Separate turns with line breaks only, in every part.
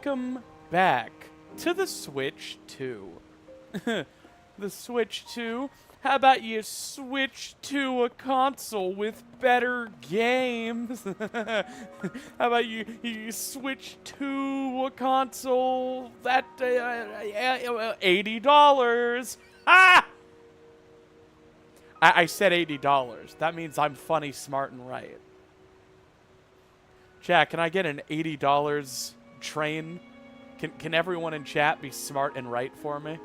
welcome back to the Switch 2. The Switch 2? How about you switch to a console with better games? How about you switch to a console that $80? Ah! I said $80. That means I'm funny, smart, and right. Chat, can I get an $80 train? Can everyone in chat be smart and right for me?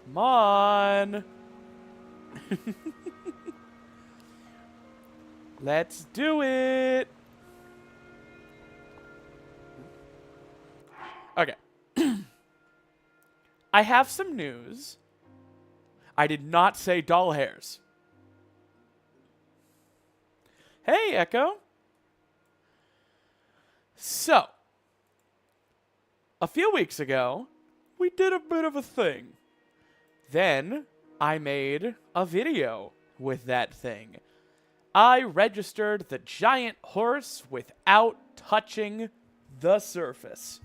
Come on. Let's do it. Okay. I have some news. I did not say doll hairs. Hey, Echo. So, a few weeks ago, we did a bit of a thing. Then, I made a video with that thing. I registered the giant horse without touching the surface.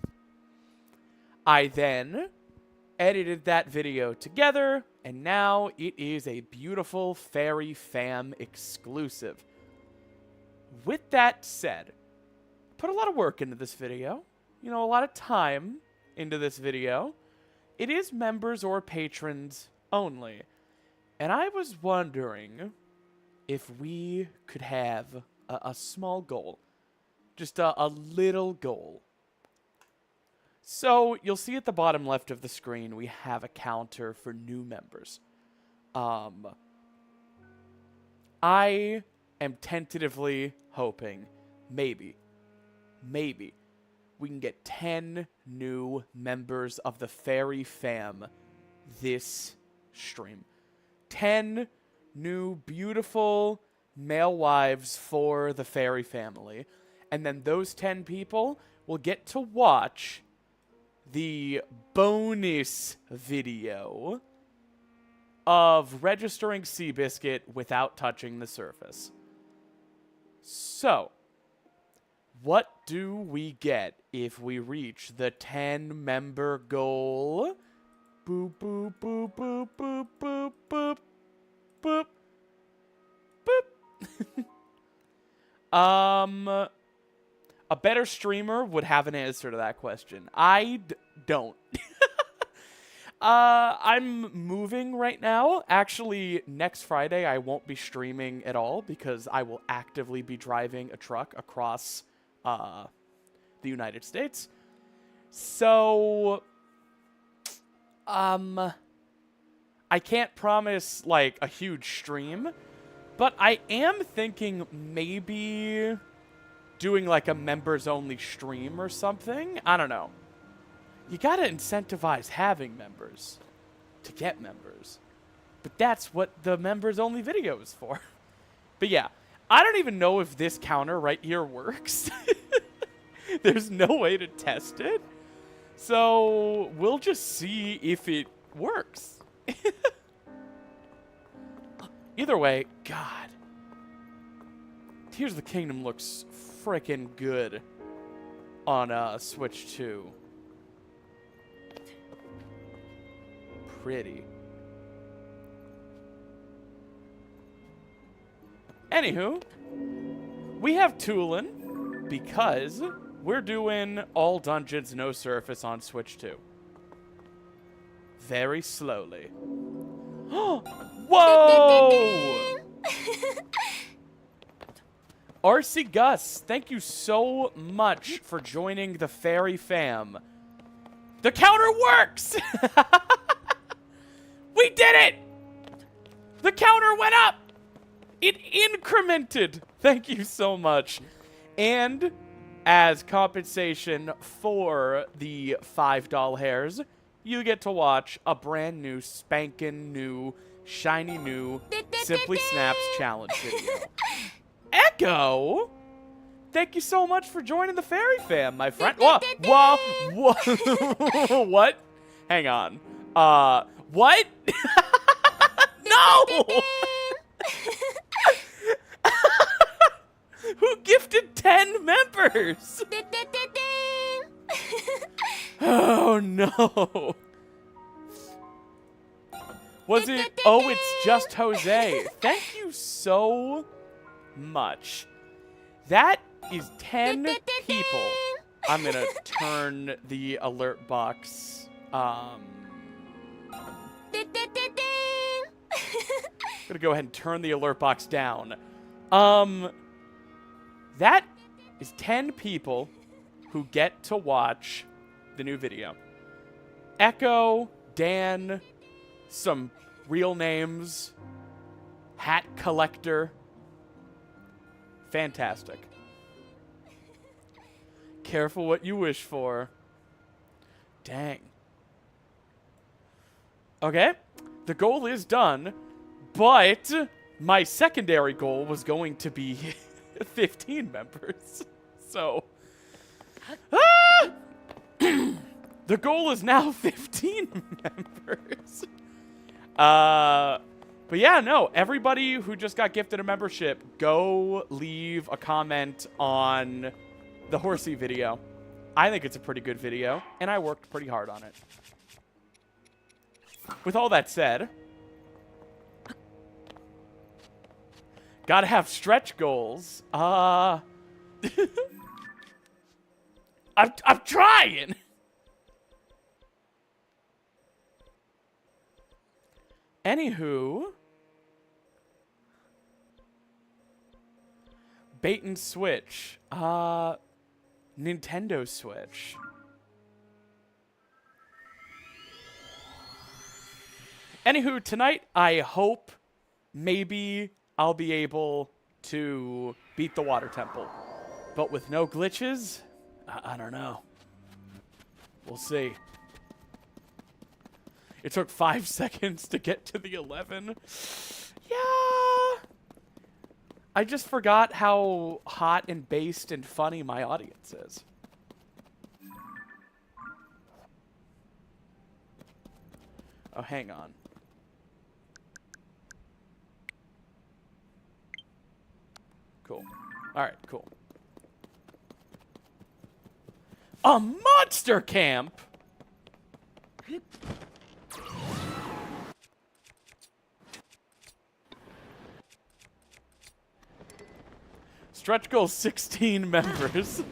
I then edited that video together, and now it is a beautiful Fairy Fam exclusive. With that said, put a lot of work into this video. You know, a lot of time into this video. It is members or patrons only. And I was wondering if we could have a small goal. Just a little goal. So, you'll see at the bottom left of the screen, we have a counter for new members. I am tentatively hoping, maybe, we can get 10 new members of the Fairy Fam this stream. 10 new beautiful male wives for the Fairy family. And then those 10 people will get to watch the bonus video of registering Seabiscuit without touching the surface. So, what do we get if we reach the 10-member goal? Boop, boop, boop, boop, boop, boop, boop, boop, boop. A better streamer would have an answer to that question. I don't. I'm moving right now. Actually, next Friday, I won't be streaming at all because I will actively be driving a truck across the United States. So, I can't promise, like, a huge stream, but I am thinking maybe doing, like, a members-only stream or something. I don't know. You gotta incentivize having members to get members. But that's what the members-only video is for. But yeah, I don't even know if this counter right here works. There's no way to test it. So we'll just see if it works. Either way, God. Tears of the Kingdom looks frickin' good on Switch 2. Pretty. Anywho, we have Toolin because we're doing all dungeons, no surface on Switch 2. Very slowly. Whoa! RC Gus, thank you so much for joining the Fairy Fam. The counter works! We did it! The counter went up! It incremented! Thank you so much. And as compensation for the $5 hairs, you get to watch a brand new, spankin' new, shiny new SimplySnaps challenge video. Echo! Thank you so much for joining the Fairy Fam, my friend. Whoa! What? Hang on. What? No! Who gifted 10 members? Oh, no. Was it? Oh, it's just Jose. Thank you so much. That is 10 people. I'm going to turn the alert box. I'm going to go ahead and turn the alert box down. That is 10 people who get to watch the new video. Echo, Dan, some real names, Hat Collector. Fantastic. Careful what you wish for. Dang. Okay, the goal is done, but my secondary goal was going to be 15 members. So, the goal is now 15 members. But yeah, no, everybody who just got gifted a membership, go leave a comment on the horsey video. I think it's a pretty good video, and I worked pretty hard on it. With all that said, gotta have stretch goals. I'm trying. Anywho, bait and switch. Nintendo Switch. Anywho, tonight I hope maybe I'll be able to beat the water temple. But with no glitches, I don't know. We'll see. It took 5 seconds to get to the 11. Yeah. I just forgot how hot and based and funny my audience is. Oh, hang on. Cool. All right, cool. A monster camp? Stretch goal 16 members.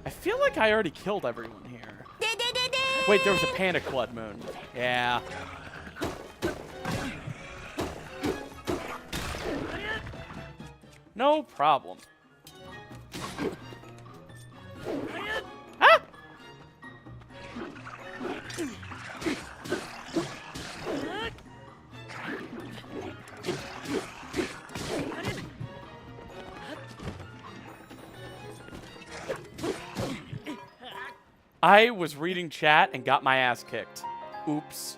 I feel like I already killed everyone here. Wait, there was a panic blood moon. Yeah. No problem. Ah! I was reading chat and got my ass kicked. Oops.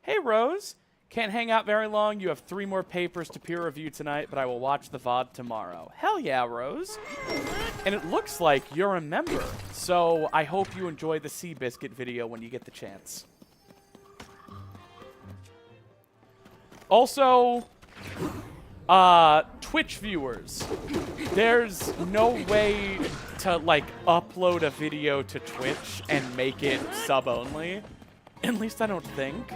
Hey, Rose. Can't hang out very long. You have 3 more papers to peer review tonight, but I will watch the VOD tomorrow. Hell yeah, Rose. And it looks like you're a member, so I hope you enjoy the Seabiscuit video when you get the chance. Also, Twitch viewers, there's no way to, like, upload a video to Twitch and make it sub-only. At least I don't think.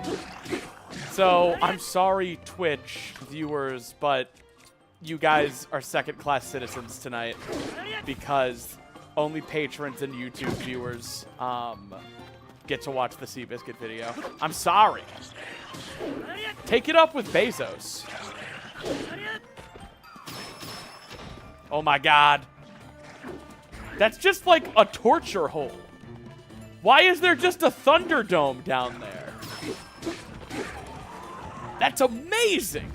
So, I'm sorry, Twitch viewers, but you guys are second-class citizens tonight because only patrons and YouTube viewers get to watch the Seabiscuit video. I'm sorry. Take it up with Bezos. Oh my god. That's just like a torture hole. Why is there just a Thunderdome down there? That's amazing!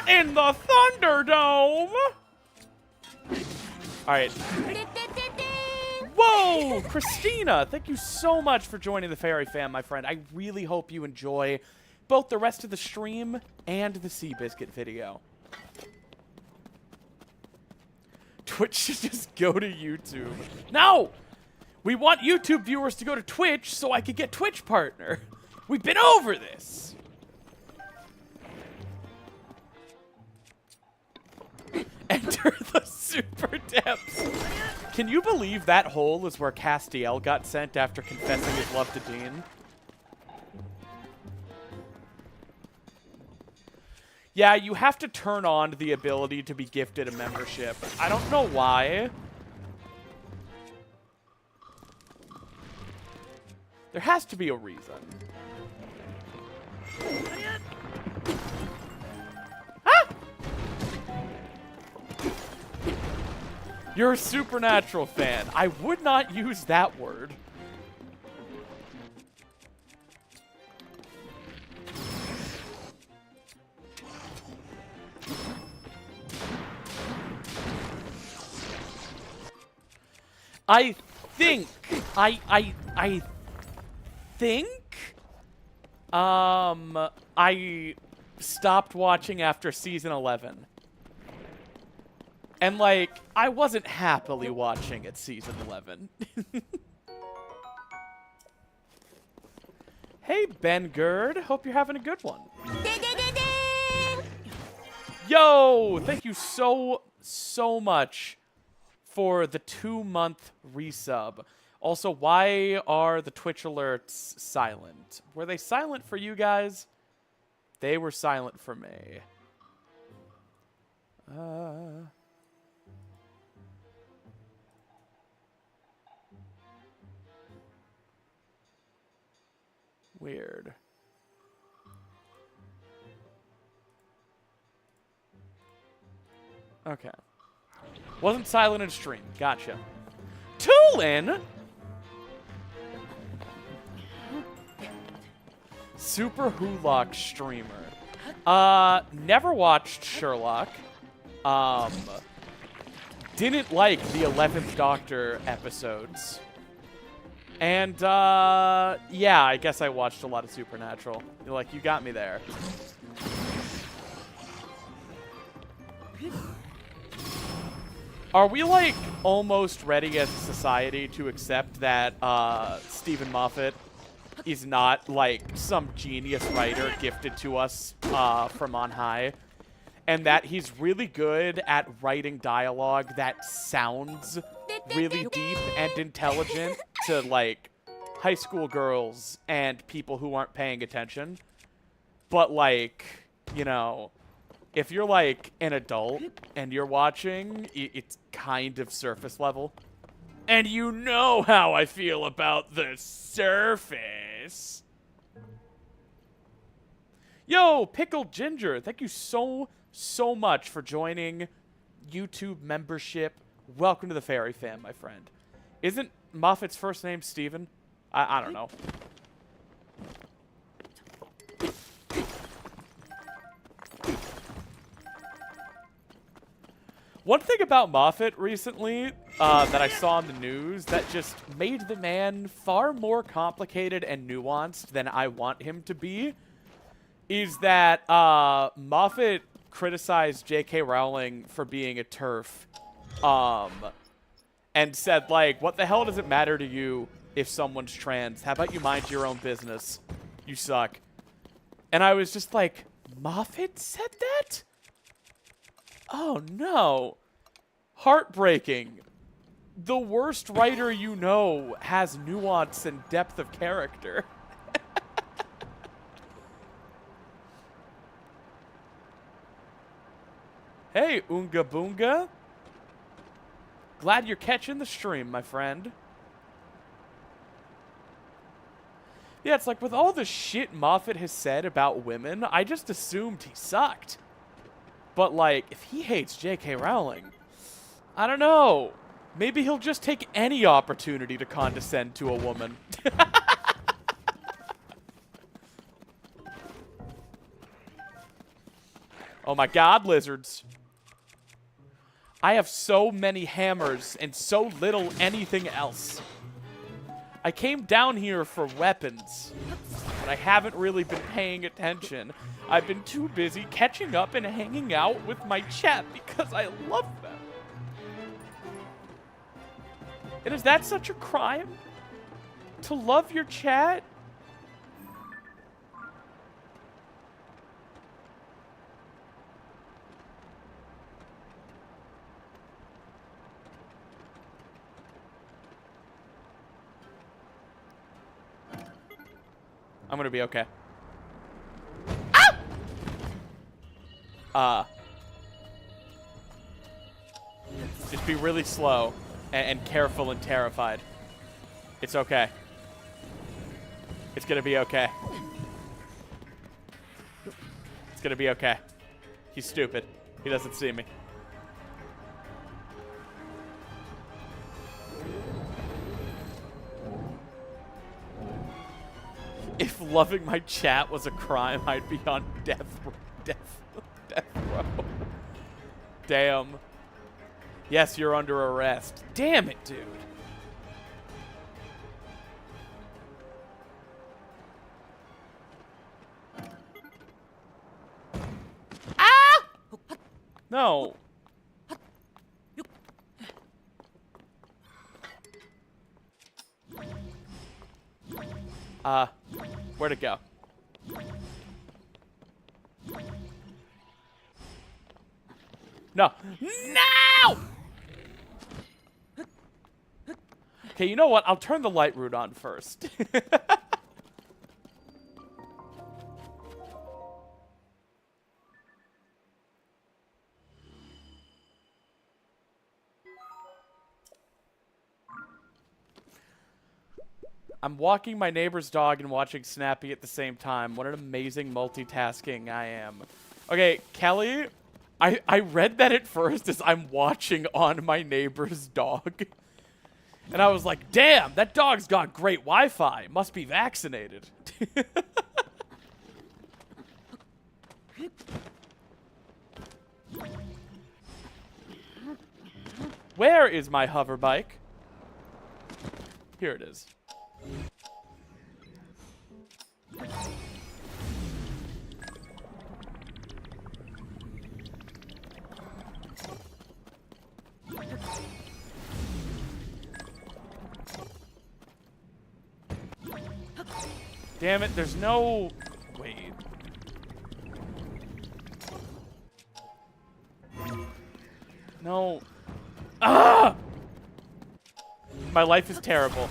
Not in the Thunderdome! Alright. Whoa! Christina, thank you so much for joining the Fairy Fam, my friend. I really hope you enjoy both the rest of the stream and the Seabiscuit video. Twitch should just go to YouTube. No! We want YouTube viewers to go to Twitch so I could get Twitch partner. We've been over this. Enter the super depths. Can you believe that hole is where Castiel got sent after confessing his love to Dean? Yeah, you have to turn on the ability to be gifted a membership. I don't know why. There has to be a reason. Ah! You're a Supernatural fan. I would not use that word. I think I stopped watching after season 11. And, like, I wasn't happily watching at season 11. Hey, Ben Gerd. Hope you're having a good one. Yo! Thank you so much for the 2-month resub. Also, why are the Twitch alerts silent? Were they silent for you guys? They were silent for me. Weird. Okay. Wasn't silent in stream. Gotcha. Tulin! Super Hulock streamer. Never watched Sherlock. Didn't like the 11th Doctor episodes. And, yeah, I guess I watched a lot of Supernatural. You're like, you got me there. Are we, like, almost ready as a society to accept that, Stephen Moffat is not, like, some genius writer gifted to us, from on high? And that he's really good at writing dialogue that sounds really deep and intelligent to, like, high school girls and people who aren't paying attention. But, like, you know, if you're, like, an adult and you're watching, it's kind of surface level. And you know how I feel about the surface. Yo, Pickled Ginger, thank you so much for joining YouTube membership. Welcome to the Fairy Fam, my friend. Isn't Moffat's first name Steven? I don't know. One thing about Moffat recently that I saw in the news that just made the man far more complicated and nuanced than I want him to be is that Moffat criticized J.K. Rowling for being a TERF and said, like, what the hell does it matter to you if someone's trans? How about you mind your own business? You suck. And I was just like, Moffat said that? Oh, no. Heartbreaking. The worst writer you know has nuance and depth of character. Hey, Oonga Boonga. Glad you're catching the stream, my friend. Yeah, it's like with all the shit Moffat has said about women, I just assumed he sucked. But, like, if he hates J.K. Rowling, I don't know. Maybe he'll just take any opportunity to condescend to a woman. Oh my god, lizards. I have so many hammers and so little anything else. I came down here for weapons, but I haven't really been paying attention. I've been too busy catching up and hanging out with my chat because I love them. And is that such a crime? To love your chat? I'm gonna be okay. Ow! Just be really slow and careful and terrified. It's okay. It's gonna be okay. It's gonna be okay. He's stupid. He doesn't see me. If loving my chat was a crime, I'd be on death row. Damn. Yes, you're under arrest. Damn it, dude. Ah! No. Where'd it go? No. No! Okay, you know what? I'll turn the light route on first. I'm walking my neighbor's dog and watching Snappy at the same time. What an amazing multitasking I am. Okay, Kelly, I read that at first as I'm watching on my neighbor's dog. And I was like, damn, that dog's got great Wi-Fi. Must be vaccinated. Where is my hover bike? Here it is. Damn it, there's no... Wait. No. Ah! My life is terrible.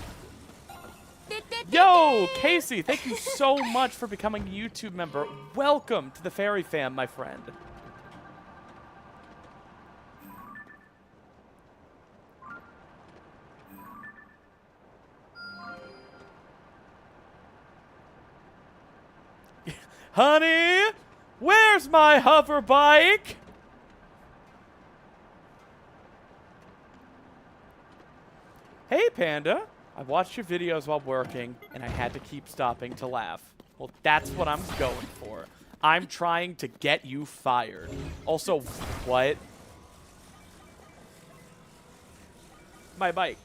Yo, Casey, thank you so much for becoming a YouTube member. Welcome to the Fairy Fam, my friend. Honey, where's my hover bike? Hey, Panda. I watched your videos while working, and I had to keep stopping to laugh. Well, that's what I'm going for. I'm trying to get you fired. Also, what? My bike.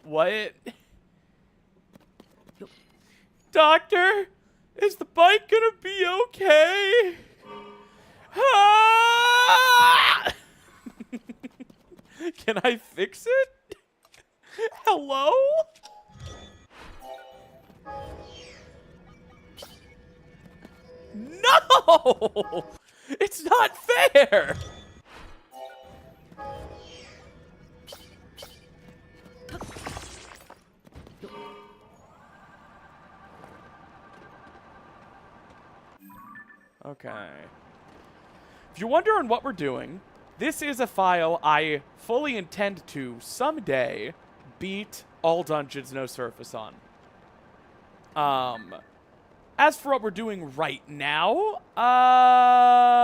What? Doctor? Is the bike gonna be okay? Ah! Can I fix it? Hello? No! It's not fair! Okay. If you're wondering what we're doing, this is a file I fully intend to someday beat all dungeons no surface on. As for what we're doing right now,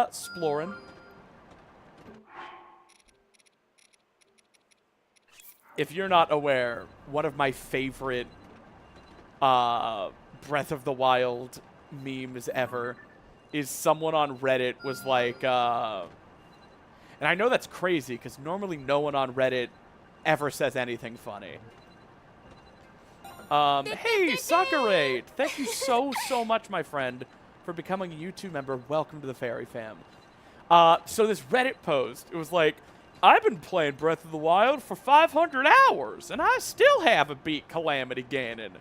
exploring. If you're not aware, one of my favorite Breath of the Wild memes ever is someone on Reddit was like, and I know that's crazy because normally no one on Reddit ever says anything funny. Hey, Sakurai! Thank you so much, my friend, for becoming a YouTube member. Welcome to the Fairy Fam. So this Reddit post, it was like, I've been playing Breath of the Wild for 500 hours, and I still haven't beat Calamity Ganon.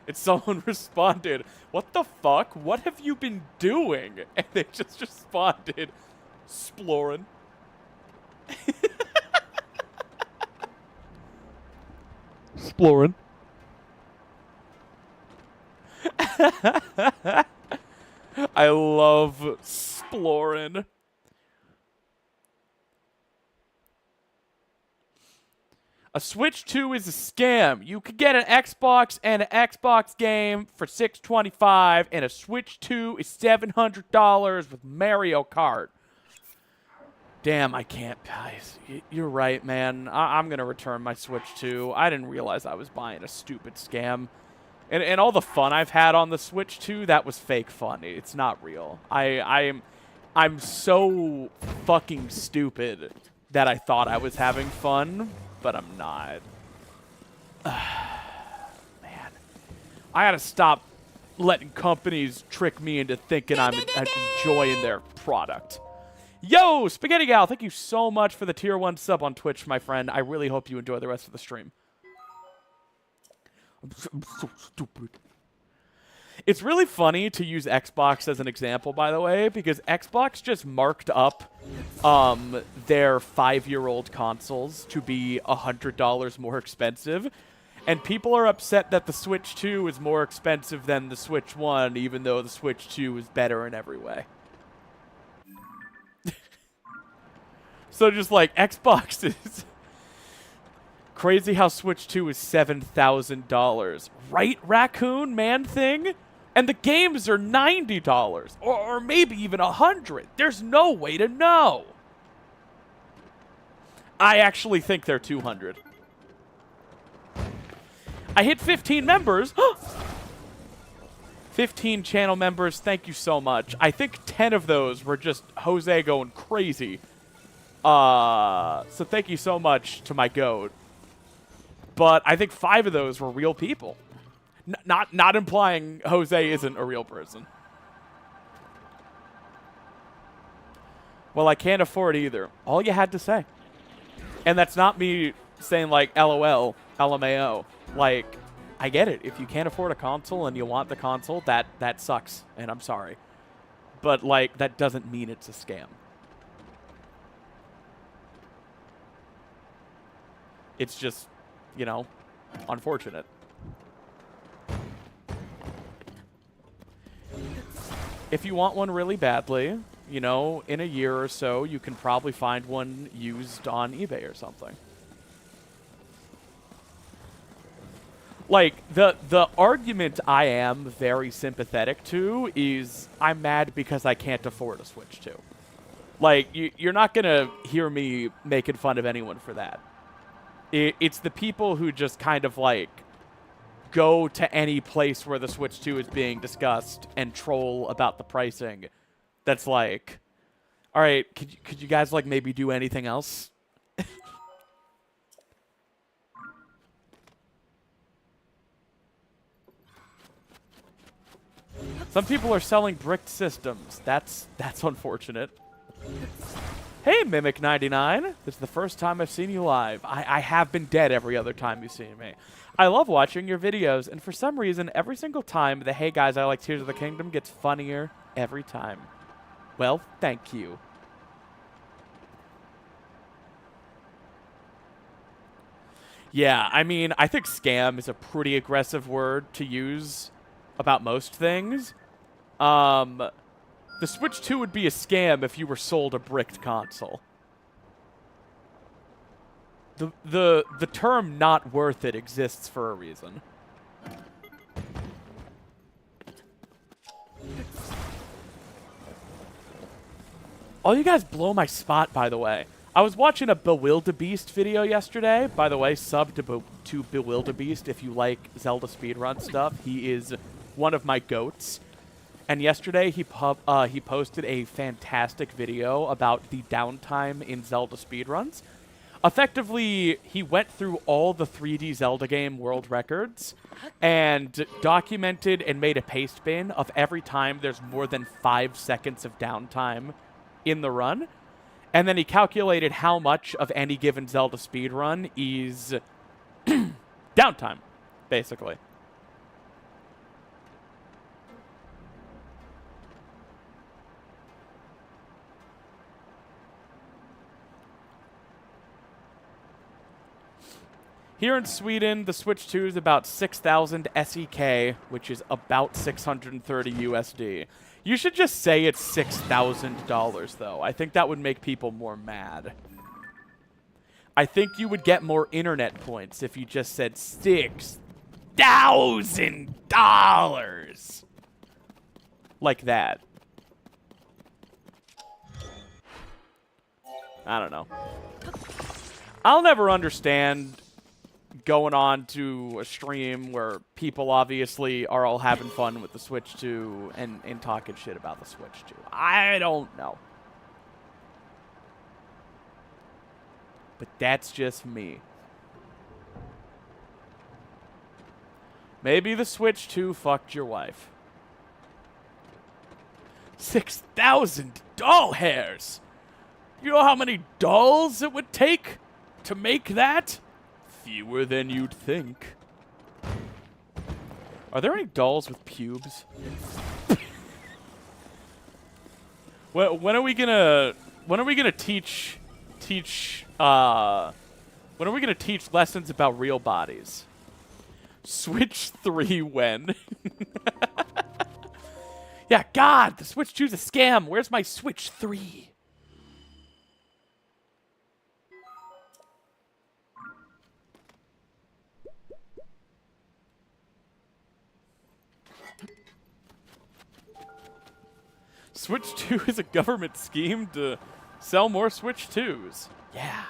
And someone responded, what the fuck? What have you been doing? And they just responded, exploring. Exploring. I love exploring. A Switch 2 is a scam. You could get an Xbox and an Xbox game for $625, and a Switch 2 is $700 with Mario Kart. Damn, I can't, guys. You're right, man. I'm going to return my Switch 2. I didn't realize I was buying a stupid scam. And all the fun I've had on the Switch 2, that was fake fun. It's not real. I'm so fucking stupid that I thought I was having fun, but I'm not. Man. I gotta stop letting companies trick me into thinking I'm enjoying their product. Yo, Spaghetti Gal, thank you so much for the tier 1 sub on Twitch, my friend. I really hope you enjoy the rest of the stream. I'm so stupid. It's really funny to use Xbox as an example, by the way, because Xbox just marked up their 5-year-old consoles to be $100 more expensive, and people are upset that the Switch 2 is more expensive than the Switch 1, even though the Switch 2 is better in every way. So just like, Xbox is... Crazy how Switch 2 is $7,000. Right, Raccoon Man Thing? And the games are $90. Or maybe even $100. There's no way to know. I actually think they're $200. I hit 15 members. 15 channel members, thank you so much. I think 10 of those were just Jose going crazy. So thank you so much to my goat. But I think 5 of those were real people. Not implying Jose isn't a real person. Well, I can't afford either. All you had to say. And that's not me saying like LOL, LMAO. Like, I get it. If you can't afford a console and you want the console, that sucks. And I'm sorry. But like, that doesn't mean it's a scam. It's just, you know, unfortunate. If you want one really badly, you know, in a year or so, you can probably find one used on eBay or something. Like, the argument I am very sympathetic to is I'm mad because I can't afford a Switch 2. Like, you're not going to hear me making fun of anyone for that. It's the people who just kind of, like, go to any place where the Switch 2 is being discussed and troll about the pricing. That's like, all right, could you guys, like, maybe do anything else? Some people are selling bricked systems. That's unfortunate. Hey, Mimic99. This is the first time I've seen you live. I have been dead every other time you've seen me. I love watching your videos, and for some reason, every single time the Hey Guys, I Like Tears of the Kingdom gets funnier every time. Well, thank you. Yeah, I mean, I think scam is a pretty aggressive word to use about most things. The Switch 2 would be a scam if you were sold a bricked console. The term not worth it exists for a reason. Oh, you guys blow my spot, by the way. I was watching a Bewildebeest video yesterday. By the way, sub to Bewildebeest if you like Zelda speedrun stuff. He is one of my goats. And yesterday he posted a fantastic video about the downtime in Zelda speedruns. Effectively, he went through all the 3D Zelda game world records and documented and made a paste bin of every time there's more than 5 seconds of downtime in the run. And then he calculated how much of any given Zelda speedrun is downtime, basically. Here in Sweden, the Switch 2 is about 6,000 SEK, which is about 630 USD. You should just say it's $6,000, though. I think that would make people more mad. I think you would get more internet points if you just said $6,000. Like that. I don't know. I'll never understand going on to a stream where people obviously are all having fun with the Switch 2 and talking shit about the Switch 2. I don't know. But that's just me. Maybe the Switch 2 fucked your wife. 6,000 doll hairs! You know how many dolls it would take to make that? Fewer than you'd think. Are there any dolls with pubes? When are we gonna teach lessons about real bodies? Switch 3 when? Yeah, God, the Switch 2's a scam. Where's my Switch 3? Switch 2 is a government scheme to sell more Switch 2s. Yeah.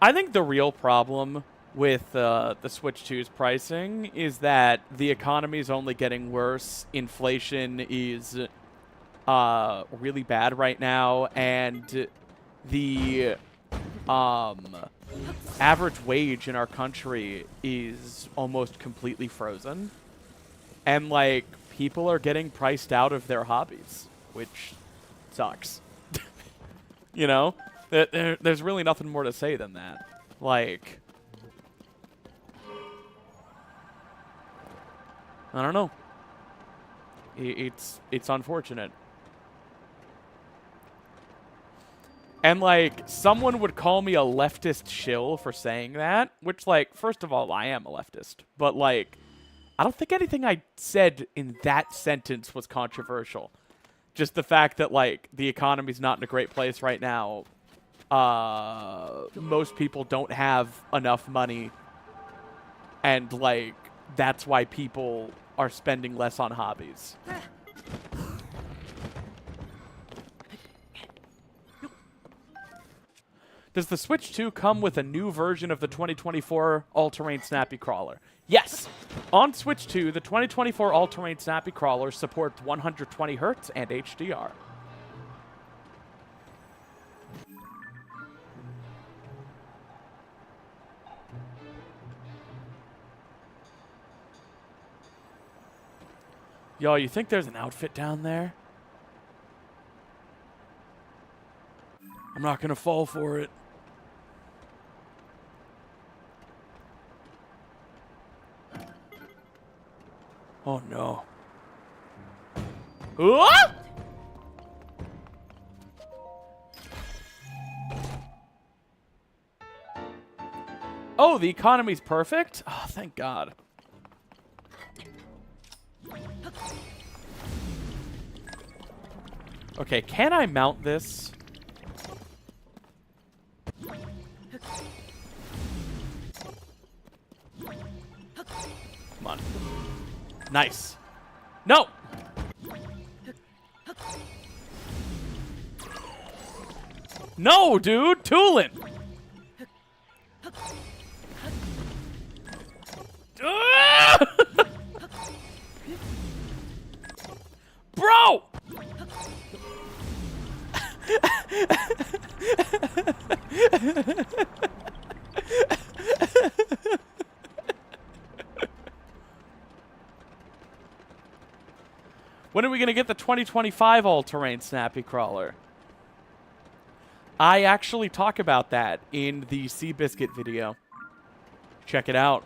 I think the real problem with the Switch 2's pricing is that the economy is only getting worse. Inflation is really bad right now, and the average wage in our country is almost completely frozen. And, like, people are getting priced out of their hobbies, which sucks. You know? There's really nothing more to say than that. Like, I don't know. It's unfortunate. And, like, someone would call me a leftist shill for saying that, which, like, first of all, I am a leftist. But, like, I don't think anything I said in that sentence was controversial. Just the fact that, like, the economy's not in a great place right now. Most people don't have enough money. And, like, that's why people are spending less on hobbies. Does the Switch 2 come with a new version of the 2024 All-Terrain Snappy Crawler? Yes! On Switch 2, the 2024 All-Terrain Snappy Crawler supports 120Hz and HDR. Yo, you think there's an outfit down there? I'm not gonna fall for it. Oh no. Ah! Oh, the economy's perfect? Oh, thank God. Okay, can I mount this? Come on. Nice. No! No, dude! Tooling! Bro! When are we going to get the 2025 all-terrain snappy crawler? I actually talk about that in the Seabiscuit video. Check it out.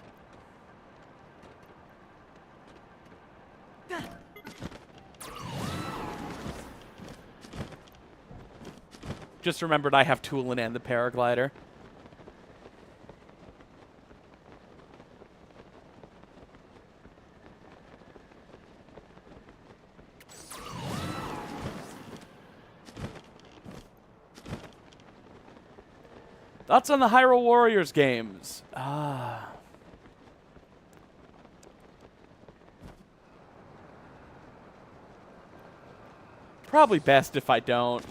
Just remembered I have Toolin and the paraglider. Thoughts on the Hyrule Warriors games? Probably best if I don't.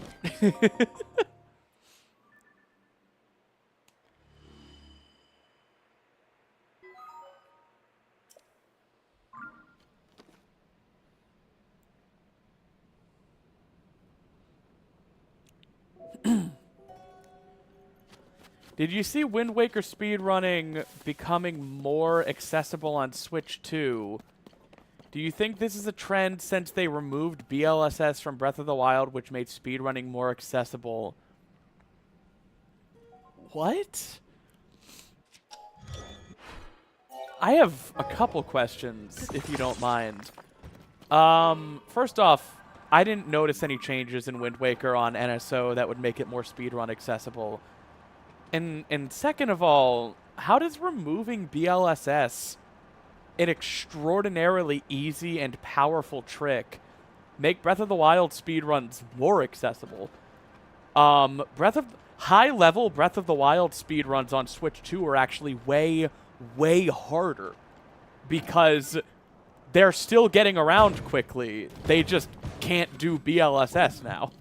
Did you see Wind Waker speedrunning becoming more accessible on Switch 2? Do you think this is a trend since they removed BLSS from Breath of the Wild, which made speedrunning more accessible? What? I have a couple questions, if you don't mind. First off, I didn't notice any changes in Wind Waker on NSO that would make it more speedrun accessible. And second of all, how does removing BLSS, an extraordinarily easy and powerful trick, make Breath of the Wild speedruns more accessible? High-level Breath of the Wild speedruns on Switch 2 are actually way, way harder because they're still getting around quickly. They just can't do BLSS now.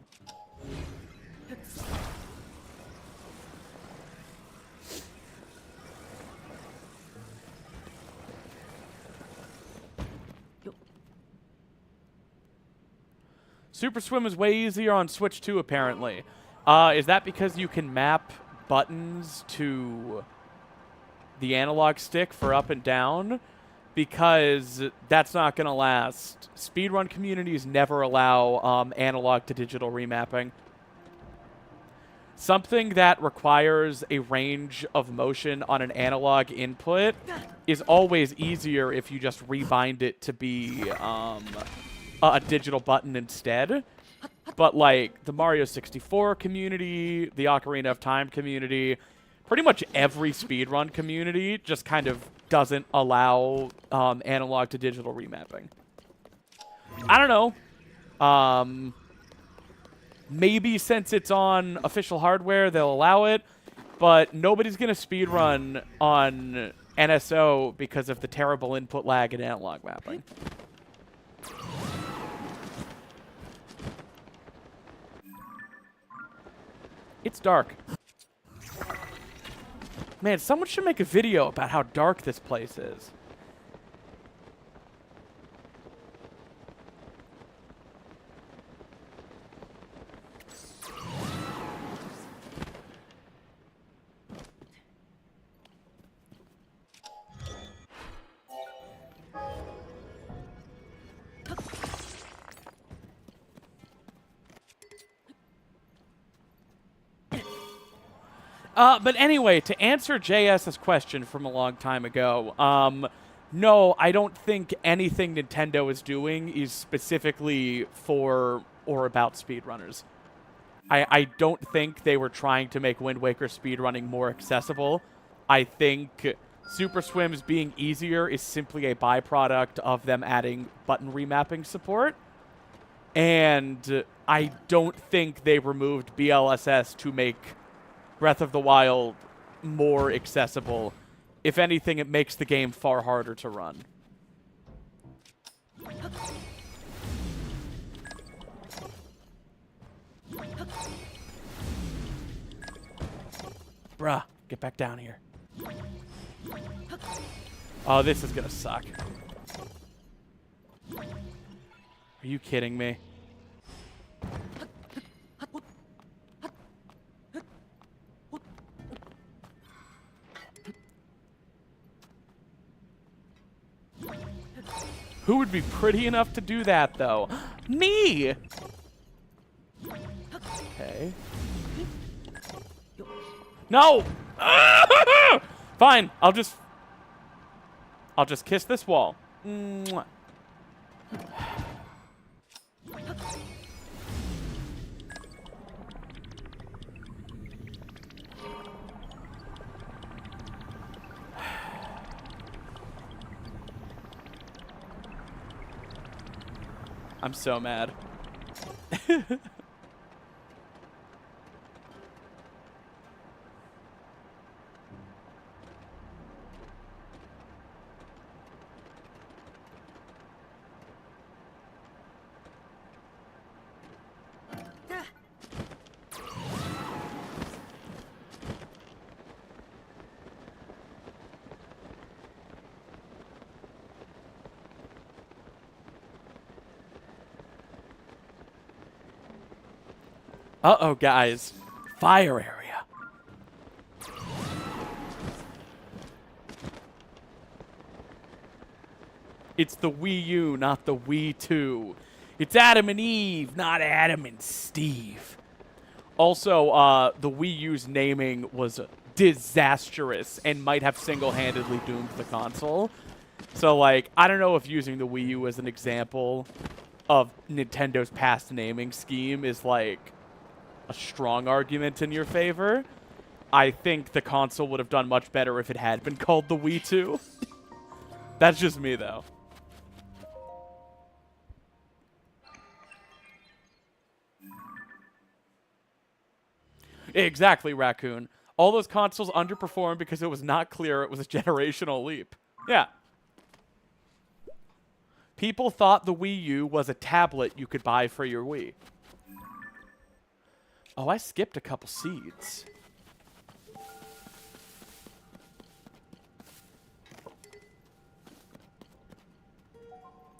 Super Swim is way easier on Switch 2, apparently. Is that because you can map buttons to the analog stick for up and down? Because that's not going to last. Speedrun communities never allow analog to digital remapping. Something that requires a range of motion on an analog input is always easier if you just rebind it to be a digital button instead. But like the Mario 64 community, the Ocarina of Time community, pretty much every speedrun community just kind of doesn't allow analog to digital remapping. I don't know. Maybe since it's on official hardware, they'll allow it, but nobody's going to speedrun on NSO because of the terrible input lag and analog mapping. It's dark. Man, someone should make a video about how dark this place is. But anyway, to answer JS's question from a long time ago, no, I don't think anything Nintendo is doing is specifically for or about speedrunners. I don't think they were trying to make Wind Waker speedrunning more accessible. I think Super Swims being easier is simply a byproduct of them adding button remapping support. And I don't think they removed BLSS to make Breath of the Wild more accessible. If anything, it makes the game far harder to run. Bruh, get back down here. Oh, this is gonna suck. Are you kidding me? Who would be pretty enough to do that, though? Me! Okay. No! Fine, I'll just kiss this wall. Mwah. I'm so mad. Uh-oh, guys. Fire area. It's the Wii U, not the Wii 2. It's Adam and Eve, not Adam and Steve. Also, the Wii U's naming was disastrous and might have single-handedly doomed the console. So, like, I don't know if using the Wii U as an example of Nintendo's past naming scheme is, like, a strong argument in your favor. I think the console would have done much better if it had been called the Wii 2. That's just me, though. Exactly, Raccoon. All those consoles underperformed because it was not clear it was a generational leap. Yeah. People thought the Wii U was a tablet you could buy for your Wii. Oh, I skipped a couple seeds.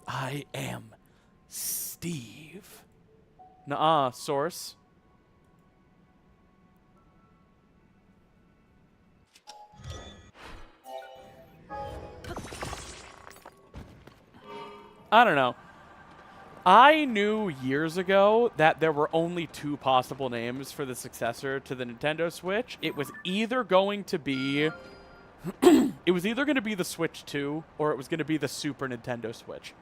I am Steve. Nuh-uh, source. I don't know. I knew years ago that there were only two possible names for the successor to the Nintendo Switch. It was either going to be the Switch 2 or it was going to be the Super Nintendo Switch.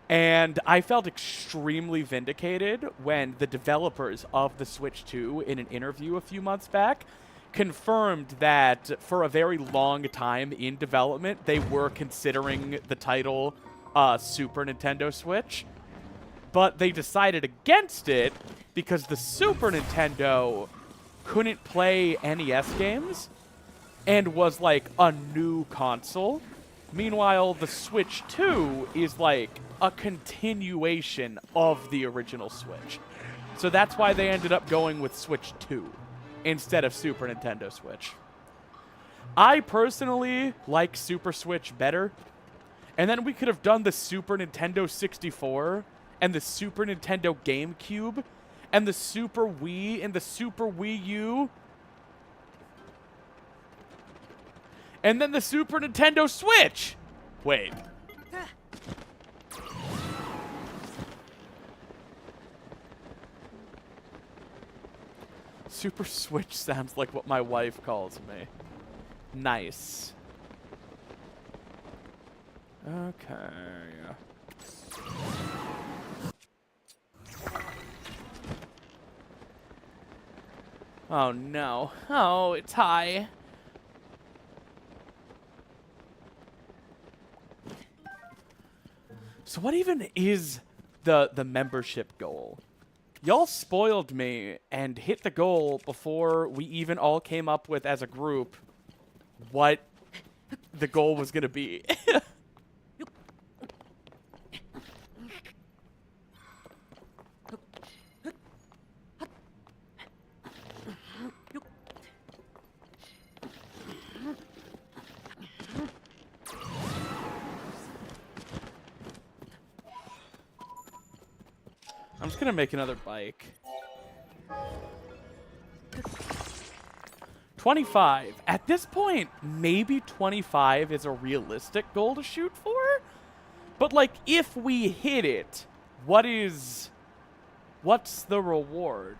And I felt extremely vindicated when the developers of the Switch 2 in an interview a few months back confirmed that for a very long time in development, they were considering the title Super Nintendo Switch, but they decided against it because the Super Nintendo couldn't play NES games and was like a new console. Meanwhile, the Switch 2 is like a continuation of the original Switch. So that's why they ended up going with Switch 2 instead of Super Nintendo Switch. I personally like Super Switch better. And then we could have done the Super Nintendo 64 and the Super Nintendo GameCube and the Super Wii and the Super Wii U. And then the Super Nintendo Switch. Wait. Super Switch sounds like what my wife calls me. Nice. Okay. Oh no. Oh, it's high. So what even is the membership goal? Y'all spoiled me and hit the goal before we even all came up with as a group what the goal was going to be. I'm just gonna make another bike. 25. At this point, maybe 25 is a realistic goal to shoot for. But, like, if we hit it, what's the reward?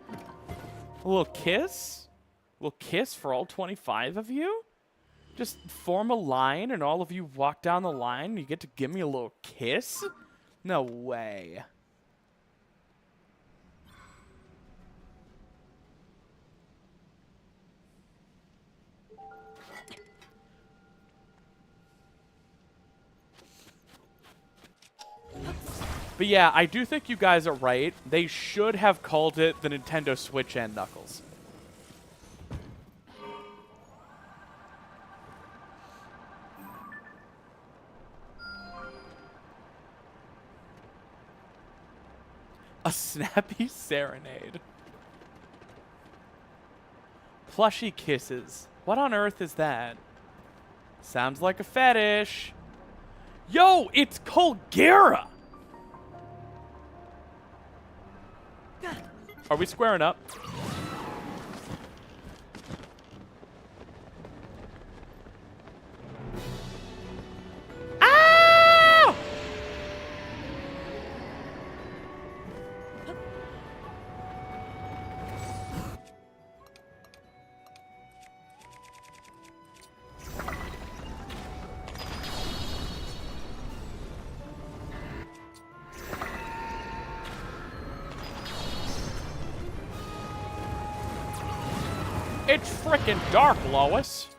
A little kiss? A little kiss for all 25 of you? Just form a line and all of you walk down the line and you get to give me a little kiss? No way. But yeah, I do think you guys are right. They should have called it the Nintendo Switch and Knuckles. A snappy serenade. Plushy kisses. What on earth is that? Sounds like a fetish. Yo, it's Colgera! Are we squaring up? Ah! It's frickin' dark, Lois.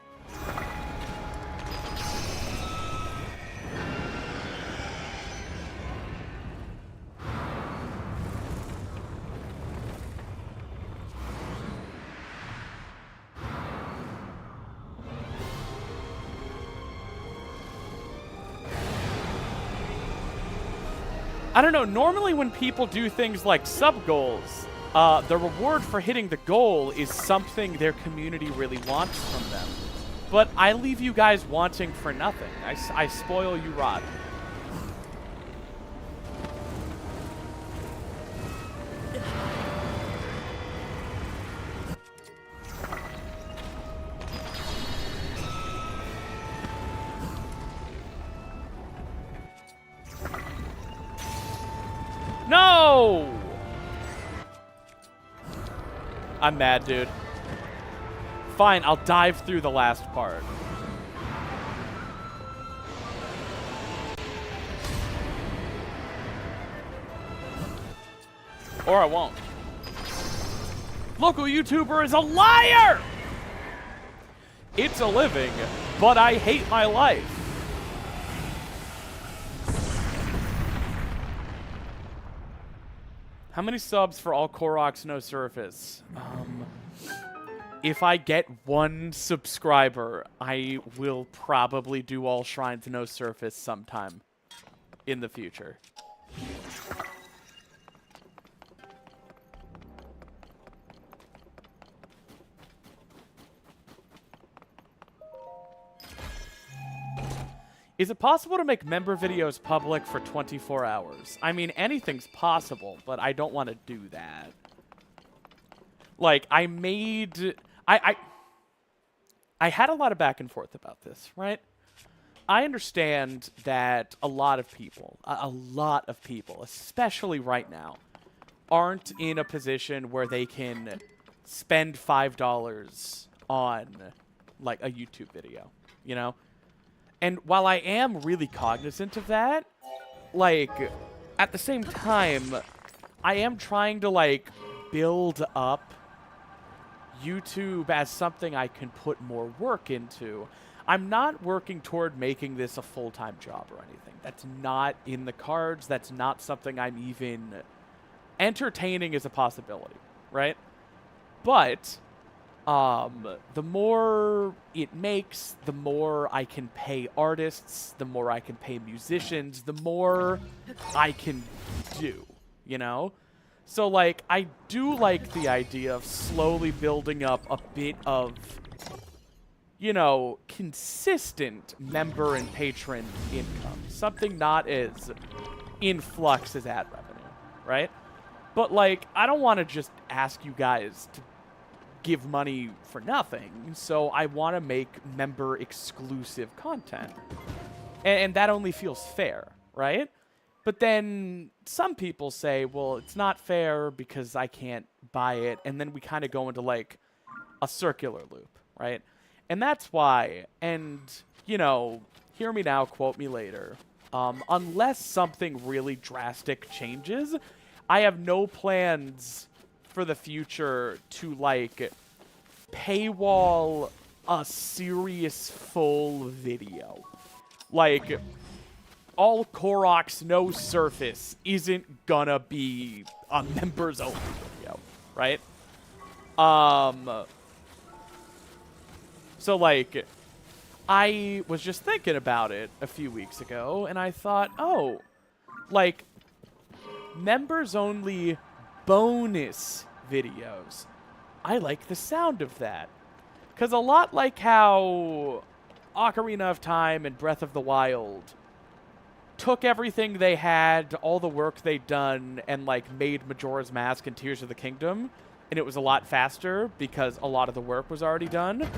I don't know, normally when people do things like sub-goals, the reward for hitting the goal is something their community really wants from them. But I leave you guys wanting for nothing. I spoil you rotten. No! I'm mad, dude. Fine, I'll dive through the last part. Or I won't. Local YouTuber is a liar! It's a living, but I hate my life. How many subs for all Koroks no surface? If I get 1 subscriber, I will probably do all shrines no surface sometime in the future. Is it possible to make member videos public for 24 hours? I mean, anything's possible, but I don't want to do that. Like, I had a lot of back and forth about this, right? I understand that a lot of people, especially right now, aren't in a position where they can spend $5 on, like, a YouTube video, you know? And while I am really cognizant of that, like, at the same time, I am trying to, like, build up YouTube as something I can put more work into. I'm not working toward making this a full-time job or anything. That's not in the cards. That's not something I'm even entertaining as a possibility, right? But the more it makes, the more I can pay artists, the more I can pay musicians, the more I can do, you know? So, like, I do like the idea of slowly building up a bit of you know, consistent member and patron income. Something not as in flux as ad revenue, right? But, like, I don't want to just ask you guys to give money for nothing. So I want to make member-exclusive content. And that only feels fair, right? But then some people say, well, it's not fair because I can't buy it. And then we kind of go into, like, a circular loop, right? And that's why, and, you know, hear me now, quote me later. Unless something really drastic changes, I have no plans for the future to, like, paywall a serious full video. Like, all Korok's no surface isn't gonna be a members only video, right? So, like, I was just thinking about it a few weeks ago, and I thought, oh, like, members-only bonus videos. I like the sound of that. Because a lot like how Ocarina of Time and Breath of the Wild took everything they had, all the work they'd done, and, like, made Majora's Mask and Tears of the Kingdom, and it was a lot faster because a lot of the work was already done.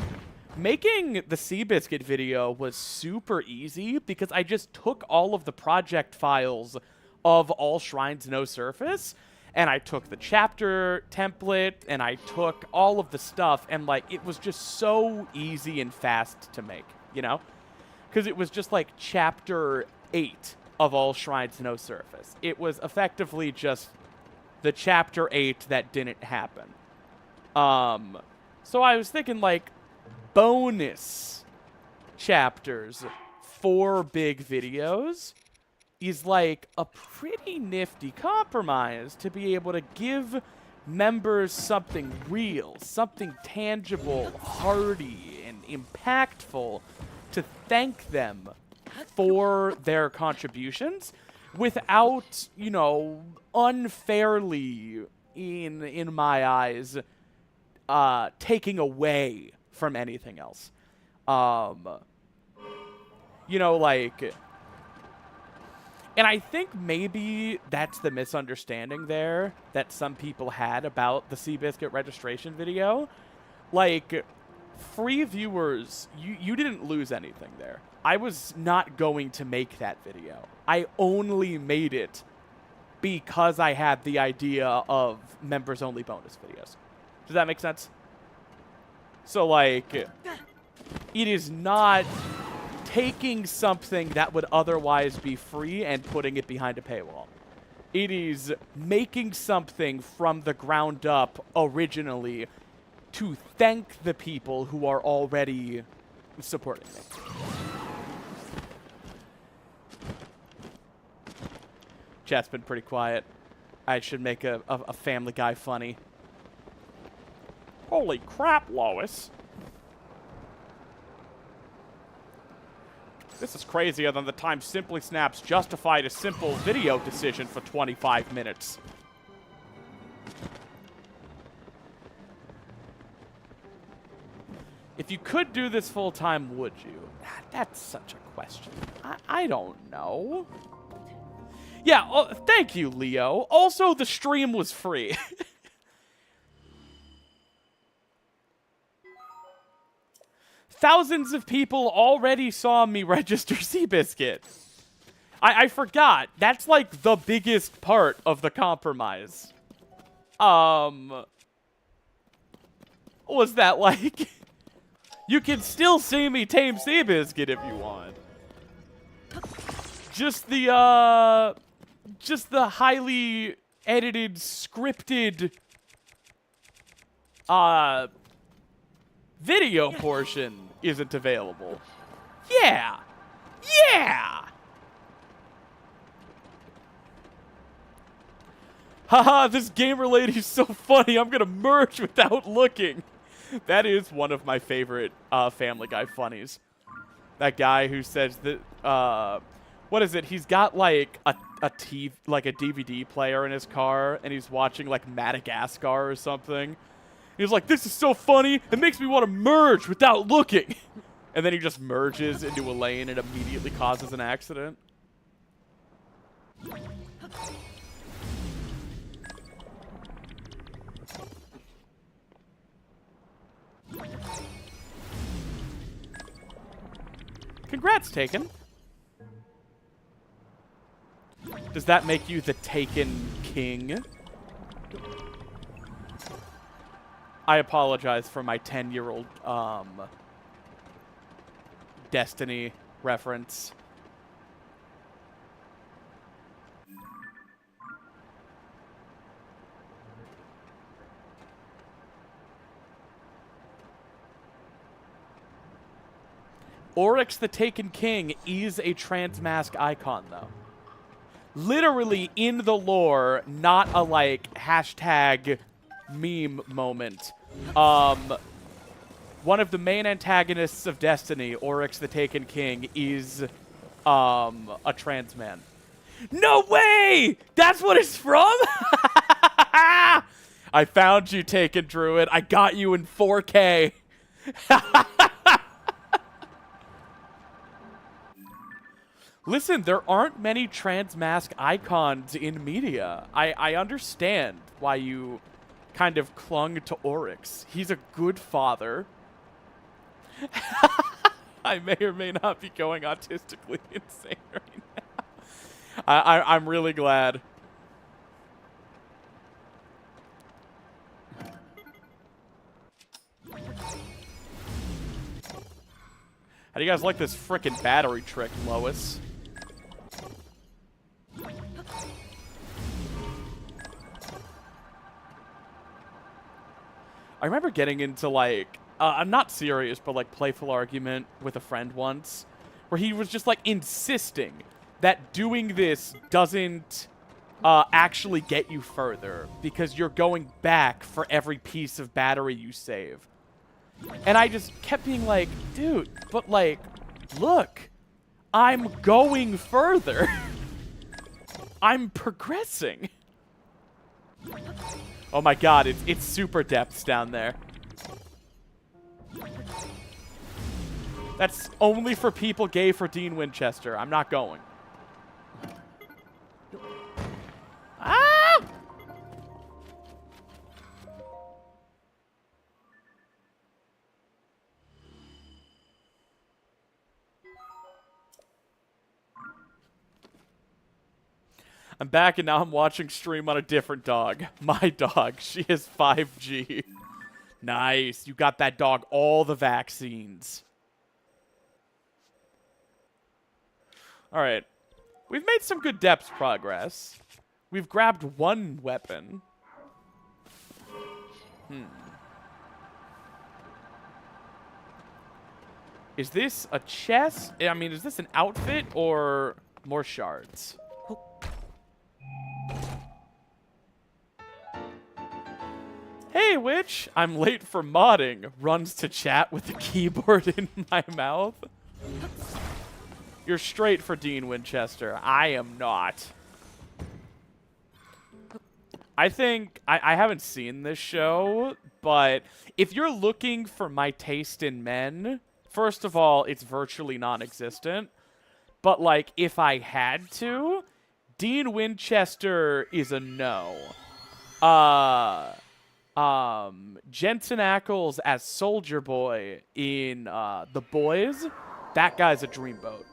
Making the Seabiscuit video was super easy because I just took all of the project files of All Shrines No Surface, and I took the chapter template, and I took all of the stuff, and, like, it was just so easy and fast to make, you know? Because it was just, like, chapter 8 of All Shrines No Surface. It was effectively just the chapter 8 that didn't happen. So I was thinking, like, bonus chapters for big videos is like a pretty nifty compromise to be able to give members something real, something tangible, hearty, and impactful to thank them for their contributions without, you know, unfairly, in my eyes, taking away from anything else. You know, like... And I think maybe that's the misunderstanding there that some people had about the Seabiscuit registration video. Like, free viewers, you didn't lose anything there. I was not going to make that video. I only made it because I had the idea of members-only bonus videos. Does that make sense? So, like, it is not taking something that would otherwise be free and putting it behind a paywall. It is making something from the ground up originally to thank the people who are already supporting me. Chat's been pretty quiet. I should make a Family Guy funny. Holy crap, Lois. This is crazier than the time SimplySnaps justified a simple video decision for 25 minutes. If you could do this full-time, would you? That's such a question. I don't know. Yeah, thank you, Leo. Also, the stream was free. Thousands of people already saw me register Seabiscuit. I forgot. That's like the biggest part of the compromise. Was that like... You can still see me tame Seabiscuit if you want. Just the highly edited, scripted, video portion isn't available. Yeah! Yeah! Haha, this gamer lady's so funny, I'm gonna merge without looking. That is one of my favorite Family Guy funnies. That guy who says that, what is it? He's got like a DVD player in his car, and he's watching like Madagascar or something. He's like, this is so funny, it makes me want to merge without looking. And then he just merges into a lane and immediately causes an accident. Congrats, Taken. Does that make you the Taken King? I apologize for my 10-year-old Destiny reference. Oryx the Taken King is a transmask icon, though. Literally in the lore, not a, like, hashtag meme moment. One of the main antagonists of Destiny, Oryx the Taken King, is a trans man. No way! That's what it's from? I found you, Taken Druid. I got you in 4K. Listen, there aren't many transmask icons in media. I understand why you kind of clung to Oryx. He's a good father. I may or may not be going autistically insane right now. I'm really glad. How do you guys like this frickin' battery trick, Lois? I remember getting into, like, I'm not serious, but, like, playful argument with a friend once, where he was just, like, insisting that doing this doesn't actually get you further, because you're going back for every piece of battery you save. And I just kept being like, dude, but, like, look, I'm going further. I'm progressing. Oh my god, it's super depths down there. That's only for people gay for Dean Winchester. I'm not going. Ah! I'm back and now I'm watching stream on a different dog. My dog. She has 5G. Nice. You got that dog all the vaccines. All right. We've made some good depth progress. We've grabbed one weapon. Is this a chest? I mean, is this an outfit or more shards? Hey, witch! I'm late for modding. Runs to chat with the keyboard in my mouth. You're straight for Dean Winchester. I am not. I think... I haven't seen this show, but if you're looking for my taste in men, first of all, it's virtually non-existent. But, like, if I had to, Dean Winchester is a no. Jensen Ackles as Soldier Boy in The Boys, that guy's a dreamboat.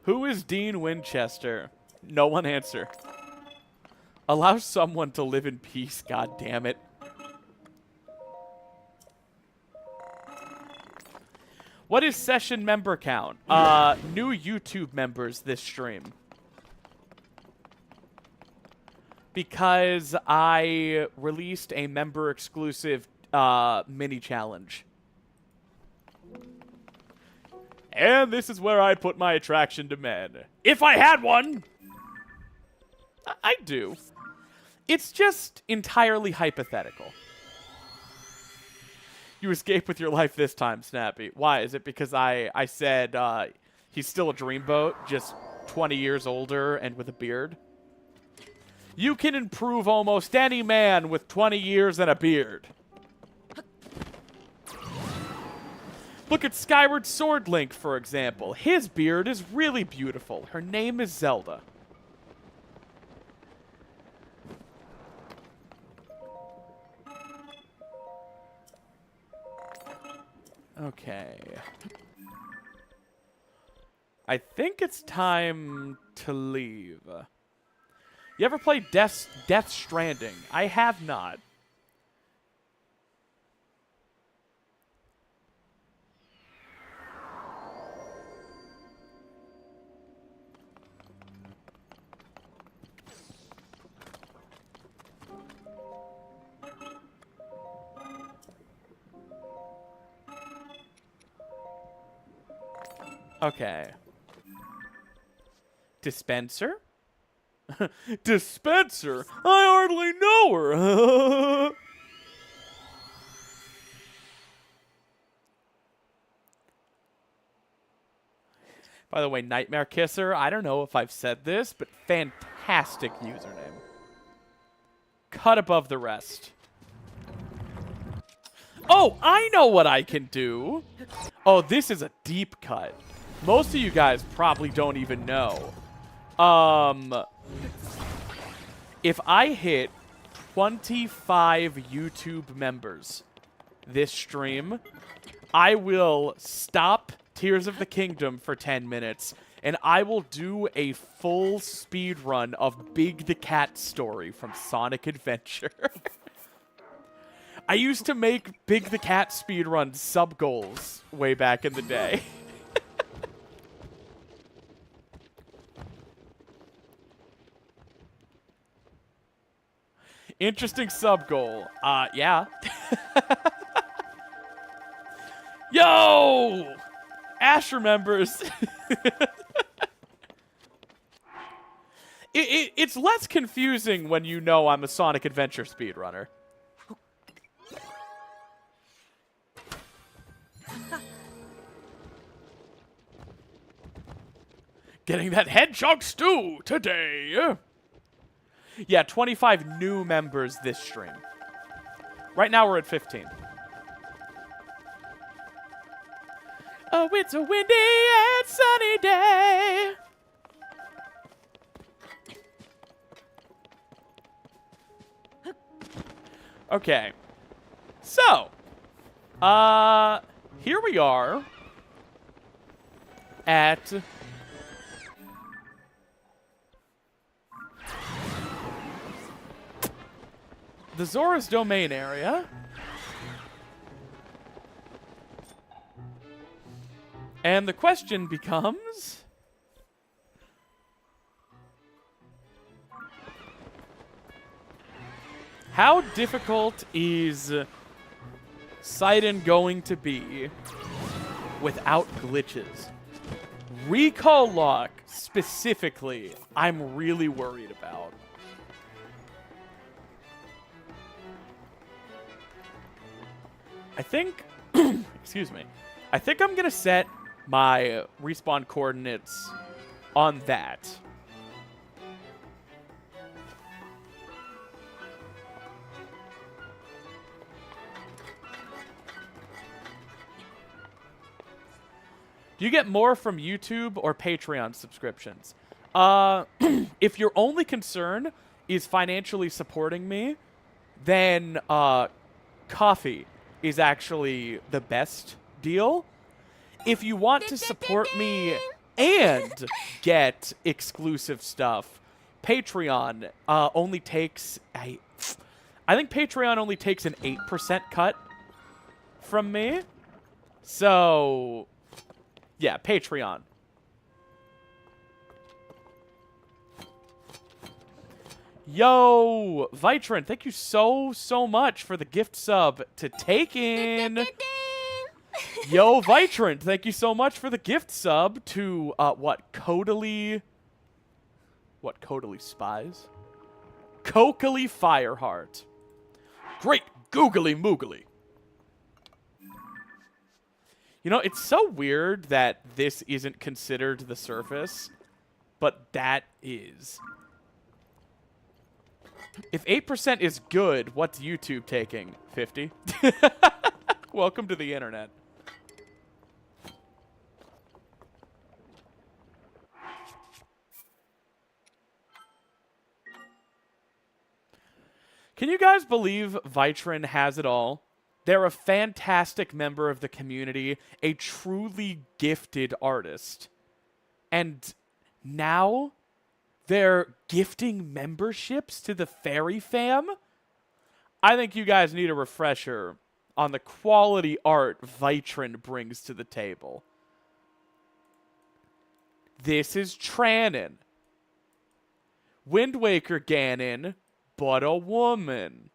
Who is Dean Winchester? No one answer. Allow someone to live in peace, god damn it. What is session member count? New YouTube members this stream. Because I released a member exclusive mini challenge. And this is where I put my attraction to men. If I had one! I do. It's just entirely hypothetical. You escape with your life this time, Snappy. Why? Is it because I said he's still a dreamboat, just 20 years older and with a beard? You can improve almost any man with 20 years and a beard. Look at Skyward Sword Link, for example. His beard is really beautiful. Her name is Zelda. Okay. I think it's time to leave. You ever play Death Stranding? I have not. Okay. Dispenser? Dispenser? I hardly know her. By the way, Nightmare Kisser, I don't know if I've said this, but fantastic username. Cut above the rest. Oh, I know what I can do. Oh, this is a deep cut. Most of you guys probably don't even know. If I hit 25 YouTube members this stream, I will stop Tears of the Kingdom for 10 minutes, and I will do a full speed run of Big the Cat Story from Sonic Adventure. I used to make Big the Cat speedrun sub-goals way back in the day. Interesting sub-goal. Yeah. Yo! Ash remembers. It's less confusing when you know I'm a Sonic Adventure speedrunner. Getting that hedgehog stew today. Yeah, 25 new members this stream. Right now we're at 15. Oh, it's a windy and sunny day. Okay. So, here we are at the Zora's domain area. And the question becomes, how difficult is Sidon going to be without glitches? Recall lock, specifically, I'm really worried about. I think, excuse me, I think I'm going to set my respawn coordinates on that. Do you get more from YouTube or Patreon subscriptions? If your only concern is financially supporting me, then coffee is actually the best deal. If you want to support me and get exclusive stuff, Patreon only takes I think Patreon only takes an 8% cut from me. So, yeah, Patreon. Yo, Vitrin, thank you so much for the gift sub to Taken. Yo, Vitrin, thank you so much for the gift sub to, Codily Spies? Cokily Fireheart. Great googly moogly. You know, it's so weird that this isn't considered the surface, but that is. If 8% is good, what's YouTube taking? 50? Welcome to the internet. Can you guys believe Vitrin has it all? They're a fantastic member of the community, a truly gifted artist. And now they're gifting memberships to the Fairy Fam? I think you guys need a refresher on the quality art Vitrin brings to the table. This is Trannon. Wind Waker Ganon, but a woman.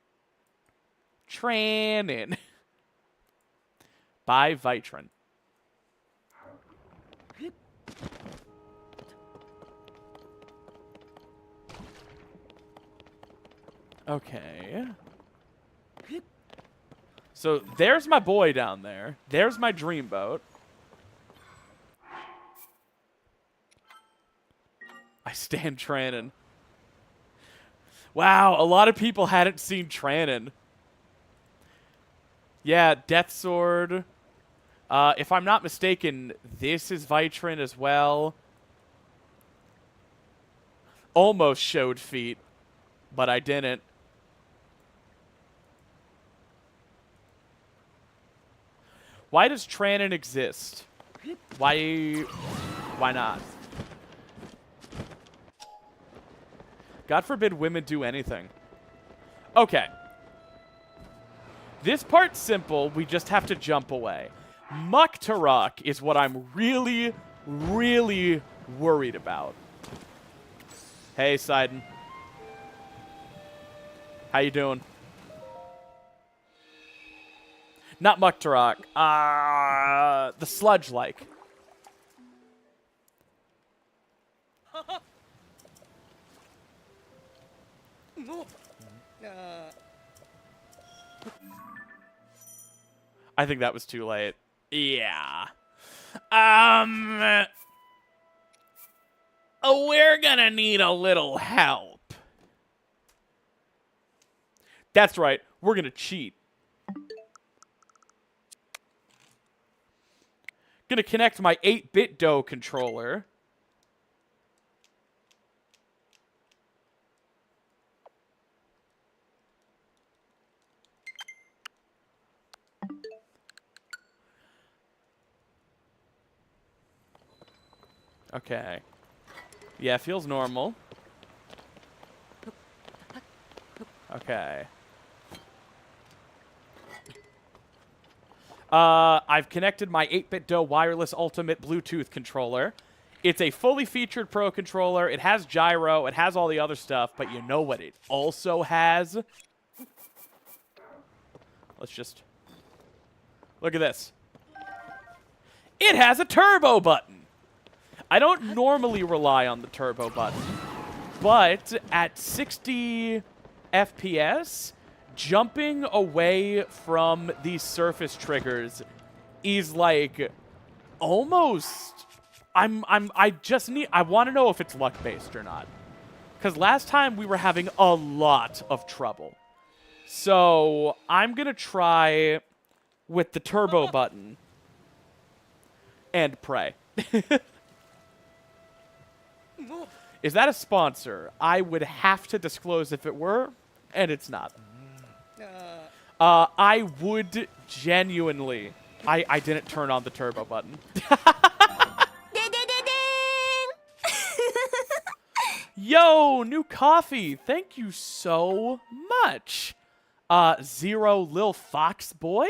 Trannon. By Vitrin. Okay. So there's my boy down there. There's my dreamboat. I stand Trannon. Wow, a lot of people hadn't seen Trannon. Yeah, Death Sword. If I'm not mistaken, this is Vitrin as well. Almost showed feet, but I didn't. Why does Trannon exist? Why not? God forbid women do anything. Okay. This part's simple. We just have to jump away. Muktarok is what I'm really, really worried about. Hey, Sidon. How you doing? Not Muktarok. The sludge-like. I think that was too late. Yeah. We're gonna need a little help. That's right. We're gonna cheat. Gonna connect my 8-bit dough controller. Okay. Yeah, feels normal. Okay. I've connected my 8-bit dough wireless ultimate Bluetooth controller. It's a fully featured Pro controller. It has gyro. It has all the other stuff. But you know what it also has? Let's just... Look at this. It has a turbo button. I don't normally rely on the turbo button. But at 60 FPS... jumping away from these surface triggers is like almost I want to know if it's luck based or not. Cuz last time we were having a lot of trouble. So, I'm going to try with the turbo button and pray. Is that a sponsor? I would have to disclose if it were, and it's not. I would genuinely... I didn't turn on the turbo button. Yo, new coffee. Thank you so much. Zero Lil Fox Boy?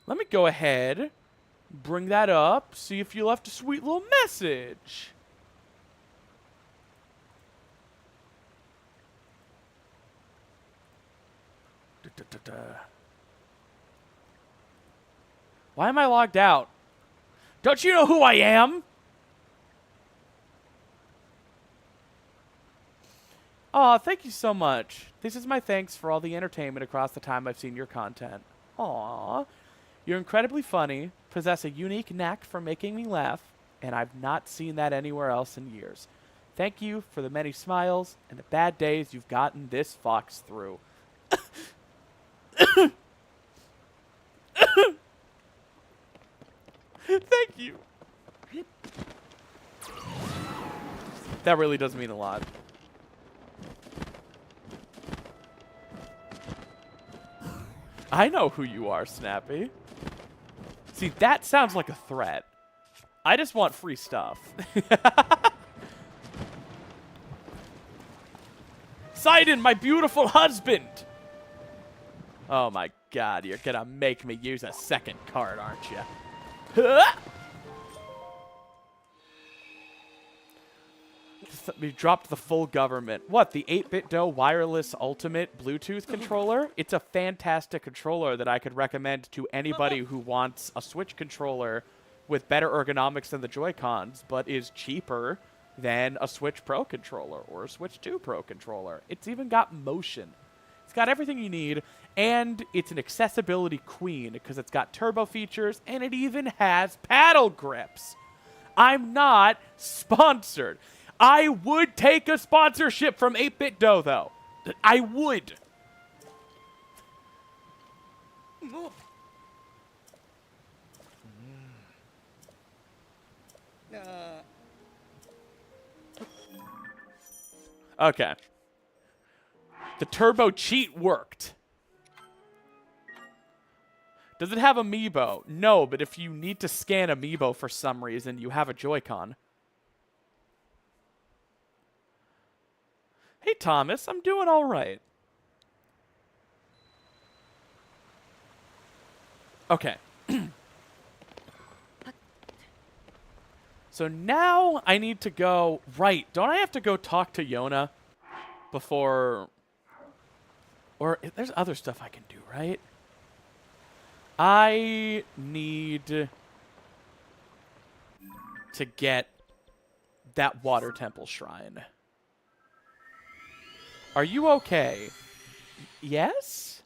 Let me go ahead, bring that up, see if you left a sweet little message. Why am I logged out? Don't you know who I am? Aw, thank you so much. This is my thanks for all the entertainment across the time I've seen your content. Aw. You're incredibly funny, possess a unique knack for making me laugh, and I've not seen that anywhere else in years. Thank you for the many smiles and the bad days you've gotten this fox through. Thank you. That really does mean a lot. I know who you are, Snappy. See, that sounds like a threat. I just want free stuff. Sidon, my beautiful husband! Oh my god, you're gonna make me use a second card, aren't you? We dropped the full government. What, the 8BitDo wireless ultimate Bluetooth controller? It's a fantastic controller that I could recommend to anybody who wants a Switch controller with better ergonomics than the Joy-Cons, but is cheaper than a Switch Pro controller or a Switch 2 Pro controller. It's even got motion. It's got everything you need, and it's an accessibility queen because it's got turbo features, and it even has paddle grips. I'm not sponsored. I would take a sponsorship from 8BitDo, though. I would. Okay. The turbo cheat worked. Does it have amiibo? No, but if you need to scan amiibo for some reason, you have a Joy-Con. Hey, Thomas, I'm doing all right. Okay. So now I need to go... Right, don't I have to go talk to Yona before... Or there's other stuff I can do, right? I need to get that water temple shrine. Are you okay? Yes?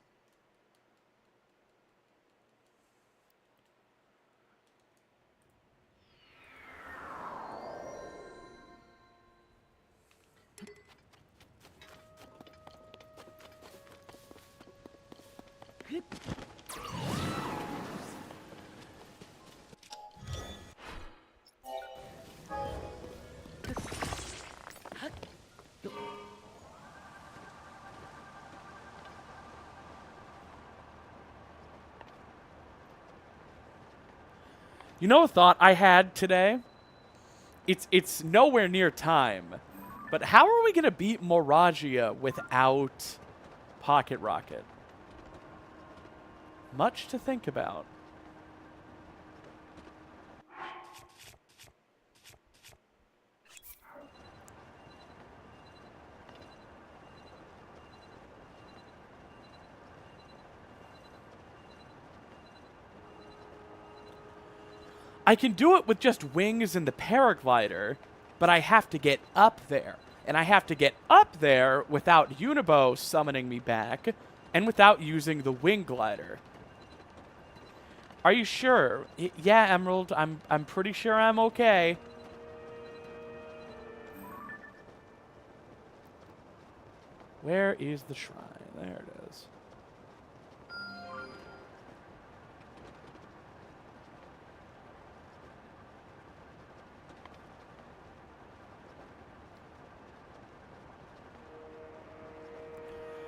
You know a thought I had today? It's nowhere near time. But how are we going to beat Moragia without Pocket Rocket? Much to think about. I can do it with just wings and the paraglider, but I have to get up there. And I have to get up there without Unibo summoning me back, and without using the wing glider. Are you sure? Yeah, Emerald, I'm pretty sure I'm okay. Where is the shrine? There it is.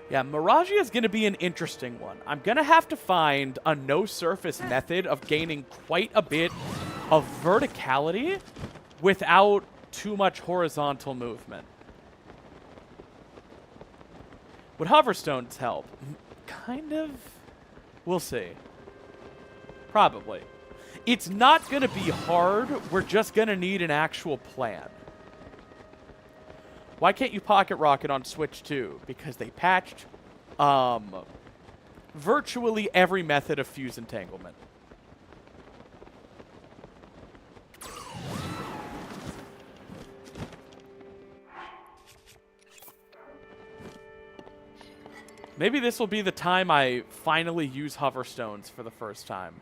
Yeah, Miragia is going to be an interesting one. I'm going to have to find a no-surface method of gaining quite a bit of verticality without too much horizontal movement. Would hoverstones help? Kind of. We'll see. Probably. It's not going to be hard. We're just going to need an actual plan. Why can't you Pocket Rocket on Switch 2? Because they patched virtually every method of fuse entanglement. Maybe this will be the time I finally use hoverstones for the first time.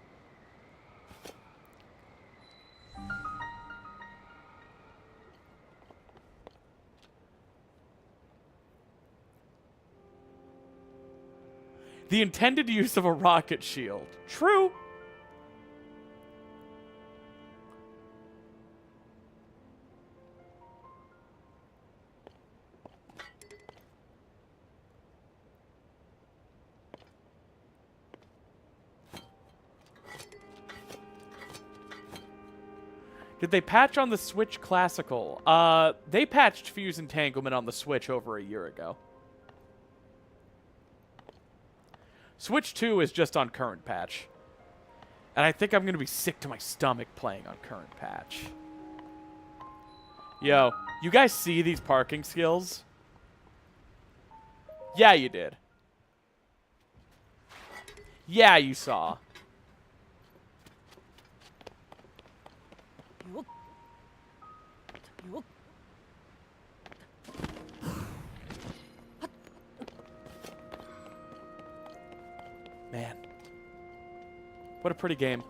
The intended use of a rocket shield. True. Did they patch on the Switch Classical? They patched Fuse Entanglement on the Switch over a year ago. Switch 2 is just on current patch. And I think I'm going to be sick to my stomach playing on current patch. Yo, you guys see these parking skills? Yeah, you did. Yeah, you saw. Man. What a pretty game.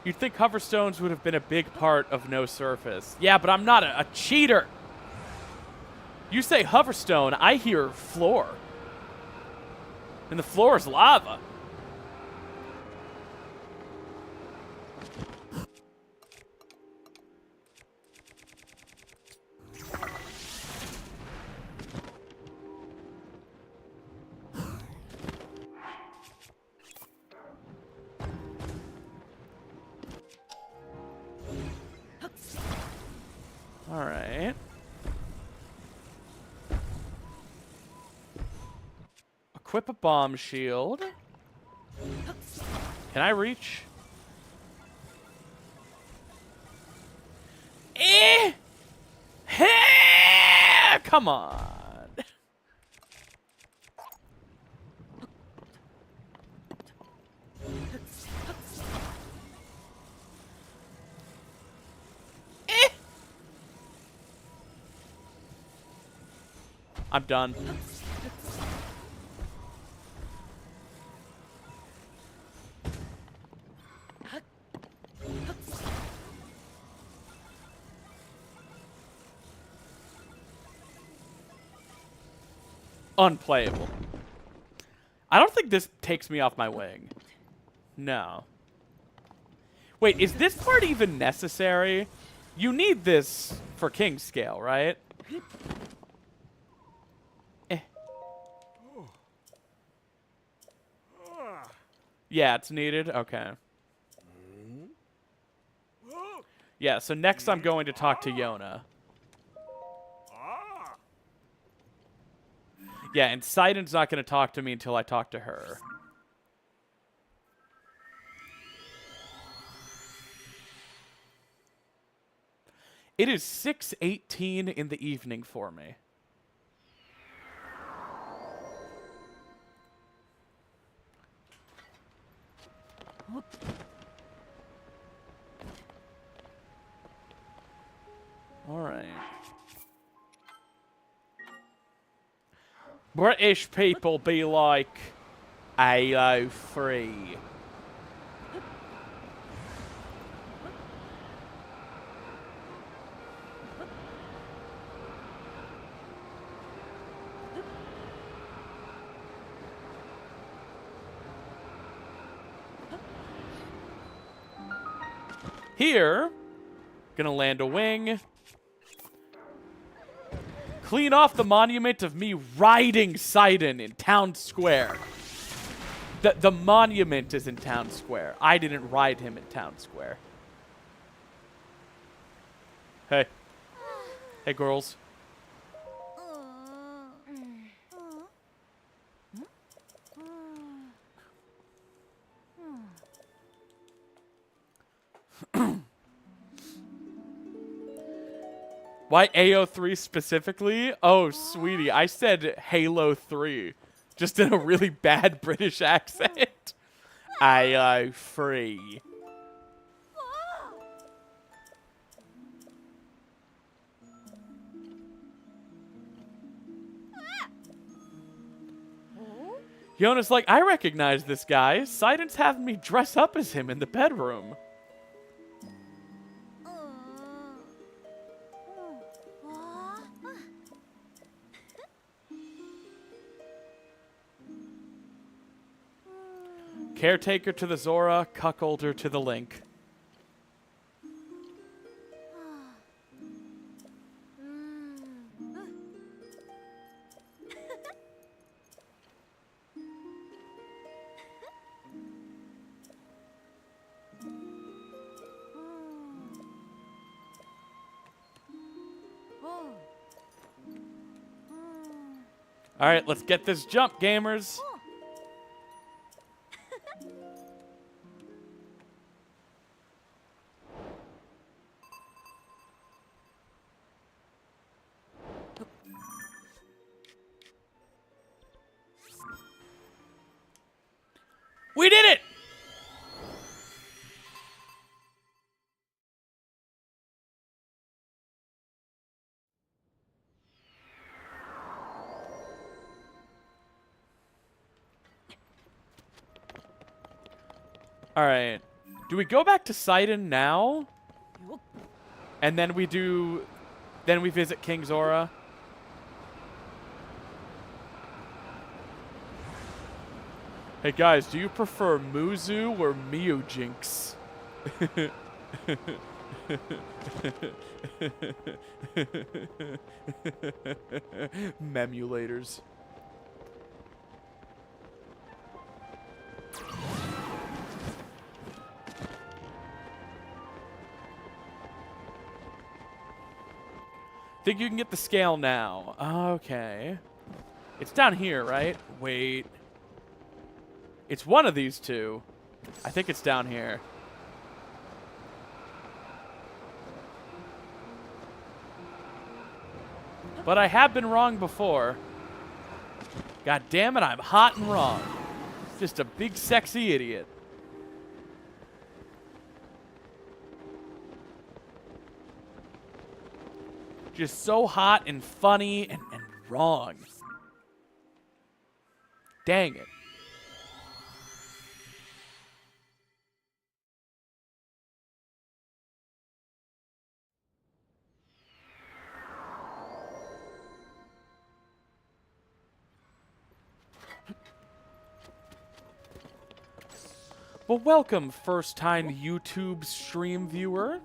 You'd think hoverstones would have been a big part of No Surface. Yeah, but I'm not a cheater. You say hoverstone, I hear floor. And the floor is lava. All right. Equip a bomb shield. Can I reach? Eh! Come on. I'm done. Unplayable. I don't think this takes me off my wing. No. Wait, is this part even necessary? You need this for king scale, right? Yeah, it's needed? Okay. Yeah, so next I'm going to talk to Yona. Yeah, and Sidon's not going to talk to me until I talk to her. It is 6:18 in the evening for me. All right. British people be like Halo 3. Here, gonna land a wing. Clean off the monument of me riding Sidon in town square. The monument is in town square. I didn't ride him in town square. Hey. Hey, girls. Why AO3 specifically? Oh, sweetie, I said Halo 3. Just in a really bad British accent. Aye, free. Yona's like, I recognize this guy. Sidon's having me dress up as him in the bedroom. Caretaker to the Zora, cuckolder to the Link. All right, let's get this jump, gamers. We did it! All right. Do we go back to Sidon now? And then we visit King Zora? Hey guys, do you prefer Muzu or Miojinx? Memulators. Think you can get the scale now. Okay. It's down here, right? Wait. It's one of these two. I think it's down here. But I have been wrong before. God damn it, I'm hot and wrong. Just a big sexy idiot. Just so hot and funny and wrong. Dang it. Well, welcome, first-time YouTube stream viewer.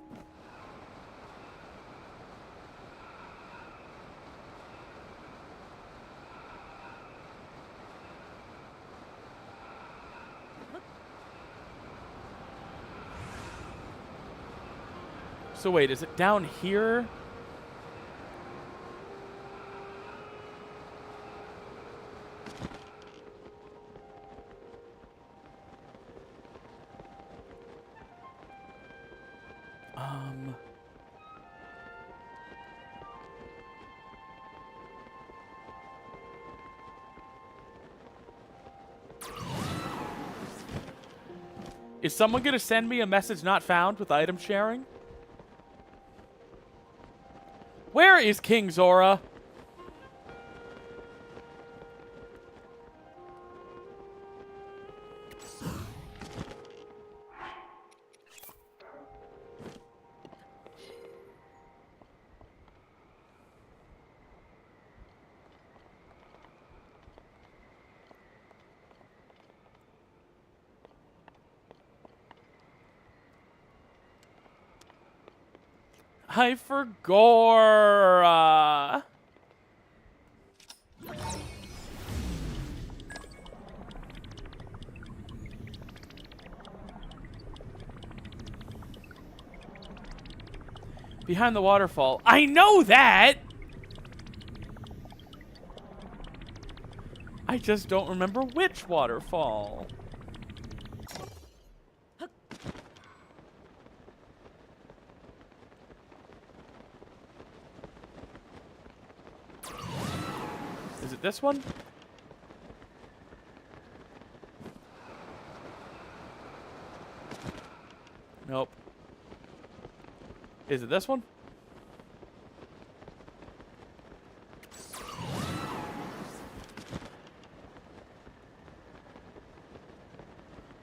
So wait, is it down here? Is someone gonna send me a message not found with item sharing? Where is King Zora? I forgot. Behind the waterfall. I know that! I just don't remember which waterfall. Is it this one? Nope. Is it this one?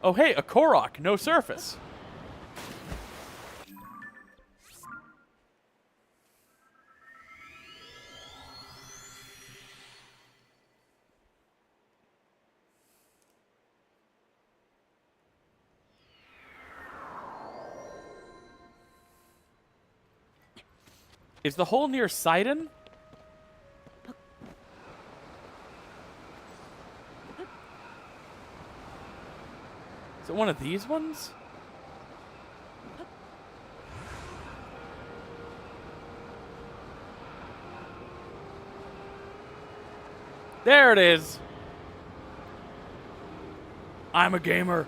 Oh, hey, a Korok, no surface. Is the hole near Sidon? Is it one of these ones? There it is. I'm a gamer.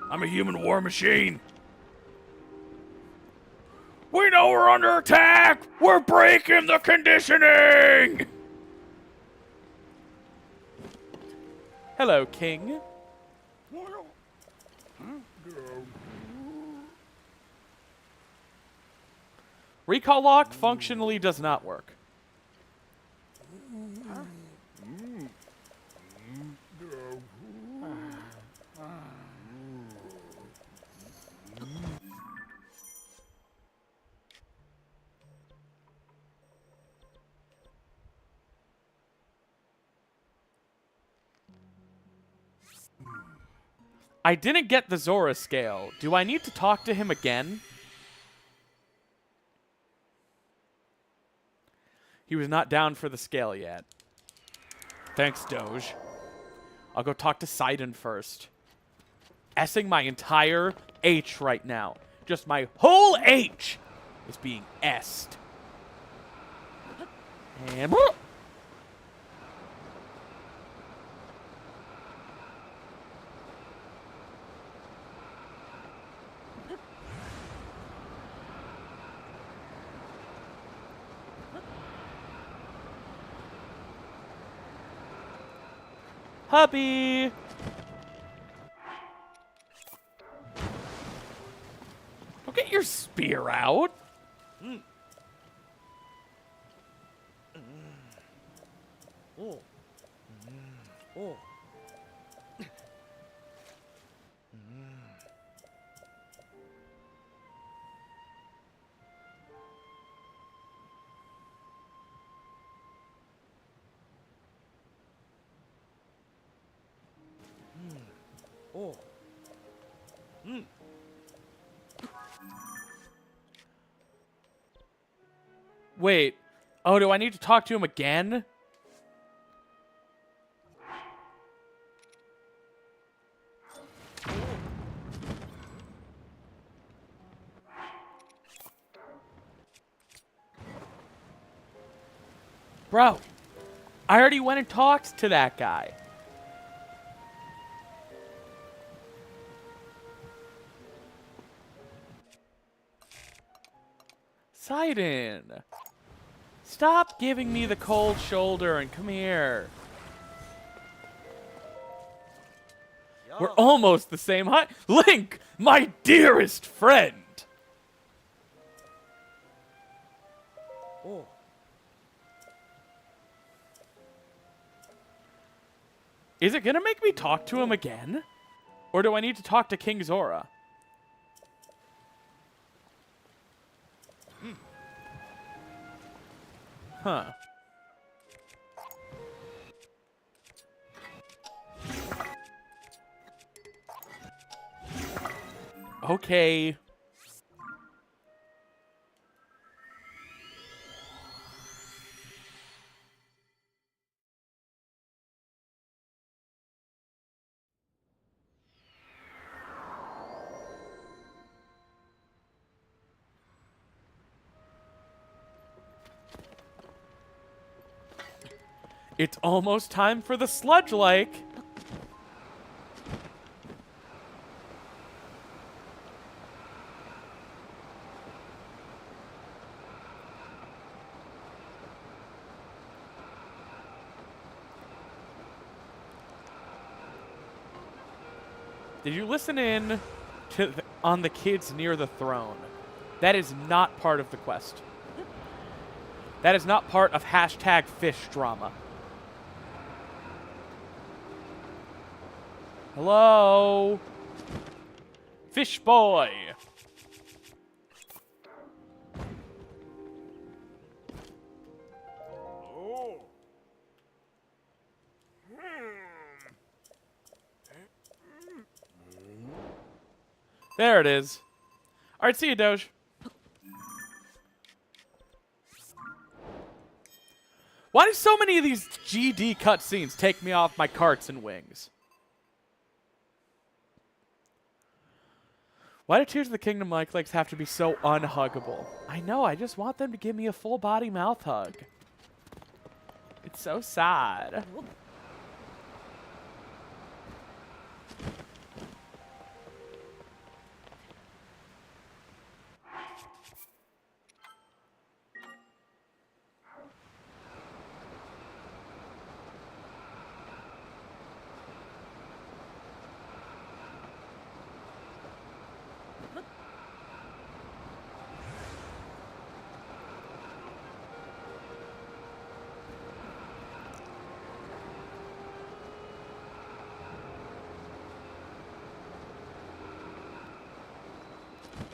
I'm a human war machine. We know we're under attack! We're breaking the conditioning! Hello, King. Recall lock functionally does not work. I didn't get the Zora scale. Do I need to talk to him again? He was not down for the scale yet. Thanks, Doge. I'll go talk to Sidon first. S-ing my entire H right now. Just my whole H is being S'd. And... Hubby! Don't get your spear out. Wait. Oh, do I need to talk to him again? Bro, I already went and talked to that guy. Sidon, stop giving me the cold shoulder and come here. We're almost the same height. Link, my dearest friend.
Oh.
Is it gonna make me talk to him again? Or do I need to talk to King Zora? Huh. Okay. It's almost time for the sludge lake. Did you listen in to on the kids near the throne. That is not part of the quest. That is not part of hashtag fish drama. Hello? Fish boy. There it is. All right, see you, Doge. Why do so many of these GD cutscenes take me off my carts and wings? Why do Tears of the Kingdom like have to be so unhuggable? I know, I just want them to give me a full body mouth hug. It's so sad.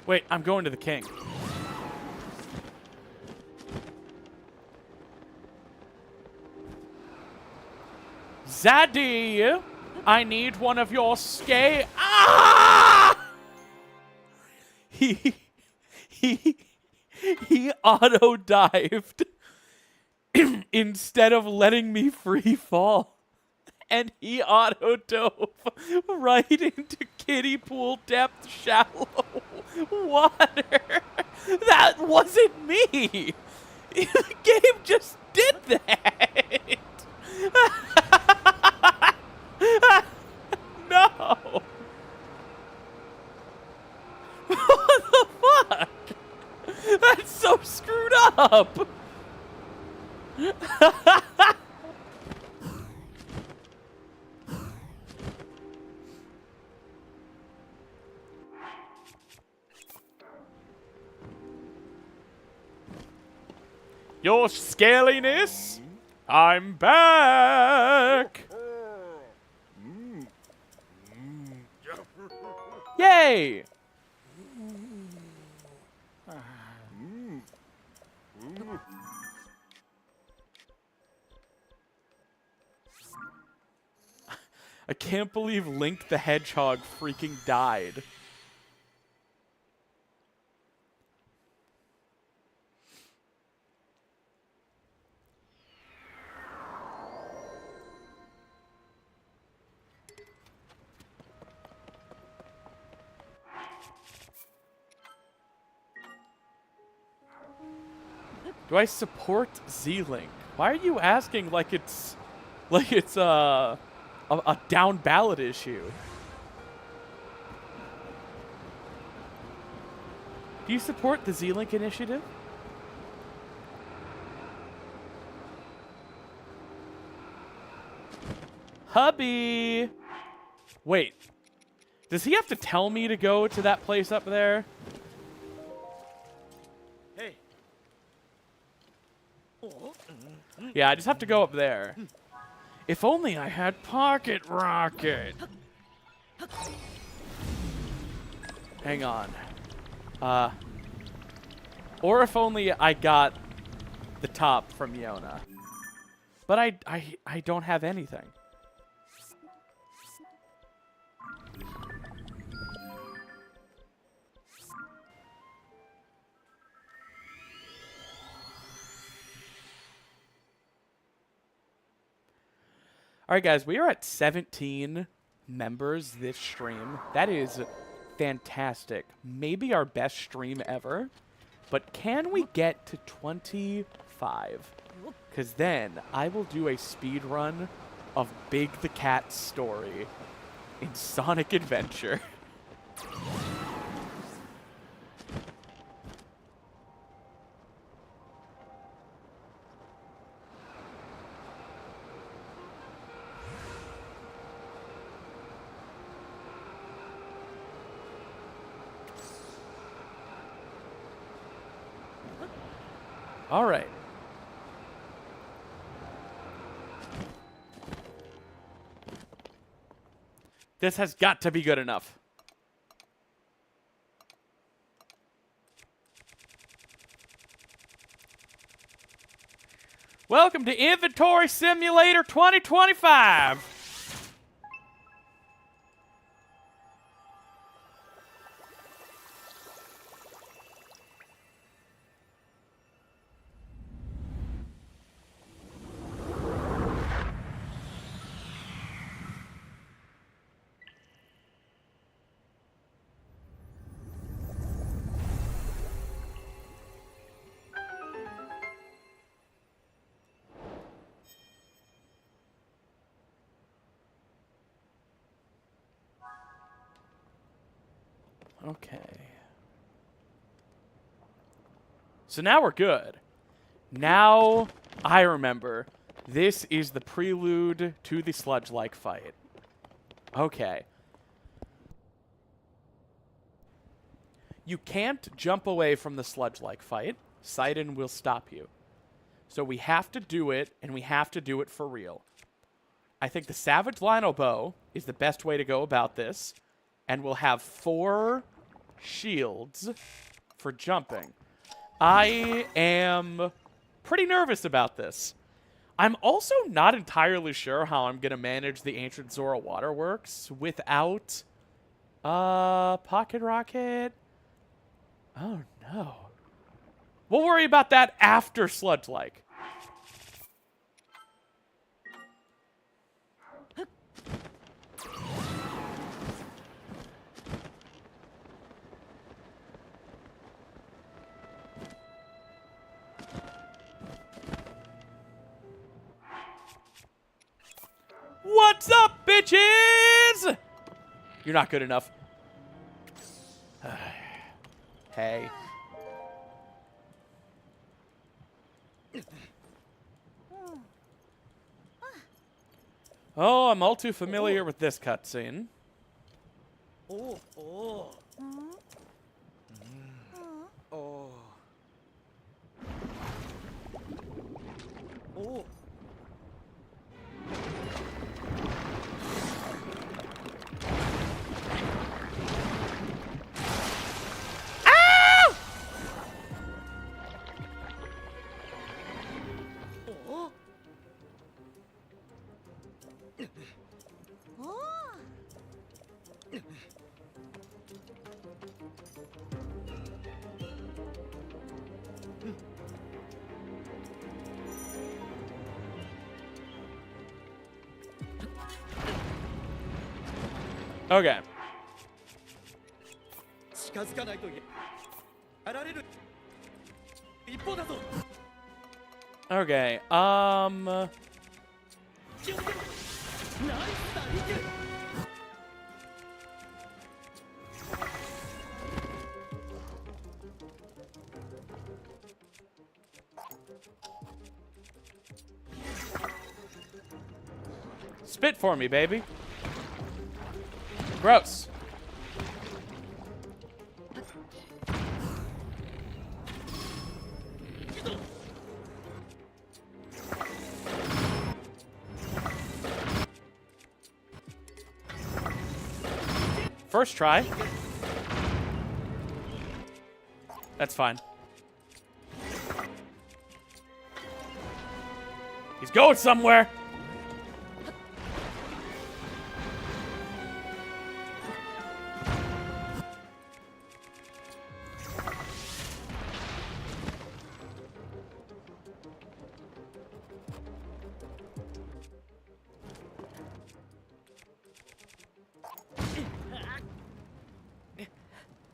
Wait, I'm going to the king. Zaddy, I need one of your Ah! He auto-dived instead of letting me free fall. And he auto-dove right into kiddie pool depth shallow water. That wasn't me. The game just did that. No. What the fuck? That's so screwed up. Your scaliness, I'm back! Yay! I can't believe Link the Hedgehog freaking died. Do I support Z-Link? Why are you asking like it's a down ballot issue? Do you support the Z-Link initiative? Hubby! Wait. Does he have to tell me to go to that place up there?
Hey.
Yeah, I just have to go up there. If only I had Pocket Rocket. Hang on. Or if only I got the top from Yona. But I don't have anything. All right, guys, we are at 17 members this stream. That is fantastic. Maybe our best stream ever. But can we get to 25? Because then I will do a speed run of Big the Cat's story in Sonic Adventure. All right. This has got to be good enough. Welcome to Inventory Simulator 2025. Okay. So now we're good. Now I remember. This is the prelude to the sludge-like fight. Okay. You can't jump away from the sludge-like fight. Sidon will stop you. So we have to do it, and we have to do it for real. I think the Savage Lino Bow is the best way to go about this. And we'll have 4 shields for jumping. I am pretty nervous about this. I'm also not entirely sure how I'm going to manage the Ancient Zora Waterworks without Pocket Rocket. Oh, no. We'll worry about that after Sludge-like. What's up, bitches? You're not good enough. Hey. Oh, I'm all too familiar with this cutscene.
Oh, oh. Oh. Oh.
Okay. Okay, spit for me, baby. Gross. First try. That's fine. He's going somewhere.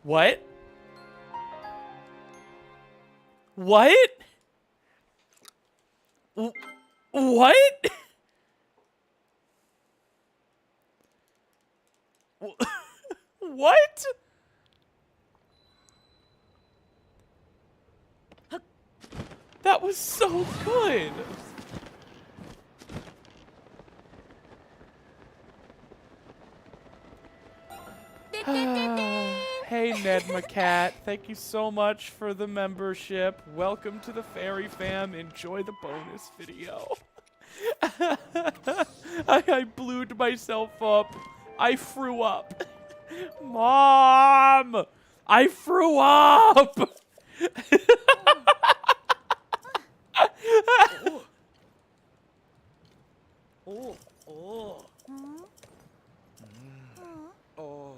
What? What? What? What? That was so good. Hey, Nedmacat. Thank you so much for the membership. Welcome to the Fairy Fam. Enjoy the bonus video. I blewed myself up. I threw up. Mom! I threw up!
Oh. Oh. Oh.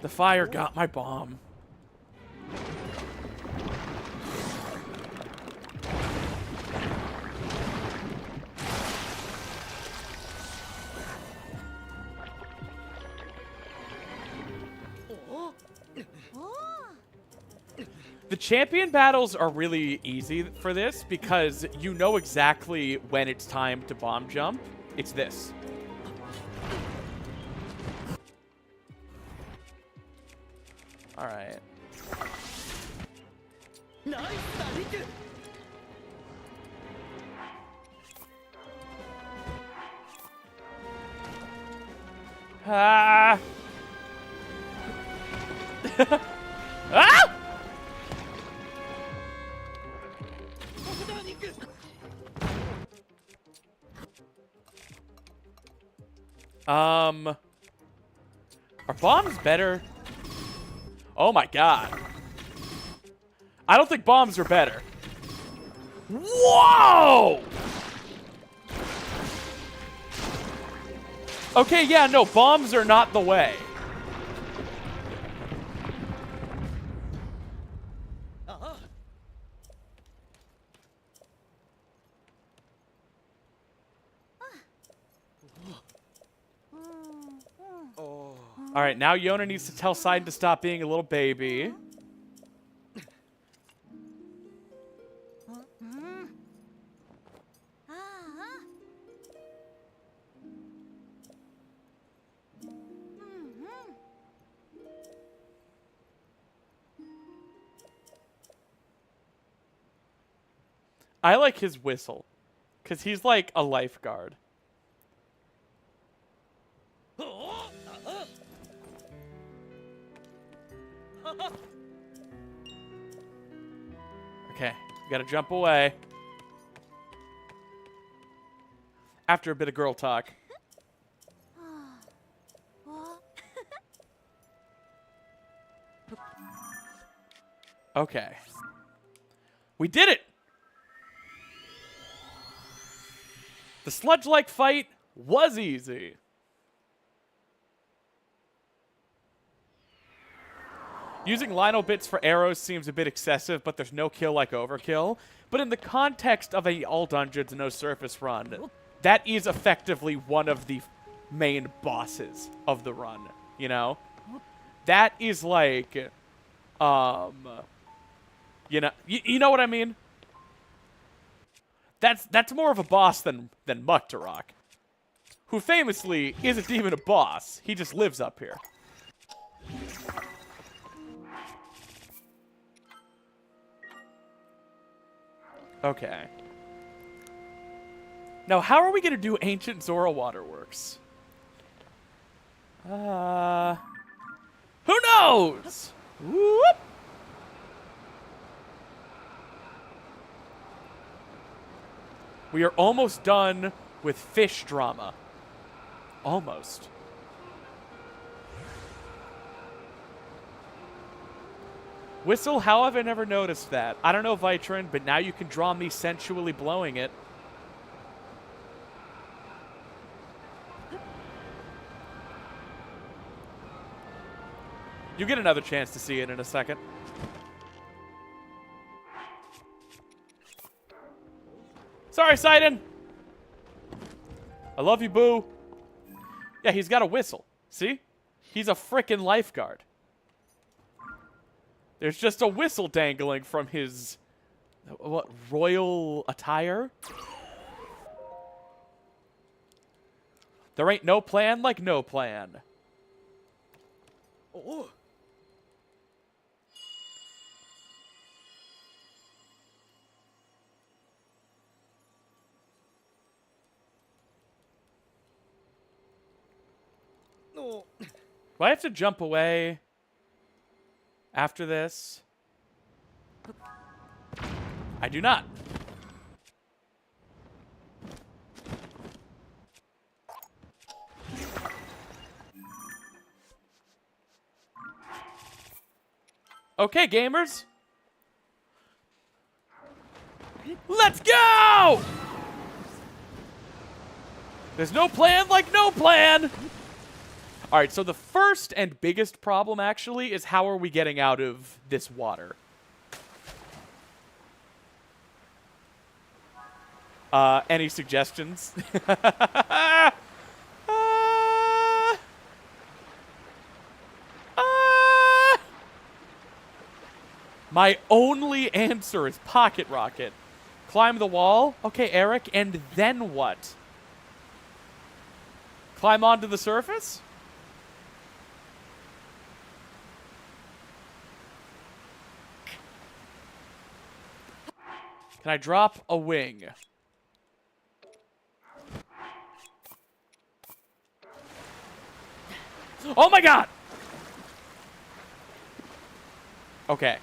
The fire got my bomb. The champion battles are really easy for this because you know exactly when it's time to bomb jump. It's this. All right. Ah! Ah! Are bombs better? Oh my god. I don't think bombs are better. Whoa! Okay, yeah, no, bombs are not the way. All right, now Yona needs to tell Sidon to stop being a little baby. I like his whistle, because he's like a lifeguard. Okay, you gotta jump away. After a bit of girl talk. Okay. We did it! The sludge-like fight was easy. Using Lionel bits for arrows seems a bit excessive, but there's no kill like overkill. But in the context of a all dungeons, no surface run, that is effectively one of the main bosses of the run, you know? That is like, you know what I mean? That's more of a boss than Muktarok, who famously isn't even a boss. He just lives up here. Okay. Now, how are we going to do Ancient Zora Waterworks? Who knows? Whoop! We are almost done with fish drama. Almost. Whistle, how have I never noticed that? I don't know, Vitrin, but now you can draw me sensually blowing it. You get another chance to see it in a second. Sorry, Sidon. I love you, boo. Yeah, he's got a whistle. See? He's a frickin' lifeguard. There's just a whistle dangling from his, what, royal attire? There ain't no plan like no plan.
Oh. No.
Do I have to jump away after this? I do not. Okay, gamers. Let's go! There's no plan like no plan. All right, so the first and biggest problem, actually, is how are we getting out of this water? Any suggestions? My only answer is pocket rocket. Climb the wall? Okay, Eric, and then what? Climb onto the surface? Can I drop a wing? Oh my god! Okay.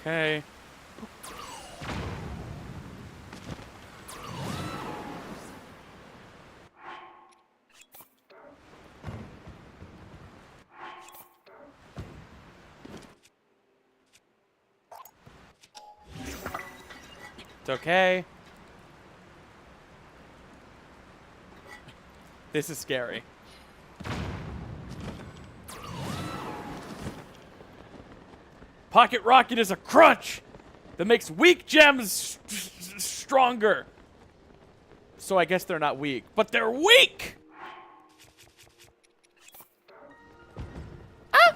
Okay. It's okay. This is scary. Pocket rocket is a crutch that makes weak gems stronger. So I guess they're not weak, but they're weak! Ah!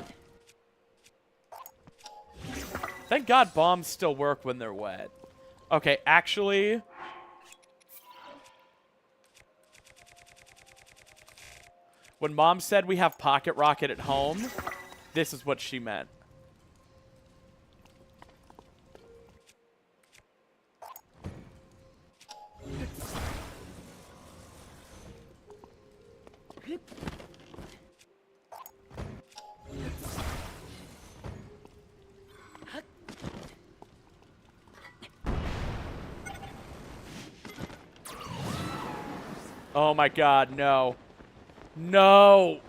Thank God bombs still work when they're wet. Okay, actually... when Mom said we have pocket rocket at home, this is what she meant. Oh my god, no. No!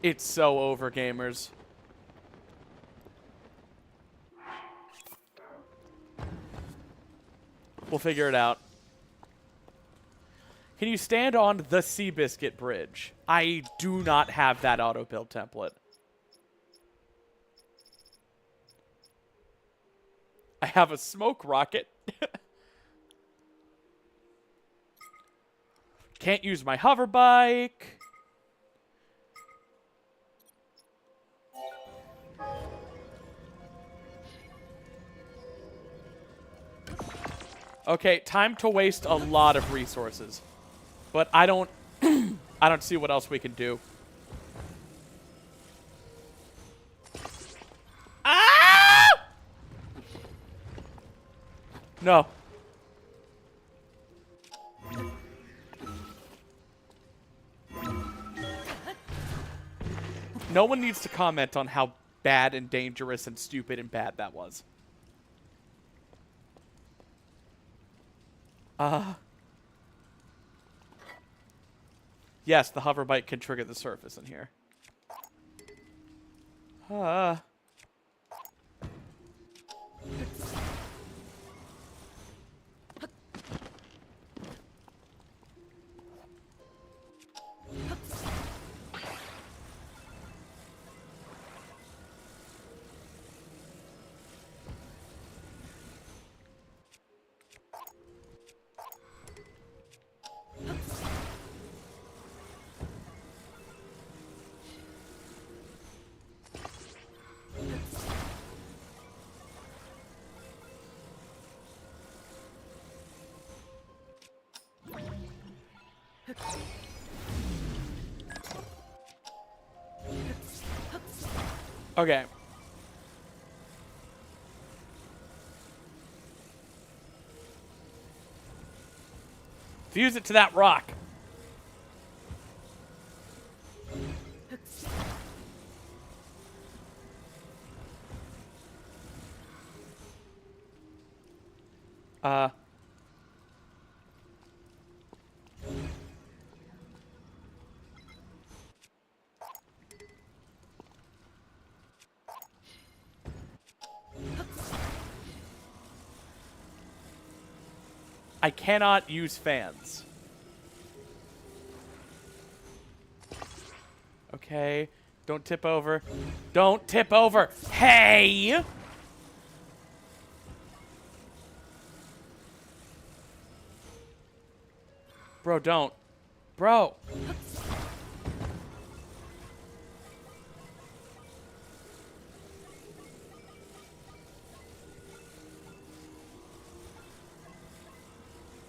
It's so over, gamers. We'll figure it out. Can you stand on the Seabiscuit Bridge? I do not have that auto-build template. I have a smoke rocket. Can't use my hover bike. Okay, time to waste a lot of resources. But I don't I don't see what else we can do. Ah! No. No one needs to comment on how bad and dangerous and stupid and bad that was. Yes, the hover bike can trigger the surface in here. Okay. Fuse it to that rock. I cannot use fans. Okay. Don't tip over. Don't tip over. Hey! Bro, don't. Bro.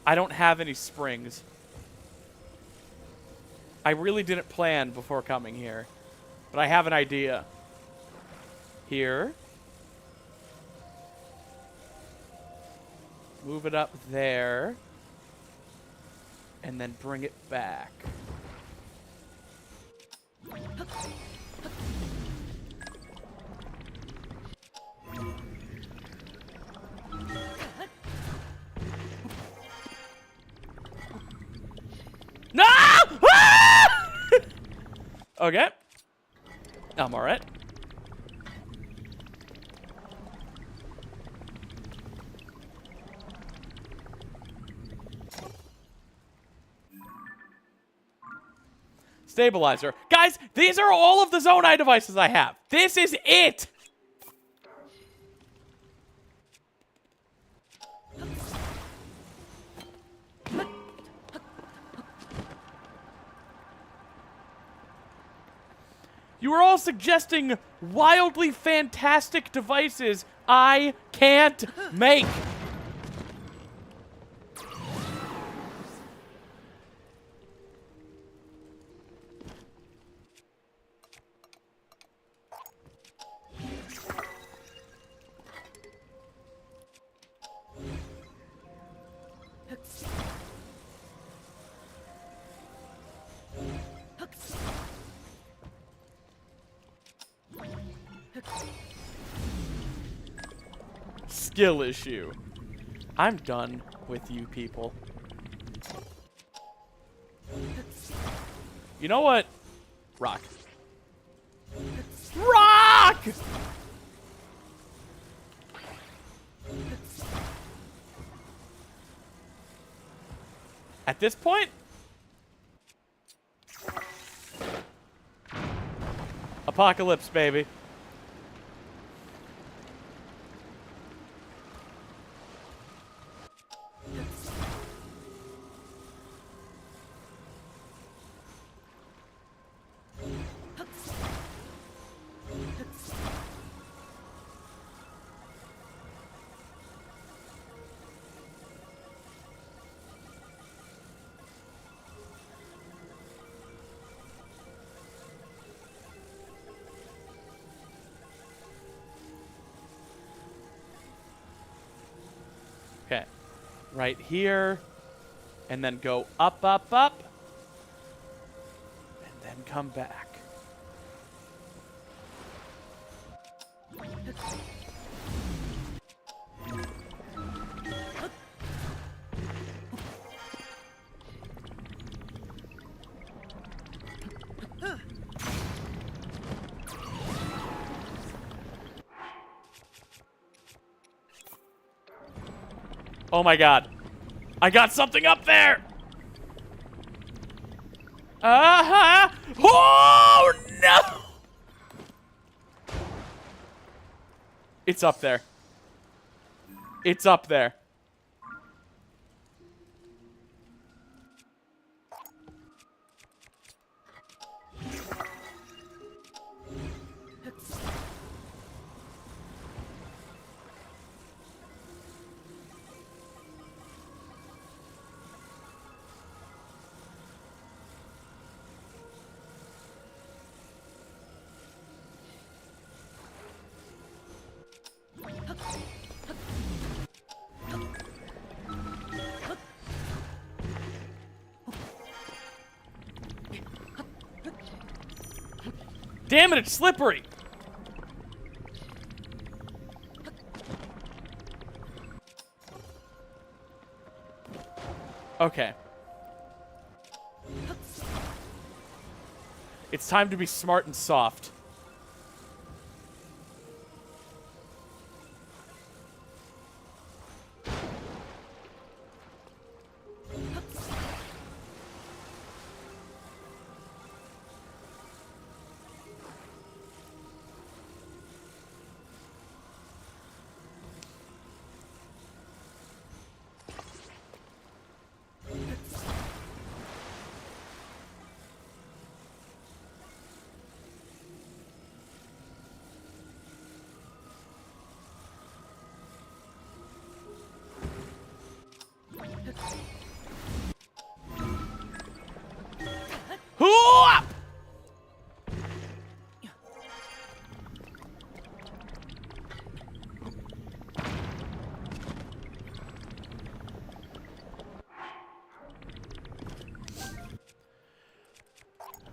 I don't have any springs. I really didn't plan before coming here. But I have an idea. Here. Move it up there. And then bring it back. No! Ah! Okay. I'm alright. Stabilizer. Guys, these are all of the Zone Eye devices I have. This is it! You are all suggesting wildly fantastic devices I can't make. Skill issue. I'm done with you people. You know what? Rock. Rock! At this point, apocalypse, baby. Okay, right here, and then go up, up, up, and then come back. Oh my god. I got something up there! Oh no! It's up there. It's up there. Damn it, it's slippery! Okay. It's time to be smart and soft. Hoo-up!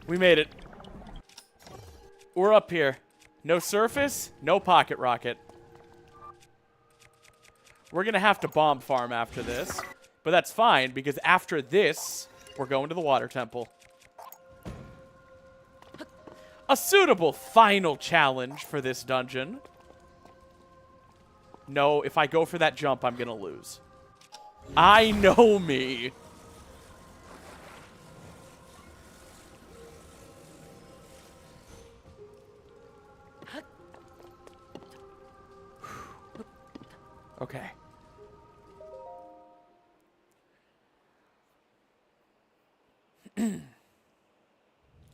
We made it. We're up here. No surface, no pocket rocket. We're gonna have to bomb farm after this, but that's fine because after this, we're going to the water temple. A suitable final challenge for this dungeon. No, if I go for that jump, I'm gonna lose. I know me. Okay.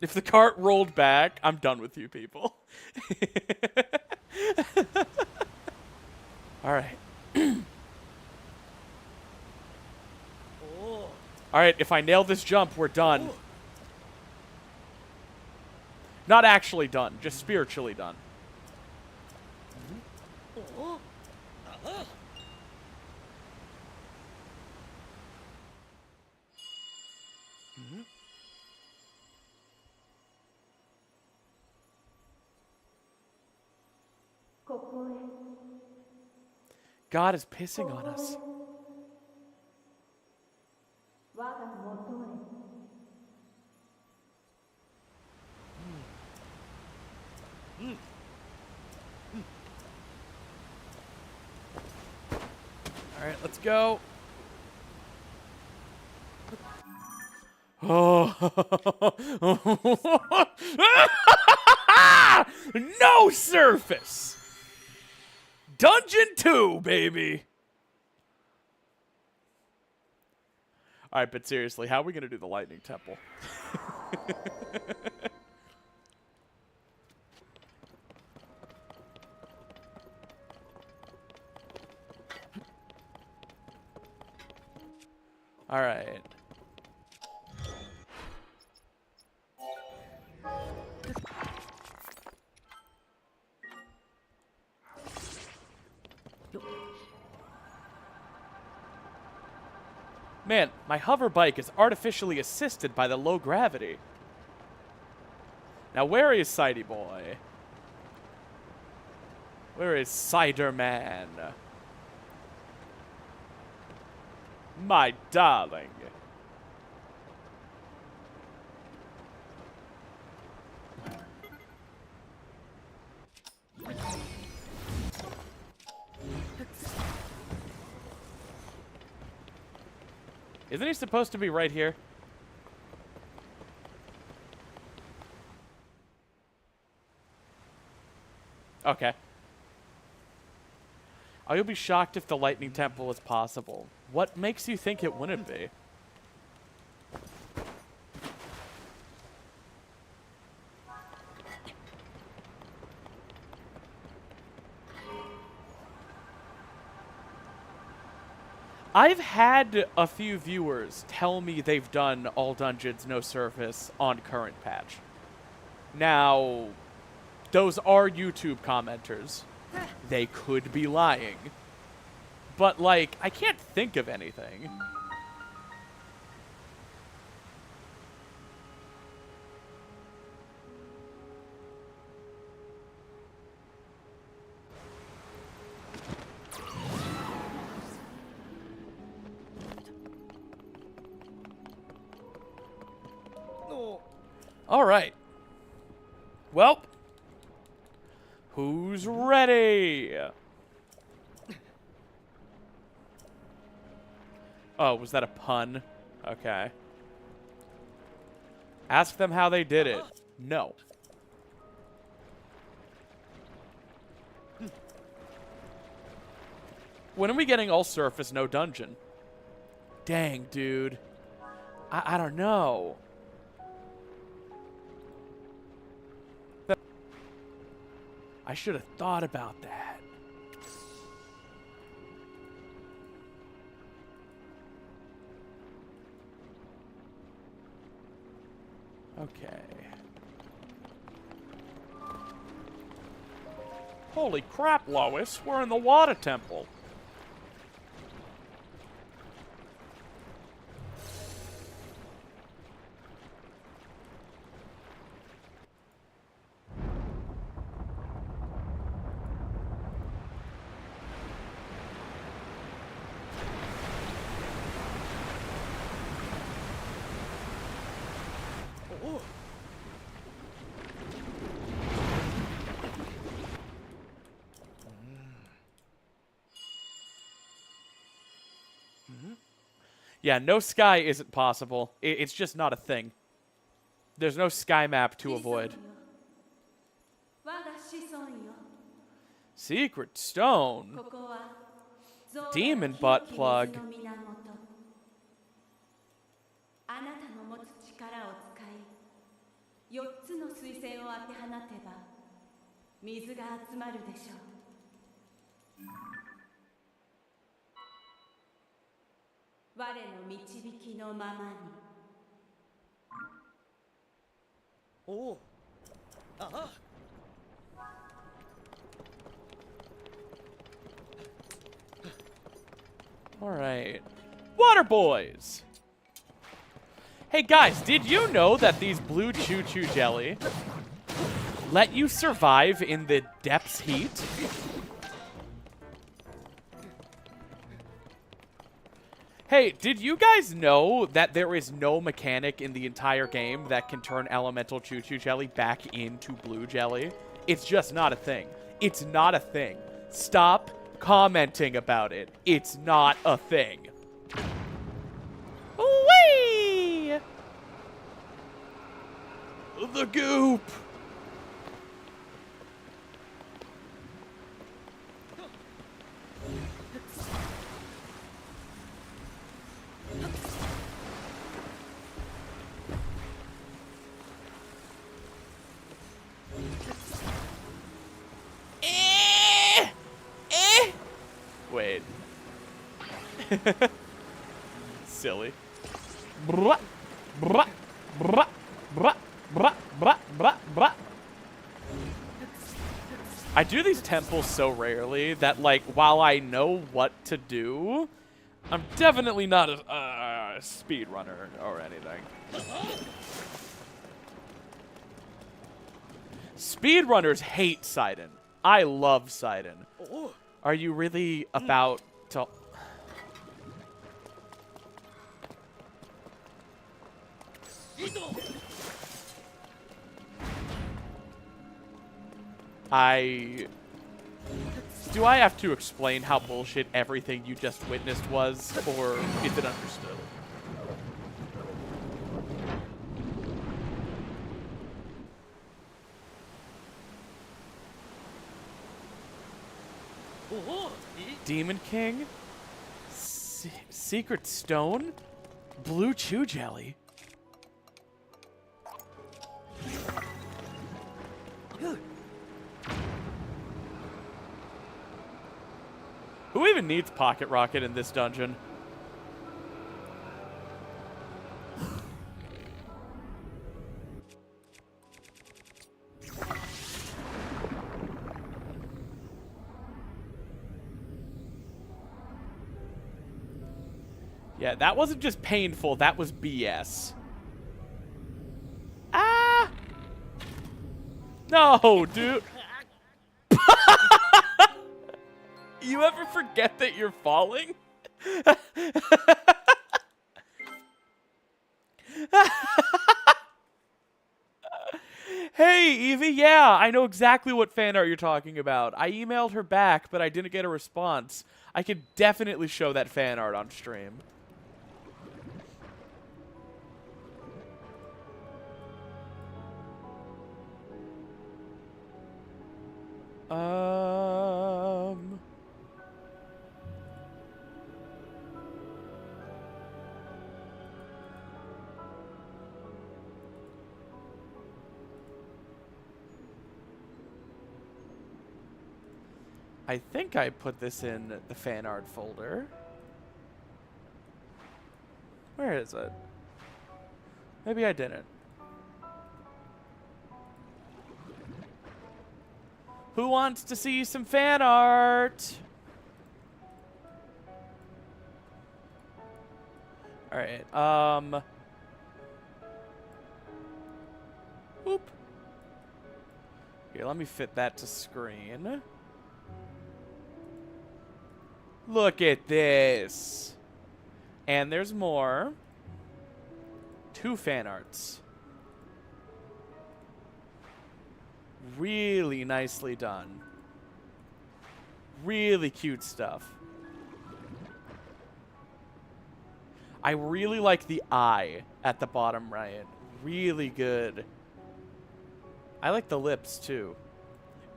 If the cart rolled back, I'm done with you people. All right.
Oh.
All right, if I nail this jump, we're done. Not actually done, just spiritually done.
Oh.
God is pissing on us. All right, let's go. Oh. No surface. Dungeon 2, baby. All right, but seriously, how are we going to do the lightning temple? All right. Man, my hover bike is artificially assisted by the low gravity. Now, where is Sidey Boy? Where is Cider Man? My darling. Isn't he supposed to be right here? Okay. I will be shocked if the lightning temple is possible. What makes you think it wouldn't be? I've had a few viewers tell me they've done all dungeons no surface on current patch. Now, those are YouTube commenters. They could be lying. But, like, I can't think of anything. All right. Well, who's ready? Oh, was that a pun? Okay. Ask them how they did it. No. When are we getting all surface, no dungeon? Dang, dude. I don't know. I should have thought about that. Okay. Holy crap, Lois. We're in the water temple.
Oh.
Yeah, no sky isn't possible. It's just not a thing. There's no sky map to avoid. Secret stone. Demon butt plug.
Oh. Ah.
All right. Water boys. Hey guys, did you know that these blue choo-choo jelly let you survive in the depths heat? Hey, did you guys know that there is no mechanic in the entire game that can turn elemental choo-choo jelly back into blue jelly? It's just not a thing. It's not a thing. Stop commenting about it. It's not a thing. Whee! The goop. Wait. Silly. Bruh, bruh, bruh, bruh, bruh, bruh, bruh, bruh. I do these temples so rarely that, like, while I know what to do, I'm definitely not a speedrunner or anything. Speedrunners hate Sidon. I love Sidon.
Oh.
Are you really about to... Do I have to explain how bullshit everything you just witnessed was, or is it understood?
Oh.
Demon King? Secret Stone? Blue Chew Jelly? Who even needs Pocket Rocket in this dungeon? Yeah, that wasn't just painful, that was BS. Ah! No, dude. You ever forget that you're falling? Evie, yeah, I know exactly what fan art you're talking about. I emailed her back, but I didn't get a response. I could definitely show that fan art on stream. I think I put this in the fan art folder. Where is it? Maybe I didn't. Who wants to see some fan art? All right. Oop. Here, let me fit that to screen. Look at this. And there's more. 2 fan arts. Really nicely done. Really cute stuff. I really like the eye at the bottom right. Really good. I like the lips too.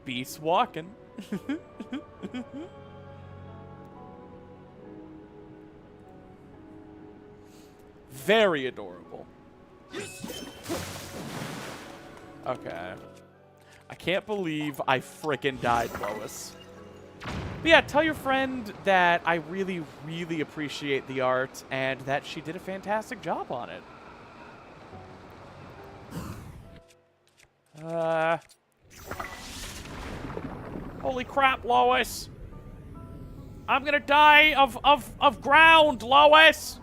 Beast walking. Very adorable. Okay. I can't believe I frickin' died, Lois. But yeah, tell your friend that I really, really appreciate the art and that she did a fantastic job on it. Holy crap, Lois. I'm gonna die of ground, Lois.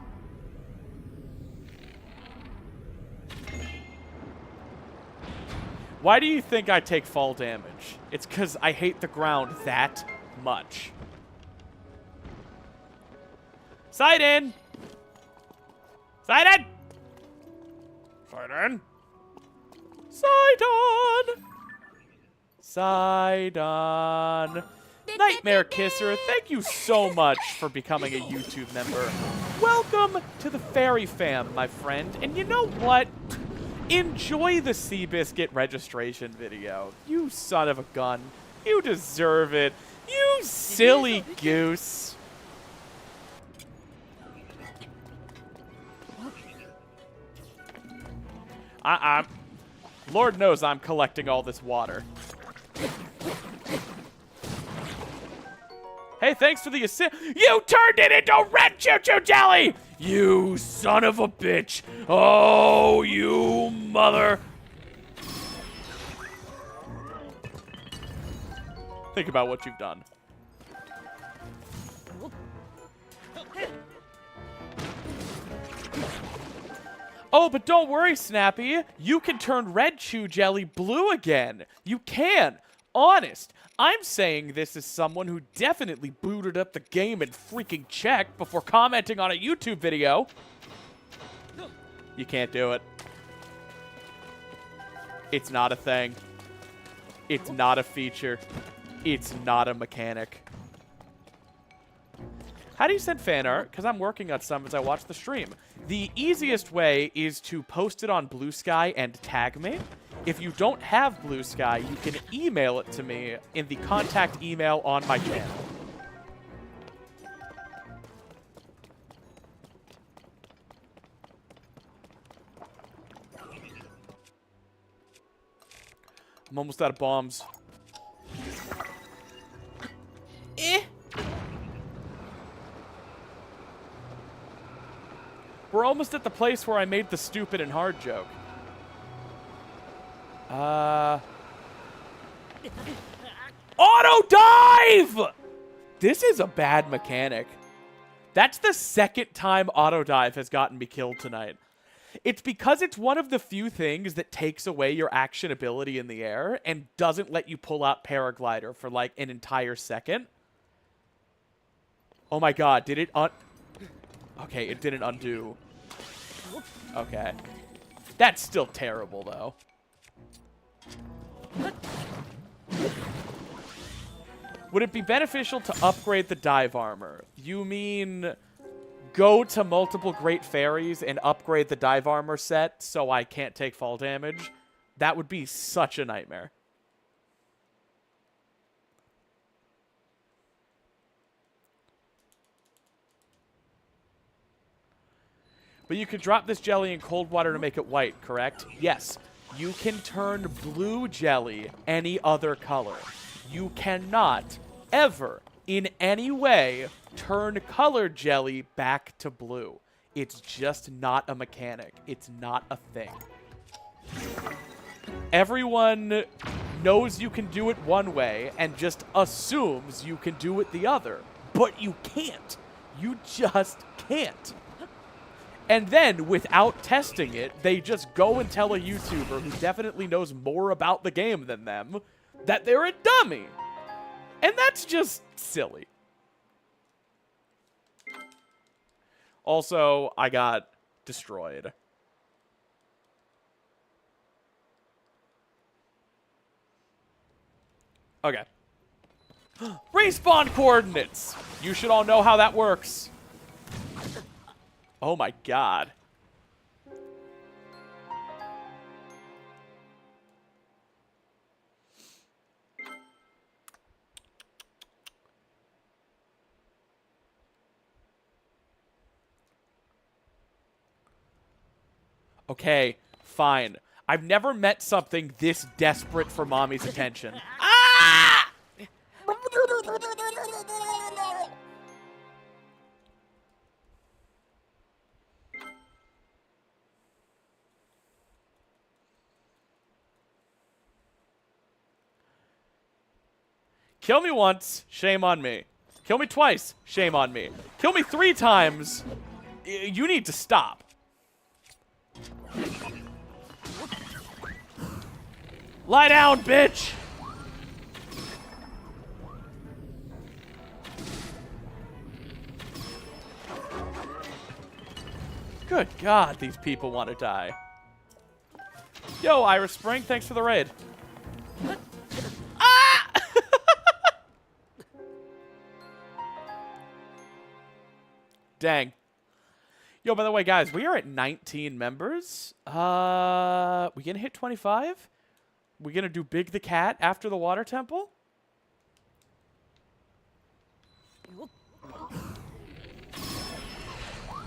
Why do you think I take fall damage? It's because I hate the ground that much. Sight in! Sight in! Sight in! Sidon! Sidon. Nightmare Kisser, thank you so much for becoming a YouTube member. Welcome to the Fairy Fam, my friend. And you know what? Enjoy the Seabiscuit registration video. You son of a gun. You deserve it. You silly goose. Lord knows I'm collecting all this water. Hey, thanks for the assist. You turned it into red choo-choo jelly! You son of a bitch. Oh, you mother. Think about what you've done. Oh, but don't worry, Snappy. You can turn red chew jelly blue again. You can. Honest. I'm saying this as someone who definitely booted up the game and freaking checked before commenting on a YouTube video. You can't do it. It's not a thing. It's not a feature. It's not a mechanic. How do you send fan art? Because I'm working on some as I watch the stream. The easiest way is to post it on Blue Sky and tag me. If you don't have Blue Sky, you can email it to me in the contact email on my channel. I'm almost out of bombs. We're almost at the place where I made the stupid and hard joke. Auto dive! This is a bad mechanic. That's the second time auto dive has gotten me killed tonight. It's because it's one of the few things that takes away your action ability in the air and doesn't let you pull out paraglider for like an entire second. Oh my god, did it Okay, it didn't undo. Okay. That's still terrible, though. Would it be beneficial to upgrade the dive armor? You mean go to multiple Great Fairies and upgrade the dive armor set so I can't take fall damage? That would be such a nightmare. But you could drop this jelly in cold water to make it white, correct? Yes. You can turn blue jelly any other color. You cannot, ever, in any way, turn colored jelly back to blue. It's just not a mechanic. It's not a thing. Everyone knows you can do it one way and just assumes you can do it the other. But you can't. You just can't. And then, without testing it, they just go and tell a YouTuber who definitely knows more about the game than them that they're a dummy. And that's just silly. Also, I got destroyed. Okay. Respawn coordinates! You should all know how that works. Oh my god. Okay, fine. I've never met something this desperate for mommy's attention. Ah! Kill me once, shame on me. Kill me twice, shame on me. Kill me 3 times, you need to stop. Lie down, bitch! Good God, these people want to die. Yo, Iris Spring, thanks for the raid. Ah! Dang. Yo, by the way, guys, we are at 19 members. We gonna hit 25? We gonna do Big the Cat after the water temple?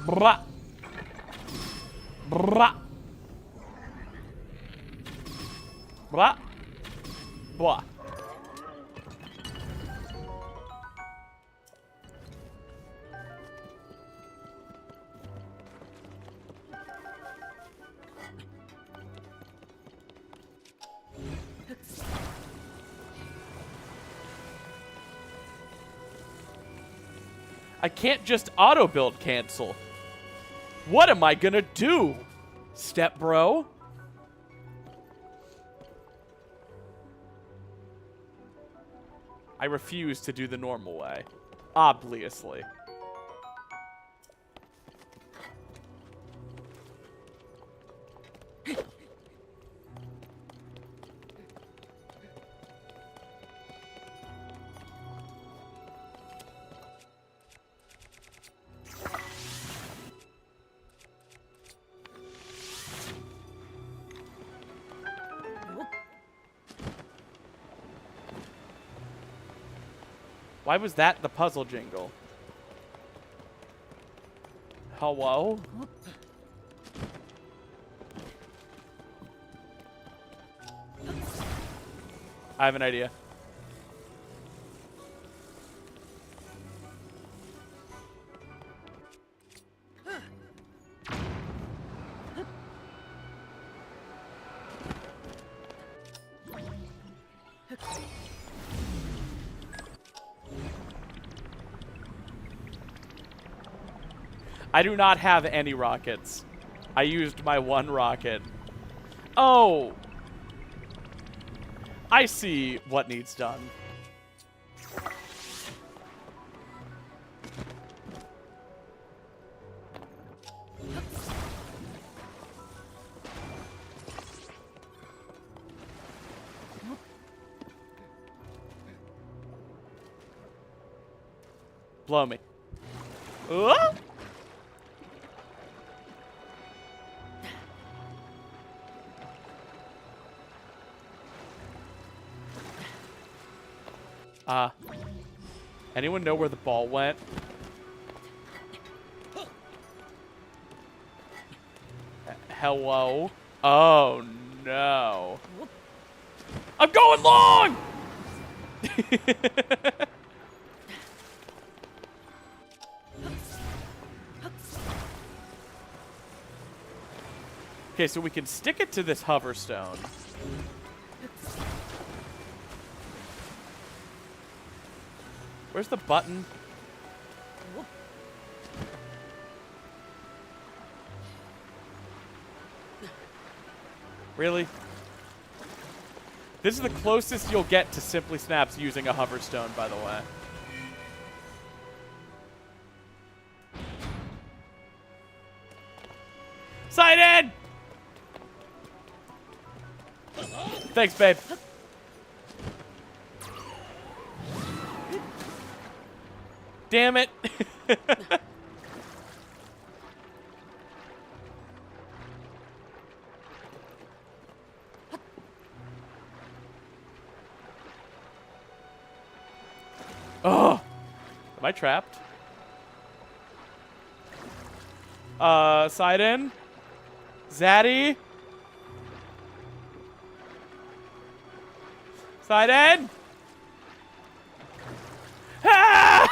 Brah. Brah. Blah. Blah. I can't just auto-build cancel. What am I gonna do, step bro? I refuse to do the normal way. Obviously. Why was that the puzzle jingle? Hello? I have an idea. I do not have any rockets. I used my 1 rocket. Oh! I see what needs done. Blow me. Oh! Anyone know where the ball went? Hello? Oh, no. I'm going long! Okay, so we can stick it to this hover stone. Where's the button? Really? This is the closest you'll get to SimplySnaps using a hover stone, by the way. Sign in! Thanks, babe. Damn it. Oh! Am I trapped? Side in? Zaddy? Side in? Ah!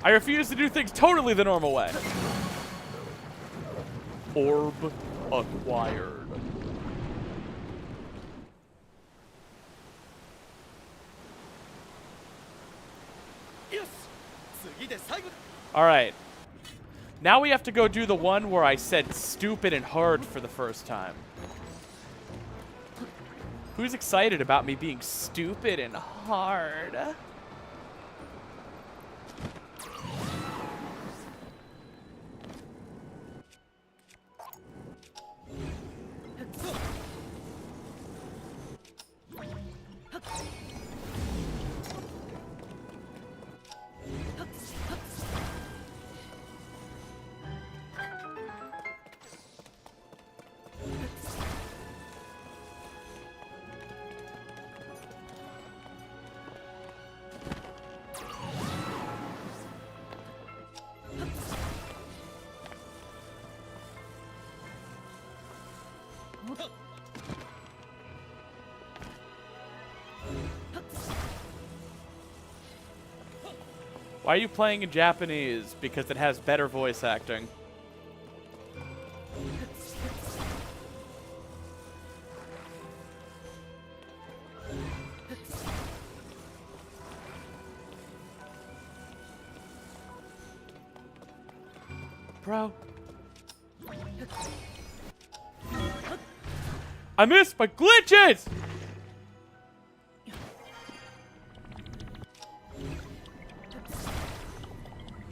I refuse to do things totally the normal way. Orb acquired. Alright. Now we have to go do the one where I said stupid and hard for the first time. Who's excited about me being stupid and hard? Why are you playing in Japanese? Because it has better voice acting. Bro. I missed my glitches!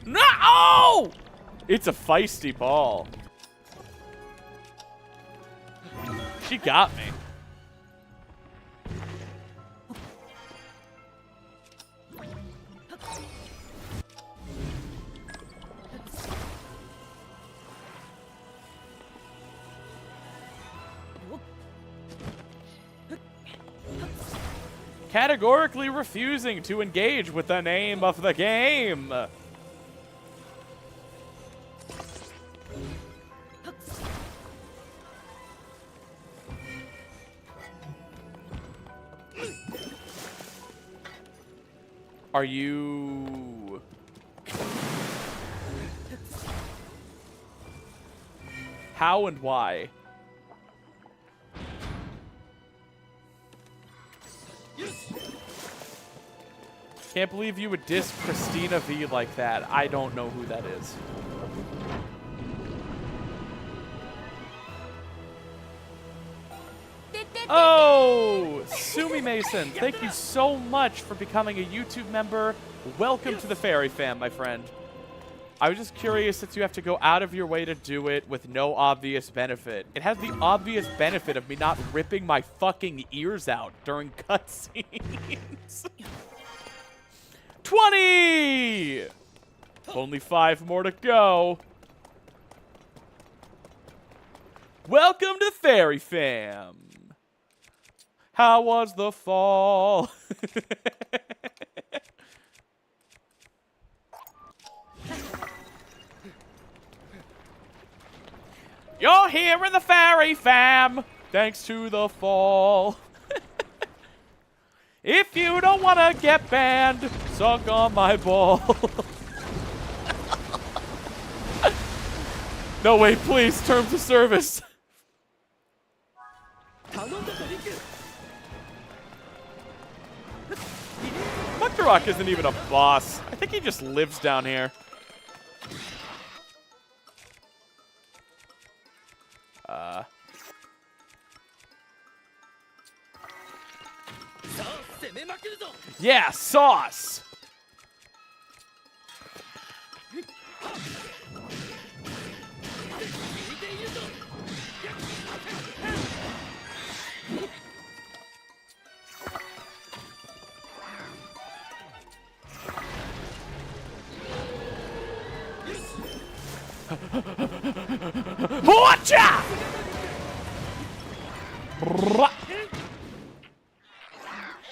No! It's a feisty ball. She got me. Categorically refusing to engage with the name of the game. Are you... How and why? Can't believe you would diss Christina V like that. I don't know who that is. Oh, Sumi Mason, thank you so much for becoming a YouTube member. Welcome to the Fairy Fam, my friend. I was just curious since you have to go out of your way to do it with no obvious benefit. It has the obvious benefit of me not ripping my fucking ears out during cutscenes. 20! Only 5 more to go. Welcome to the Fairy Fam. How was the fall? You're here in the Fairy Fam, thanks to the fall. If you don't want to get banned, suck on my ball. No, wait, please, terms of service. Muktarok isn't even a boss. I think he just lives down here. Yeah, sauce! Watcha!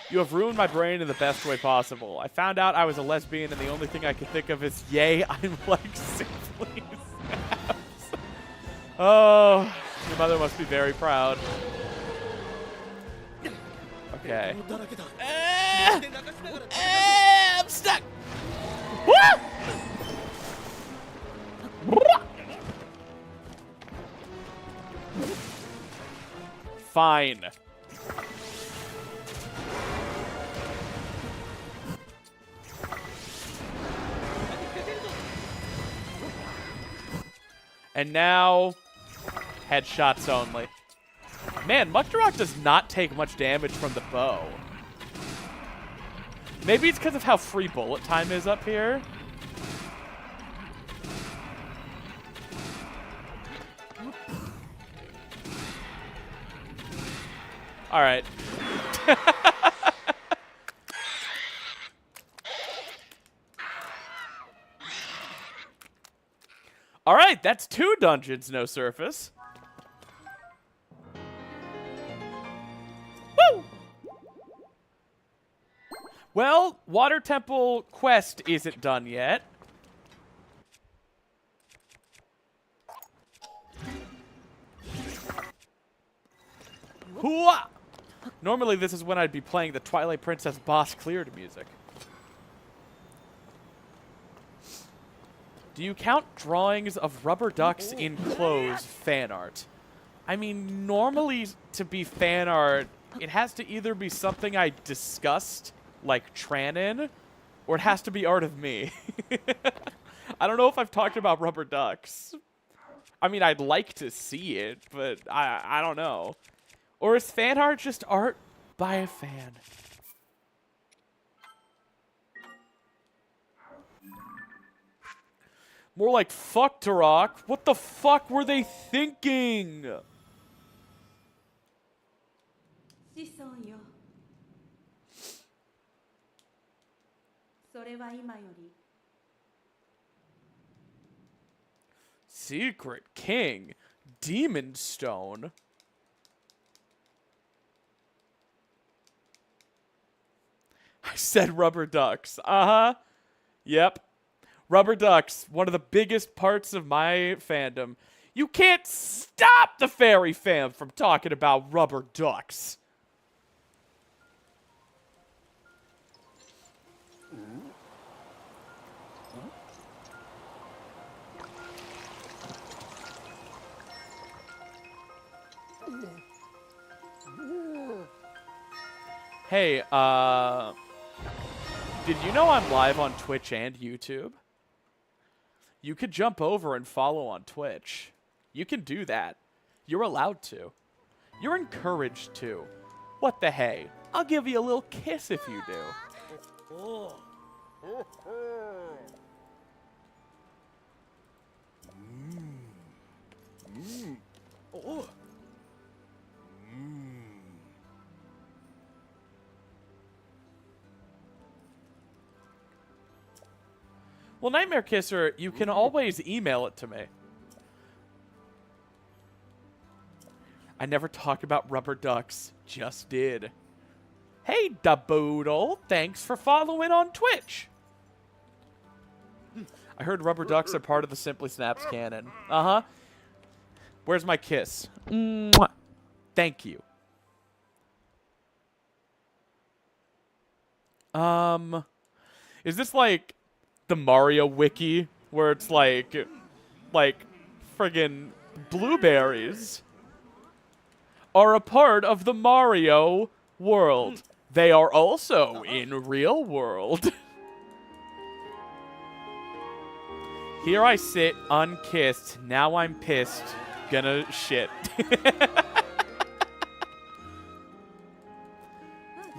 You have ruined my brain in the best way possible. I found out I was a lesbian, and the only thing I could think of is, yay, I'm like SimplySnaps. Oh, your mother must be very proud. Okay. I'm stuck. Fine. And now, headshots only. Man, Muktarok does not take much damage from the bow. Maybe it's because of how free bullet time is up here. All right. All right, that's 2 dungeons, no surface. Woo! Well, Water Temple quest isn't done yet. Hooah! Normally, this is when I'd be playing the Twilight Princess boss cleared music. Do you count drawings of rubber ducks in clothes fan art? I mean, normally to be fan art, it has to either be something I discussed, like Tranin, or it has to be art of me. I don't know if I've talked about rubber ducks. I mean, I'd like to see it, but I don't know. Or is fan art just art by a fan? More like fuck to rock. What the fuck were they thinking? Secret King. Demon Stone. I said rubber ducks. Uh-huh. Yep. Rubber ducks, one of the biggest parts of my fandom. You can't stop the Fairy Fam from talking about rubber ducks. Hey, Did you know I'm live on Twitch and YouTube? You could jump over and follow on Twitch. You can do that. You're allowed to. You're encouraged to. What the hey? I'll give you a little kiss if you do.
Oh. Oh.
Well, Nightmare Kisser, you can always email it to me. I never talked about rubber ducks. Just did. Hey, Daboodle. Thanks for following on Twitch. I heard rubber ducks are part of the SimplySnaps canon. Uh-huh. Where's my kiss? Mwah. Thank you. Is this like the Mario wiki where it's like friggin' blueberries are a part of the Mario world. They are also in real world. Here I sit, unkissed. Now I'm pissed. Gonna shit.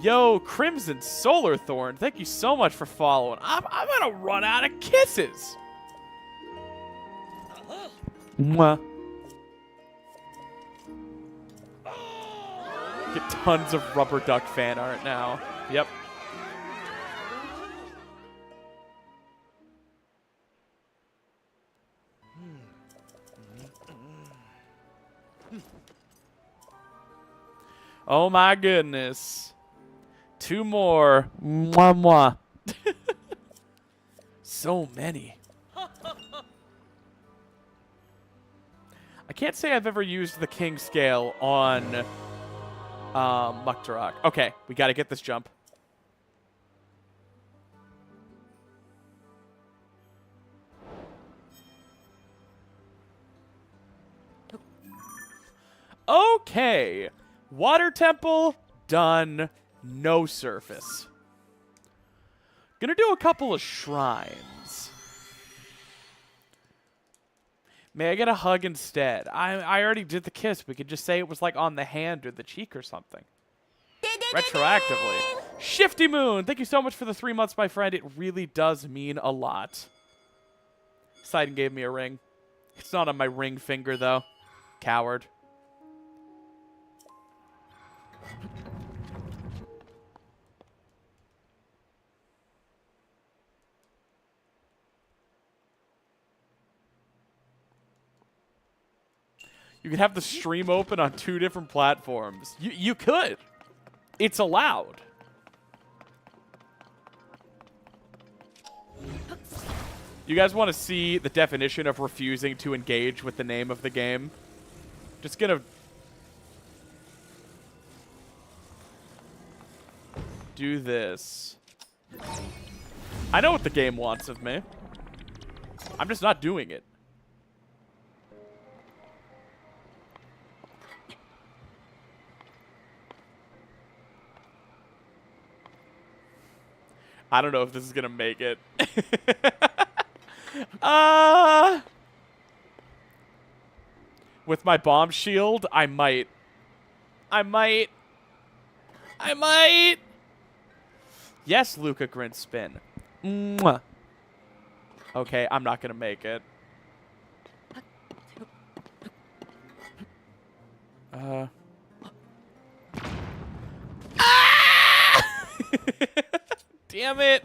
Yo, Crimson Solar Thorn, thank you so much for following. I'm gonna run out of kisses. Mwah. Get tons of rubber duck fan art now. Yep. Oh my goodness. 2 more. Mwah, mwah. So many. I can't say I've ever used the king scale on Muktarak. Okay, we gotta get this jump. Okay. Water temple, done. No surface. Gonna do a couple of shrines. May I get a hug instead? I already did the kiss. We could just say it was like on the hand or the cheek or something. Retroactively. Shifty Moon, thank you so much for the 3 months, my friend. It really does mean a lot. Sidon gave me a ring. It's not on my ring finger, though. Coward. You could have the stream open on 2 different platforms. You could. It's allowed. You guys want to see the definition of refusing to engage with the name of the game? Just gonna do this. I know what the game wants of me. I'm just not doing it. I don't know if this is gonna make it. With my bomb shield, I might. Yes, Luca Grin spin. Mwah. Okay, I'm not gonna make it. Damn it.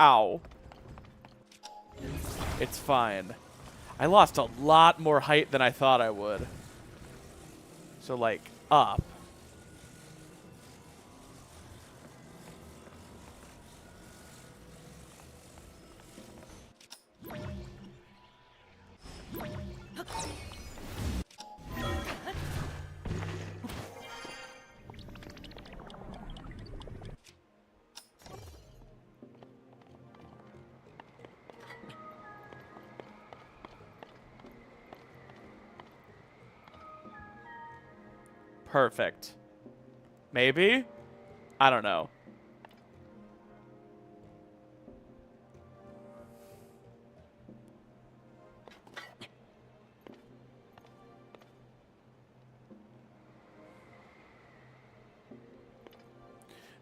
Ow. It's fine. I lost a lot more height than I thought I would. So, like, up. Perfect. Maybe? I don't know.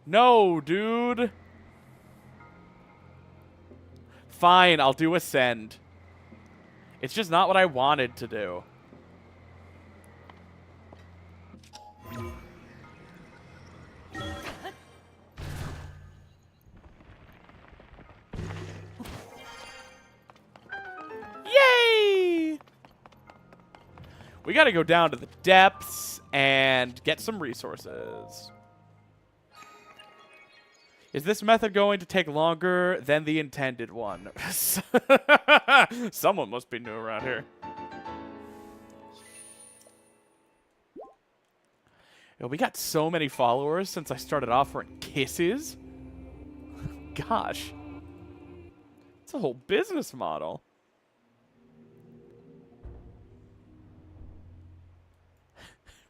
No, dude. Fine, I'll do ascend. It's just not what I wanted to do. Yay! We gotta go down to the depths and get some resources. Is this method going to take longer than the intended one? Someone must be new around here. Yo, we got so many followers since I started offering kisses. Gosh. It's a whole business model.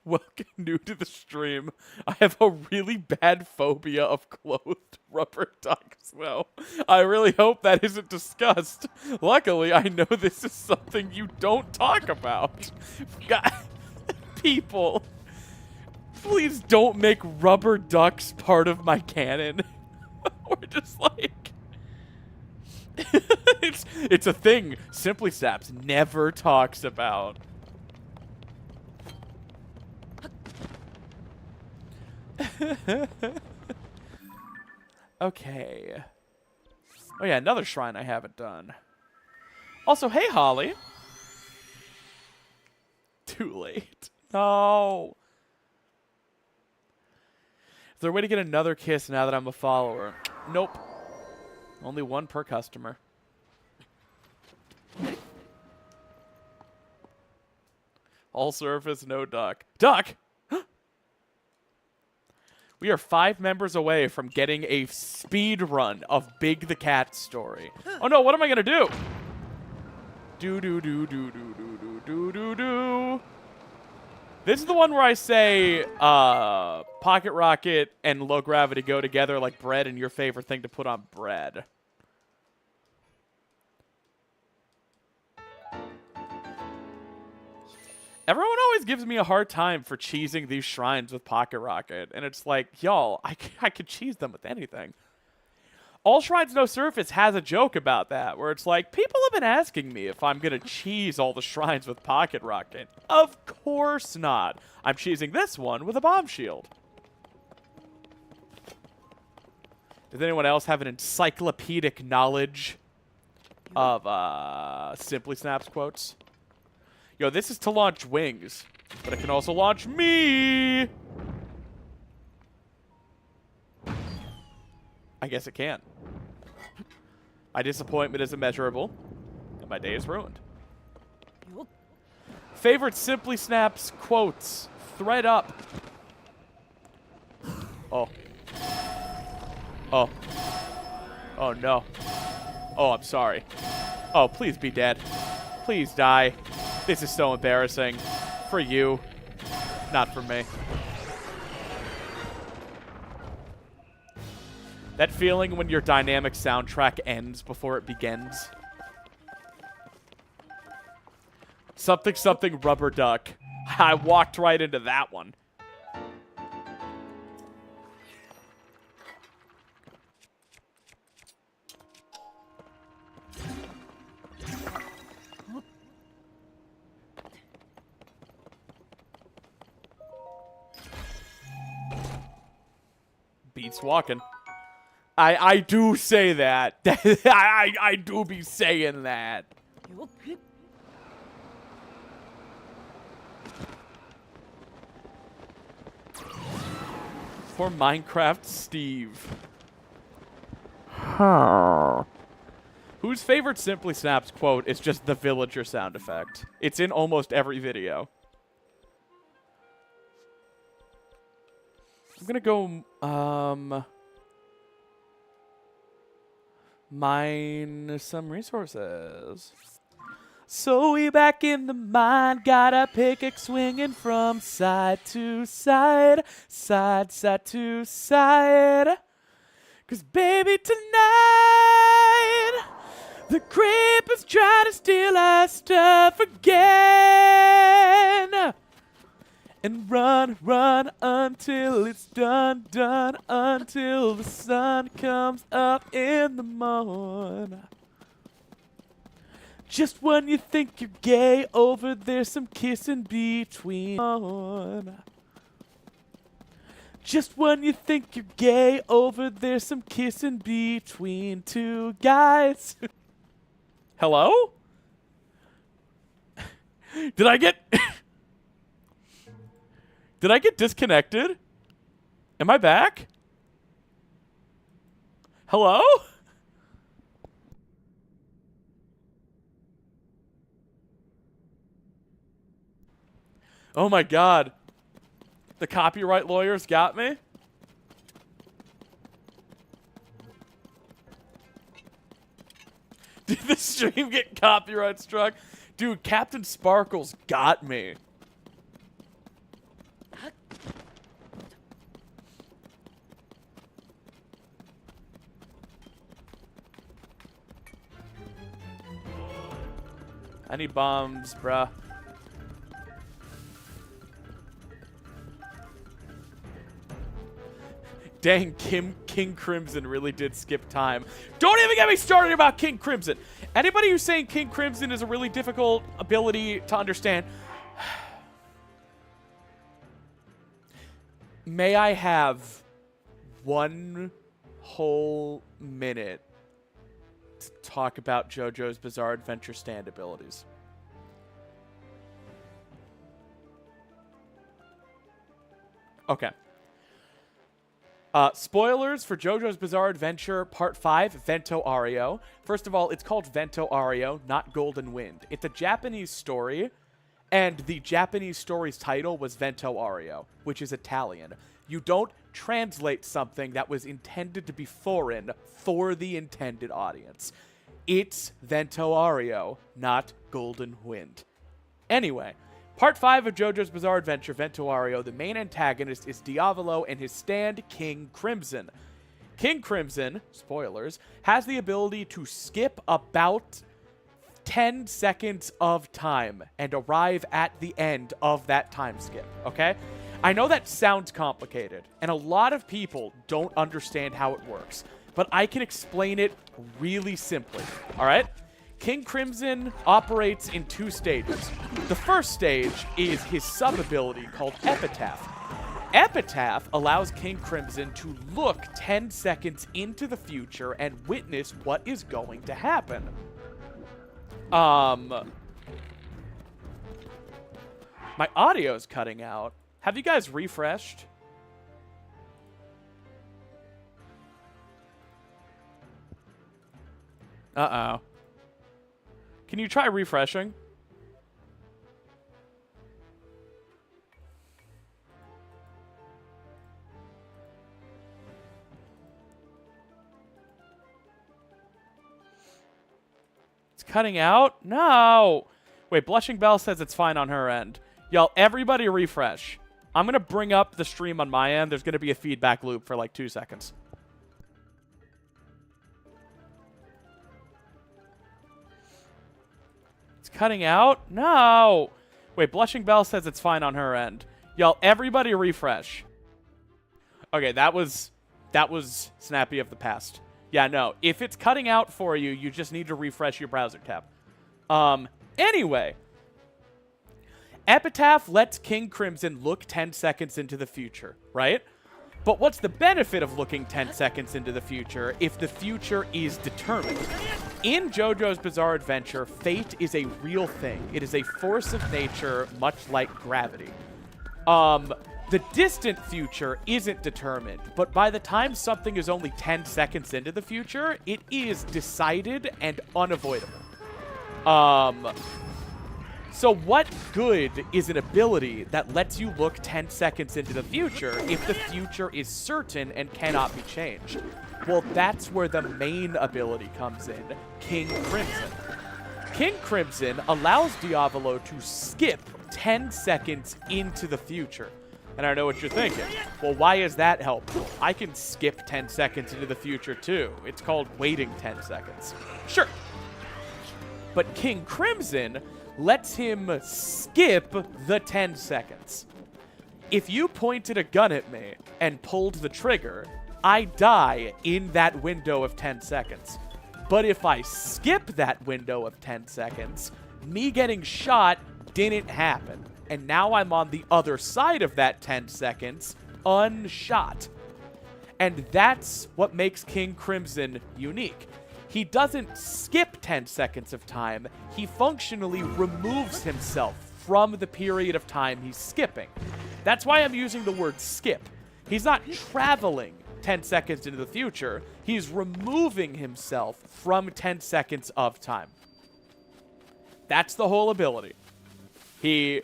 Welcome new to the stream. I have a really bad phobia of clothed rubber ducks, though. I really hope that isn't discussed. Luckily, I know this is something you don't talk about. God, people, please don't make rubber ducks part of my canon. Or just like... it's a thing SimplySnaps never talks about. Okay. Oh yeah, another shrine I haven't done. Also, hey Holly. Too late. No. Is there a way to get another kiss now that I'm a follower? Nope. Only one per customer. All surface, no duck. Duck? We are 5 members away from getting a speed run of Big the Cat story. Oh no, what am I gonna do? Do do do do do do do do do do. This is the one where I say Pocket Rocket and low gravity go together like bread and your favorite thing to put on bread. Everyone always gives me a hard time for cheesing these shrines with Pocket Rocket. And it's like, y'all, I could cheese them with anything. All Shrines No Surface has a joke about that, where it's like, people have been asking me if I'm going to cheese all the shrines with Pocket Rocket. Of course not. I'm cheesing this one with a bomb shield. Does anyone else have an encyclopedic knowledge of SimplySnaps quotes? Yo, this is to launch wings, but it can also launch me. I guess it can. My disappointment is immeasurable, and my day is ruined. Favorite SimplySnaps quotes. Thread up. Oh. Oh. Oh, no. Oh, I'm sorry. Oh, please be dead. Please die. This is so embarrassing. For you. Not for me. That feeling when your dynamic soundtrack ends before it begins. Something something rubber duck. I walked right into that one. Beats walking. I do say that. I do be saying that. For Minecraft Steve. Huh. Whose favorite SimplySnaps quote is just the villager sound effect? It's in almost every video. I'm gonna go, mine some resources. So we back in the mine, got a pickaxe swinging from side to side, side to side. 'Cause baby, tonight the creepers try to steal our stuff again. And run, run until it's done, done until the sun comes up in the morn. Just when you think you're gay, over there's some kissing between. Just when you think you're gay, over there's some kissing between two guys. Hello? Did I get Did I get disconnected? Am I back? Hello? Oh my god. The copyright lawyers got me? Did the stream get copyright struck? Dude, Captain Sparkles got me. I need bombs, bruh. Dang, King Crimson really did skip time. Don't even get me started about King Crimson. Anybody who's saying King Crimson is a really difficult ability to understand, may I have 1 whole minute to talk about JoJo's Bizarre Adventure stand abilities? Okay. Spoilers for JoJo's Bizarre Adventure Part 5, Vento Ario. First of all, it's called Vento Ario, not Golden Wind. It's a Japanese story, and the Japanese story's title was Vento Ario, which is Italian. You don't translate something that was intended to be foreign for the intended audience. It's Vento Ario, not Golden Wind. Anyway, Part 5 of JoJo's Bizarre Adventure, Vento Ario, the main antagonist is Diavolo and his stand, King Crimson. King Crimson, spoilers, has the ability to skip about 10 seconds of time and arrive at the end of that time skip, okay? I know that sounds complicated, and a lot of people don't understand how it works, but I can explain it really simply, all right? King Crimson operates in 2 stages. The first stage is his sub-ability called Epitaph. Epitaph allows King Crimson to look 10 seconds into the future and witness what is going to happen. My audio's cutting out. Have you guys refreshed? Uh-oh. Can you try refreshing? It's cutting out? No! Wait, Blushing Belle says it's fine on her end. Y'all, everybody refresh. I'm going to bring up the stream on my end. There's going to be a feedback loop for like 2 seconds. Cutting out? No! Wait, Blushing Belle says it's fine on her end. Y'all, everybody refresh. Okay, that was Snappy of the past. Yeah, no. If it's cutting out for you, you just need to refresh your browser tab. Anyway. Epitaph lets King Crimson look 10 seconds into the future, right? But what's the benefit of looking 10 seconds into the future if the future is determined? In JoJo's Bizarre Adventure, fate is a real thing. It is a force of nature, much like gravity. The distant future isn't determined, but by the time something is only 10 seconds into the future, it is decided and unavoidable. So what good is an ability that lets you look 10 seconds into the future if the future is certain and cannot be changed? Well, that's where the main ability comes in, King Crimson. King Crimson allows Diavolo to skip 10 seconds into the future. And I know what you're thinking. Well, why is that helpful? I can skip 10 seconds into the future, too. It's called waiting 10 seconds. Sure. But King Crimson lets him skip the 10 seconds. If you pointed a gun at me and pulled the trigger, I die in that window of 10 seconds. But if I skip that window of 10 seconds, me getting shot didn't happen. And now I'm on the other side of that 10 seconds, unshot. And that's what makes King Crimson unique. He doesn't skip 10 seconds of time, he functionally removes himself from the period of time he's skipping. That's why I'm using the word skip. He's not traveling 10 seconds into the future, he's removing himself from 10 seconds of time. That's the whole ability. He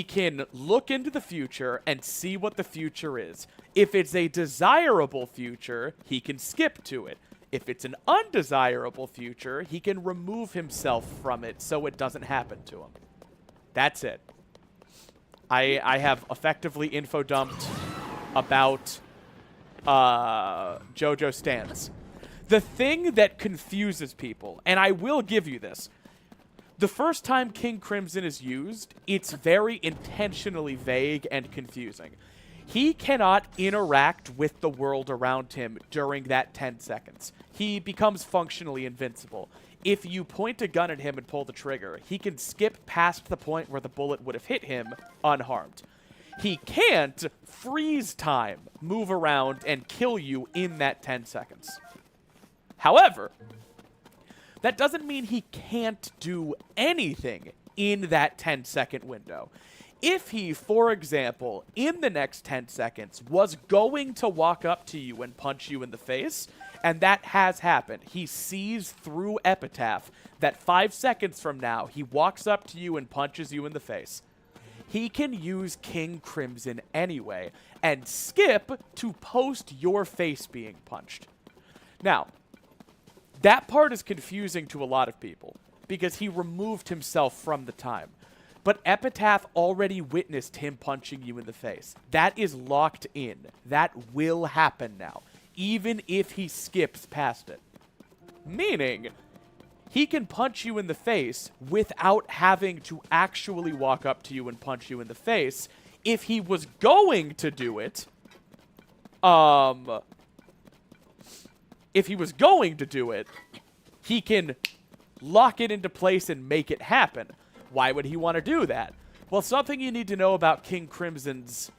can look into the future and see what the future is. If it's a desirable future, he can skip to it. If it's an undesirable future, he can remove himself from it so it doesn't happen to him. That's it. I have effectively info dumped about Jojo stands. The thing that confuses people, and I will give you this, the first time King Crimson is used, it's very intentionally vague and confusing. He cannot interact with the world around him during that 10 seconds. He becomes functionally invincible. If you point a gun at him and pull the trigger, he can skip past the point where the bullet would have hit him unharmed. He can't freeze time, move around, and kill you in that 10 seconds. However, that doesn't mean he can't do anything in that 10-second window. If he, for example, in the next 10 seconds was going to walk up to you and punch you in the face, and that has happened, he sees through Epitaph that 5 seconds from now he walks up to you and punches you in the face, he can use King Crimson anyway and skip to post your face being punched. Now, that part is confusing to a lot of people because he removed himself from the time. But Epitaph already witnessed him punching you in the face. That is locked in. That will happen now, even if he skips past it. Meaning, he can punch you in the face without having to actually walk up to you and punch you in the face. If he was going to do it, he can lock it into place and make it happen. Why would he want to do that? Well, something you need to know about King Crimson's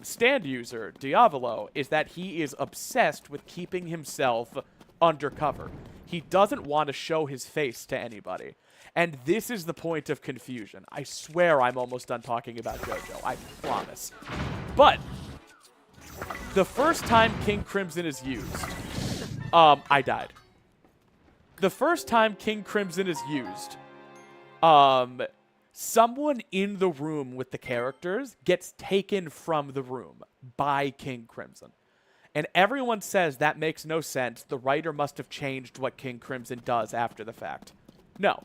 stand user, Diavolo, is that he is obsessed with keeping himself undercover. He doesn't want to show his face to anybody. And this is the point of confusion. I swear I'm almost done talking about Jojo. I promise. But the first time King Crimson is used, I died. The first time King Crimson is used, someone in the room with the characters gets taken from the room by King Crimson. And everyone says that makes no sense. The writer must have changed what King Crimson does after the fact. No.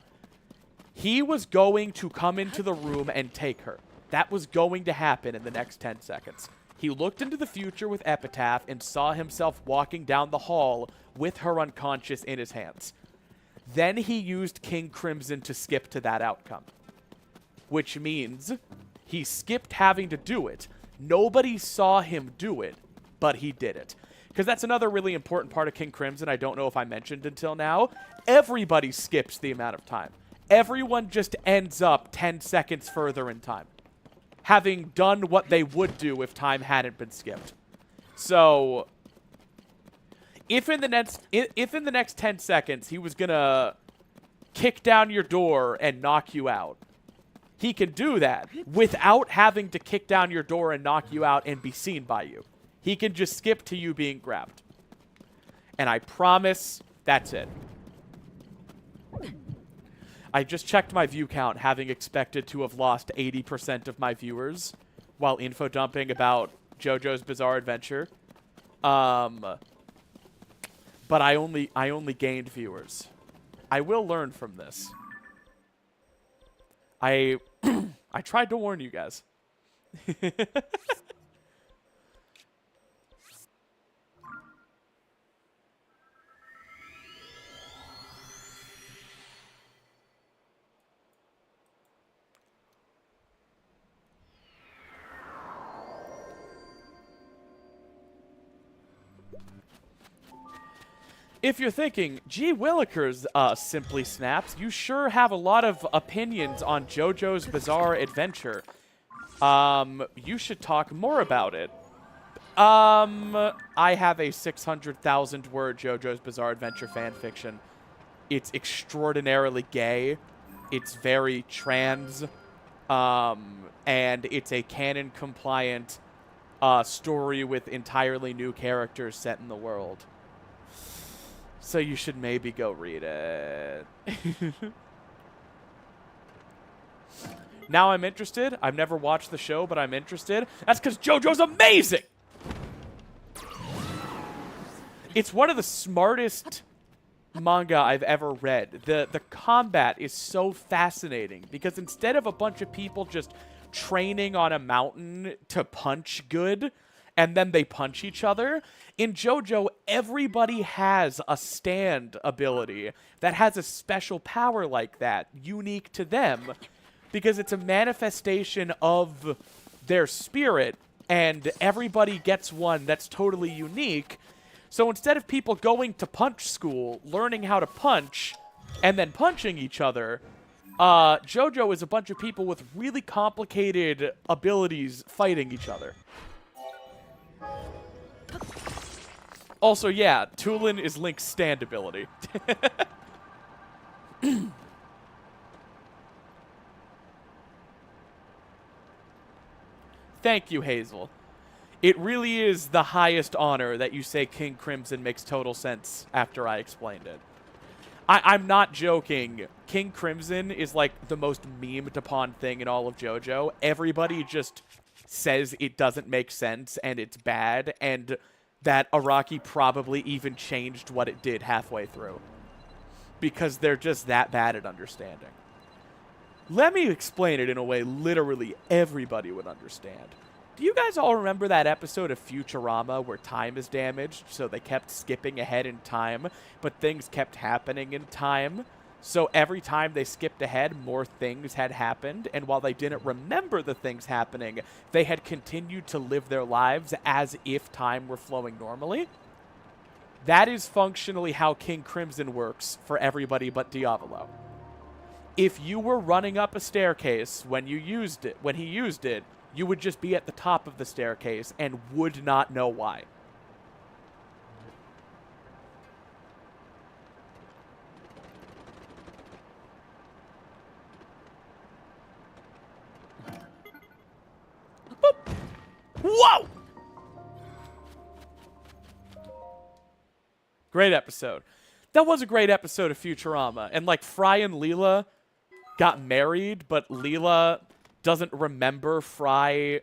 He was going to come into the room and take her. That was going to happen in the next 10 seconds. He looked into the future with Epitaph and saw himself walking down the hall with her unconscious in his hands. Then he used King Crimson to skip to that outcome. Which means he skipped having to do it. Nobody saw him do it, but he did it. Because that's another really important part of King Crimson I don't know if I mentioned until now. Everybody skips the amount of time. Everyone just ends up 10 seconds further in time, having done what they would do if time hadn't been skipped. So if in the next 10 seconds he was gonna kick down your door and knock you out, he can do that without having to kick down your door and knock you out and be seen by you. He can just skip to you being grabbed. And I promise that's it. I just checked my view count, having expected to have lost 80% of my viewers while info dumping about JoJo's Bizarre Adventure. But I only gained viewers. I will learn from this. I I tried to warn you guys. If you're thinking, gee willikers, SimplySnaps, you sure have a lot of opinions on JoJo's Bizarre Adventure. You should talk more about it. I have a 600,000 word JoJo's Bizarre Adventure fanfiction. It's extraordinarily gay. It's very trans. And it's a canon compliant story with entirely new characters set in the world. So you should maybe go read it. Now I'm interested. I've never watched the show, but I'm interested. That's because JoJo's amazing! It's one of the smartest manga I've ever read. The combat is so fascinating because instead of a bunch of people just training on a mountain to punch good and then they punch each other, in JoJo everybody has a stand ability that has a special power like that, unique to them, because it's a manifestation of their spirit and everybody gets one that's totally unique. So instead of people going to punch school, learning how to punch, and then punching each other, JoJo is a bunch of people with really complicated abilities fighting each other. Also, yeah, Tulin is Link's stand ability. Thank you, Hazel. It really is the highest honor that you say King Crimson makes total sense after I explained it. I'm not joking. King Crimson is like the most memed upon thing in all of JoJo. Everybody just says it doesn't make sense and it's bad, and that Araki probably even changed what it did halfway through. Because they're just that bad at understanding. Let me explain it in a way literally everybody would understand. Do you guys all remember that episode of Futurama where time is damaged, so they kept skipping ahead in time, but things kept happening in time? So every time they skipped ahead, more things had happened, and while they didn't remember the things happening, they had continued to live their lives as if time were flowing normally? That is functionally how King Crimson works for everybody but Diavolo. If you were running up a staircase when he used it, you would just be at the top of the staircase and would not know why. Boop. Whoa! Great episode. That was a great episode of Futurama. And like Fry and Leela got married, but Leela doesn't remember Fry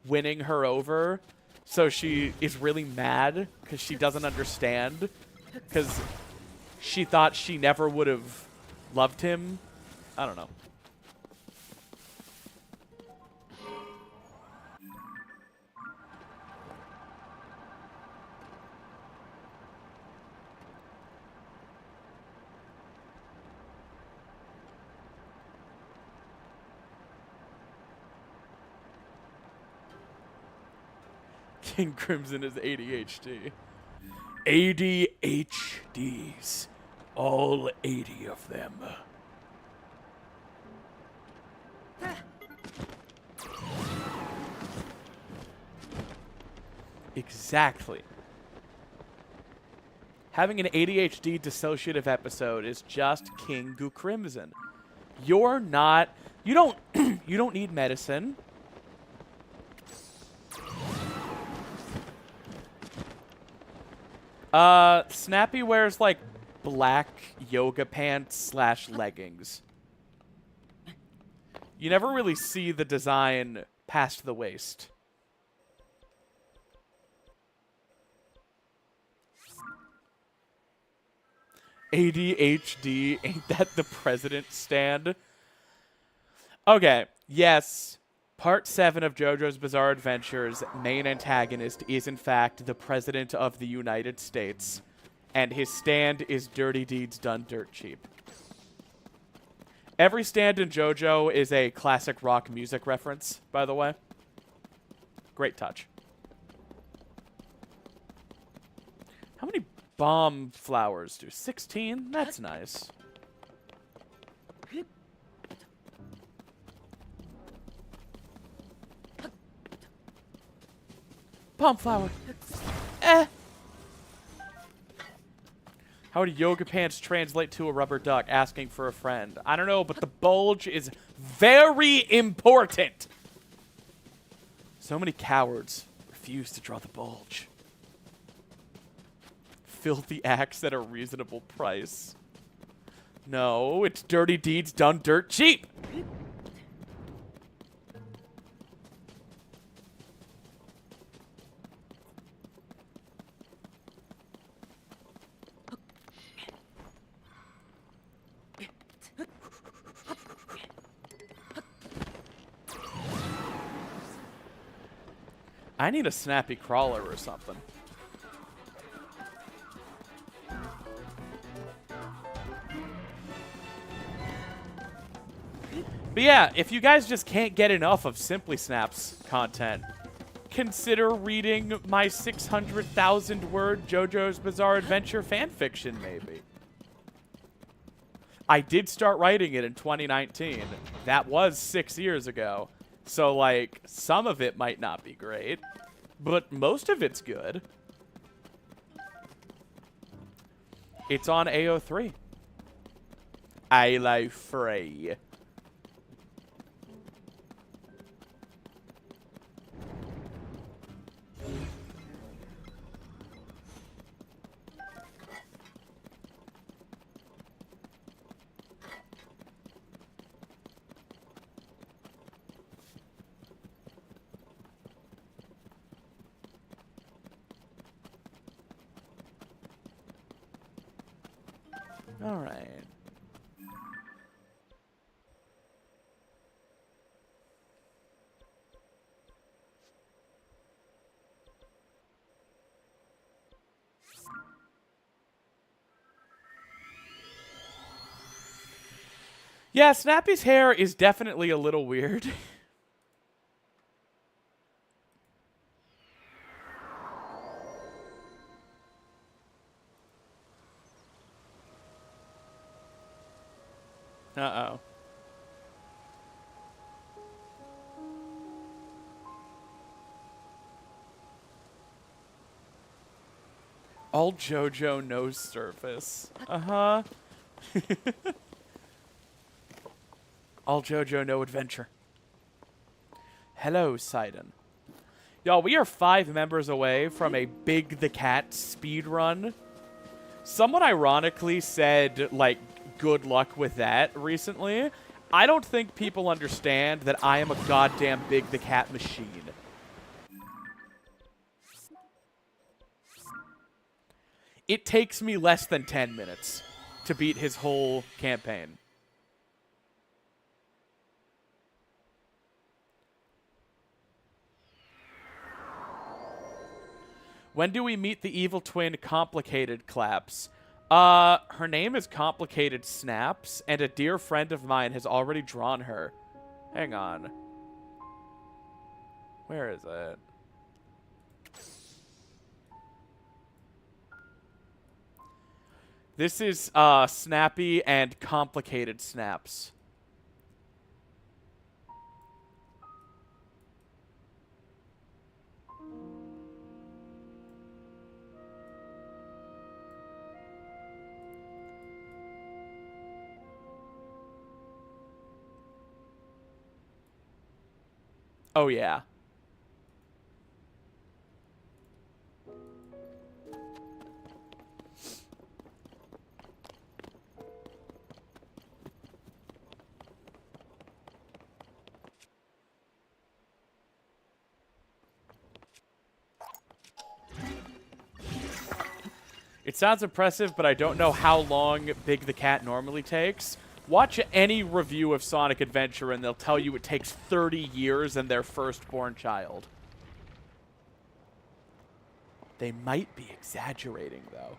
winning her over, so she is really mad because she doesn't understand, because she thought she never would have loved him. I don't know. King Crimson is ADHD. ADHDs. All 80 of them. Exactly. Having an ADHD dissociative episode is just King Goo Crimson. You're not... You don't... you don't need medicine. Snappy wears, like, black yoga pants / leggings. You never really see the design past the waist. ADHD, ain't that the president stand? Okay, yes. Part 7 of JoJo's Bizarre Adventure's main antagonist is, in fact, the President of the United States. And his stand is dirty deeds done dirt cheap. Every stand in JoJo is a classic rock music reference, by the way. Great touch. How many bomb flowers do? 16? That's nice. Bomb flower. Eh. How do yoga pants translate to a rubber duck? Asking for a friend. I don't know, but the bulge is very important. So many cowards refuse to draw the bulge. Filthy acts at a reasonable price. No, it's dirty deeds done dirt cheap. I need a snappy crawler or something. But yeah, if you guys just can't get enough of SimplySnaps content, consider reading my 600,000 word JoJo's Bizarre Adventure fanfiction, maybe. I did start writing it in 2019. That was 6 years ago. So, like, some of it might not be great, but most of it's good. It's on AO3. I like free. All right. Yeah, Snappy's hair is definitely a little weird. Uh-oh. All JoJo nose surface. Uh-huh. All JoJo no adventure. Hello, Sidon. Y'all, we are 5 members away from a Big the Cat speedrun. Someone ironically said, like, good luck with that recently. I don't think people understand that I am a goddamn Big the Cat machine. It takes me less than 10 minutes to beat his whole campaign. When do we meet the evil twin Complicated Claps? Her name is Complicated Snaps, and a dear friend of mine has already drawn her. Hang on. Where is it? This is, Snappy and Complicated Snaps. Oh, yeah. It sounds impressive, but I don't know how long Big the Cat normally takes. Watch any review of Sonic Adventure and they'll tell you it takes 30 years and their firstborn child. They might be exaggerating, though.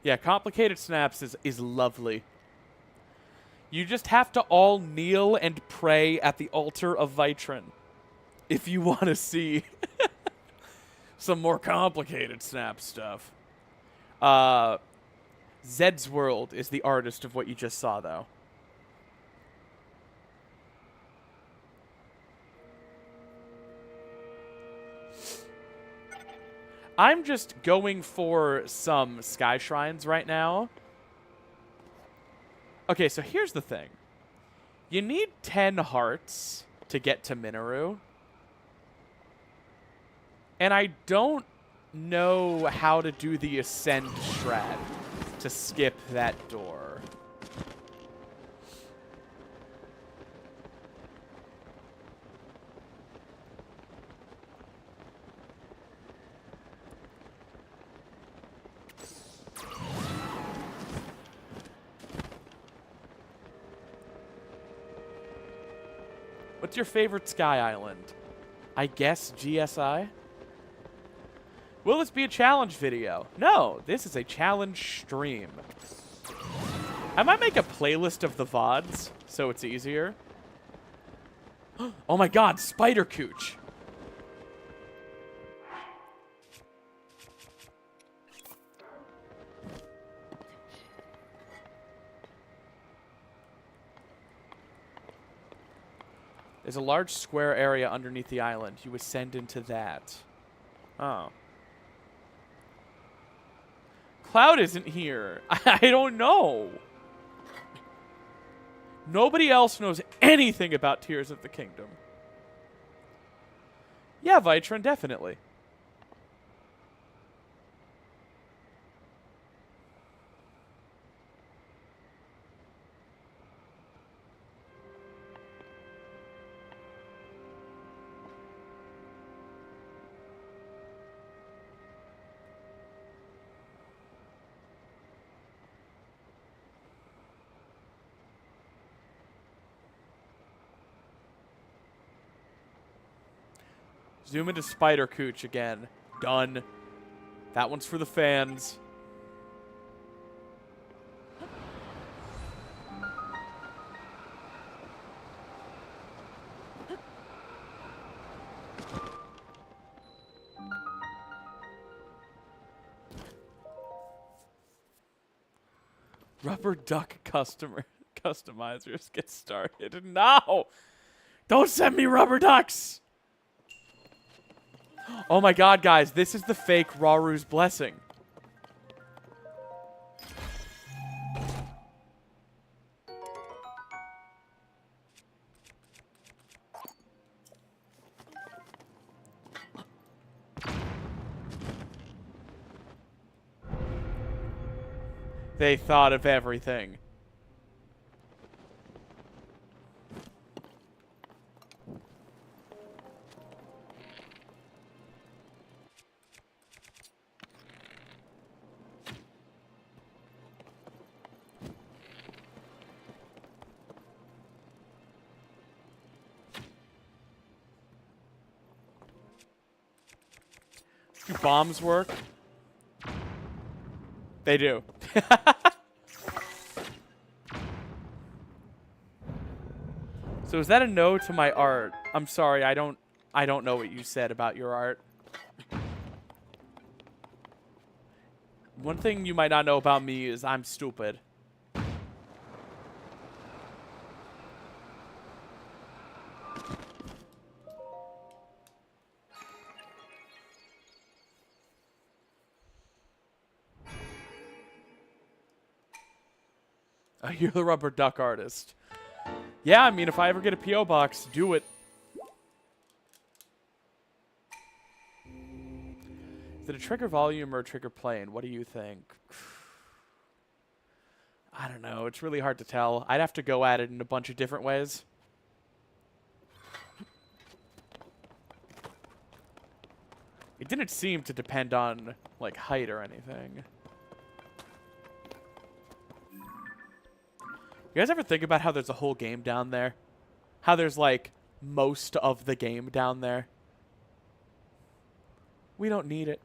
Yeah, Complicated Snaps is lovely. You just have to all kneel and pray at the altar of Vitrin if you want to see some more complicated Snap stuff. Zed's World is the artist of what you just saw, though. I'm just going for some Sky Shrines right now. Okay, so here's the thing. You need 10 hearts to get to Minoru. And I don't know how to do the Ascend strat to skip that door. What's your favorite Sky Island? I guess GSI? Will this be a challenge video? No, this is a challenge stream. I might make a playlist of the VODs, so it's easier. Oh my god, Spider Cooch! There's a large square area underneath the island. You ascend into that. Oh. Cloud isn't here. I don't know. Nobody else knows anything about Tears of the Kingdom. Yeah, Vitron, definitely. Zoom into Spider Cooch again. Done. That one's for the fans. Rubber duck customizers get started. No! Don't send me rubber ducks! Oh my god, guys, this is the fake Raru's Blessing. They thought of everything. Do bombs work? They do. So is that a no to my art? I'm sorry, I don't know what you said about your art. One thing you might not know about me is I'm stupid. You're the rubber duck artist. Yeah, I mean, if I ever get a P.O. box, do it. it a trigger volume or a trigger plane? What do you think? I don't know. It's really hard to tell. I'd have to go at it in a bunch of different ways. It didn't seem to depend on, like, height or anything. You guys ever think about how there's a whole game down there? How there's, like, most of the game down there? We don't need it.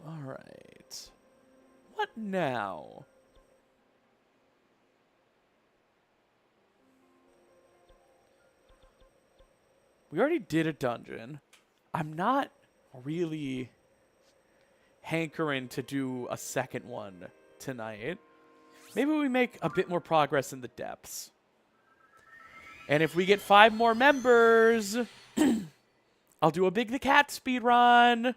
Alright. What now? We already did a dungeon. I'm not really hankering to do a second one tonight. Maybe we make a bit more progress in the depths. And if we get 5 more members, I'll do a Big the Cat speedrun.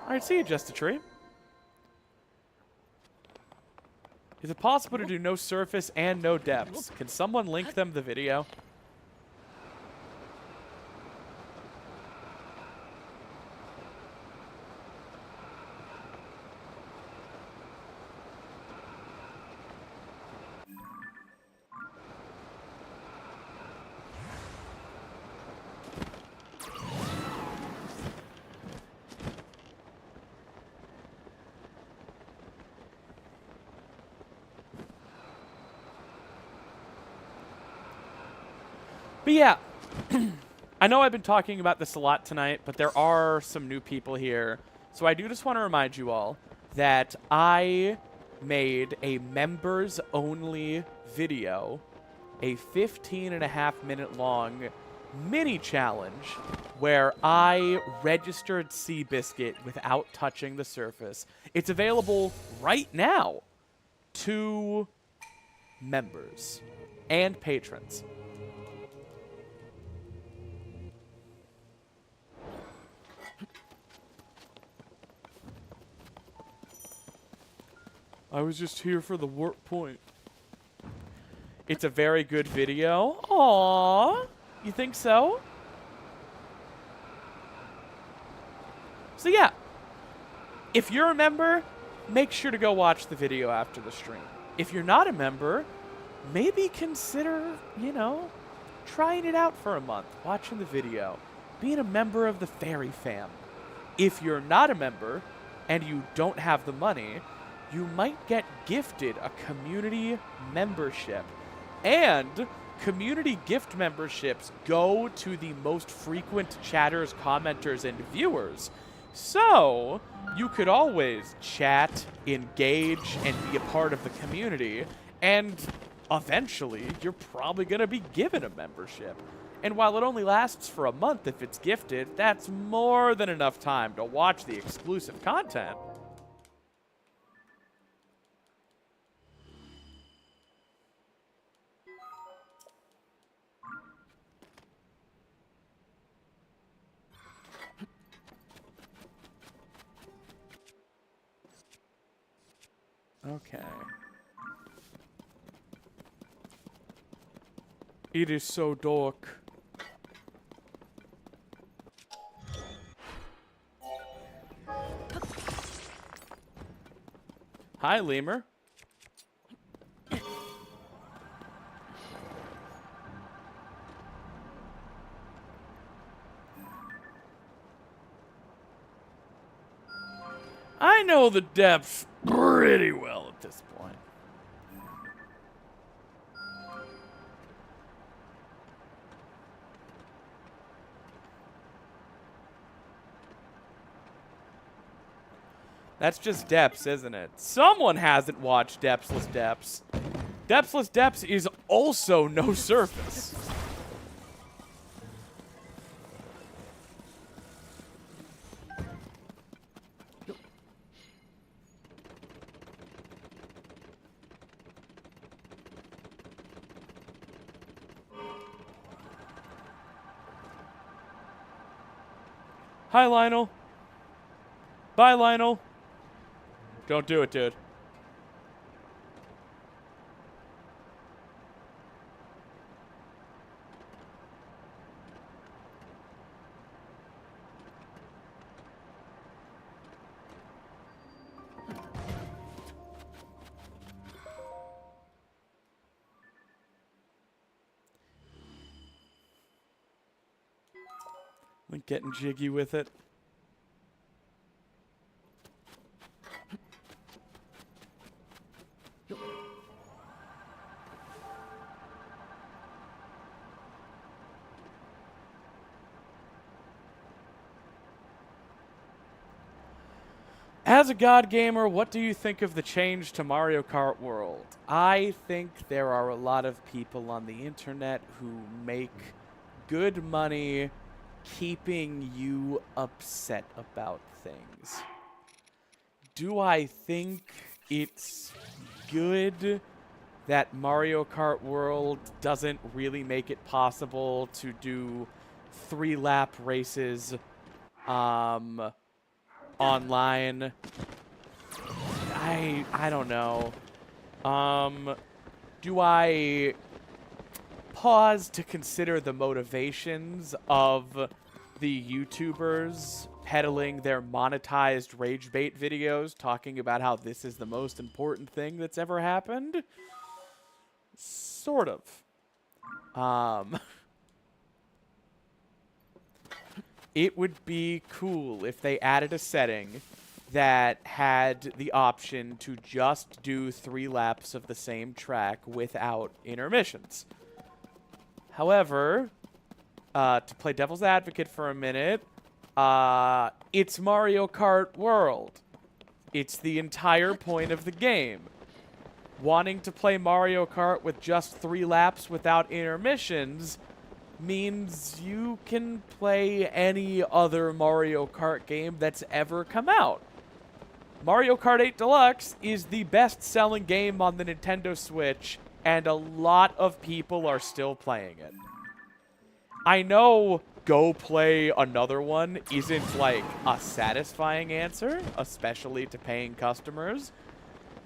Alright, see you, Just a Tree. Is it possible to do no surface and no depths? Can someone link them the video? But yeah, I know I've been talking about this a lot tonight, but there are some new people here. So I do just want to remind you all that I made a members-only video, a 15.5-minute long mini challenge where I registered Seabiscuit without touching the surface. It's available right now to members and patrons. I was just here for the warp point. It's a very good video. Aww. You think so? So yeah. If you're a member, make sure to go watch the video after the stream. If you're not a member, maybe consider, you know, trying it out for a month, watching the video, being a member of the Fairy Fam. If you're not a member and you don't have the money, you might get gifted a community membership. And community gift memberships go to the most frequent chatters, commenters, and viewers. So you could always chat, engage, and be a part of the community. And eventually, you're probably going to be given a membership. And while it only lasts for a month if it's gifted, that's more than enough time to watch the exclusive content. Okay. It is so dark. Hi, lemur. I know the depths pretty well at this point. That's just Depths, isn't it? Someone hasn't watched Depthsless Depths. Depthsless Depths is also no surface. Hi, Lionel. Bye, Lionel. Don't do it, dude. Like getting jiggy with it. As a God gamer, what do you think of the change to Mario Kart World? I think there are a lot of people on the internet who make good money keeping you upset about things. Do I think it's good that Mario Kart World doesn't really make it possible to do 3-lap races online? I don't know. Do I pause to consider the motivations of the YouTubers peddling their monetized rage bait videos, talking about how this is the most important thing that's ever happened? Sort of. It would be cool if they added a setting that had the option to just do 3 laps of the same track without intermissions. However, to play devil's advocate for a minute, it's Mario Kart World. It's the entire point of the game. Wanting to play Mario Kart with just 3 laps without intermissions means you can play any other Mario Kart game that's ever come out. Mario Kart 8 Deluxe is the best-selling game on the Nintendo Switch, and a lot of people are still playing it. I know go play another one isn't, like, a satisfying answer, especially to paying customers,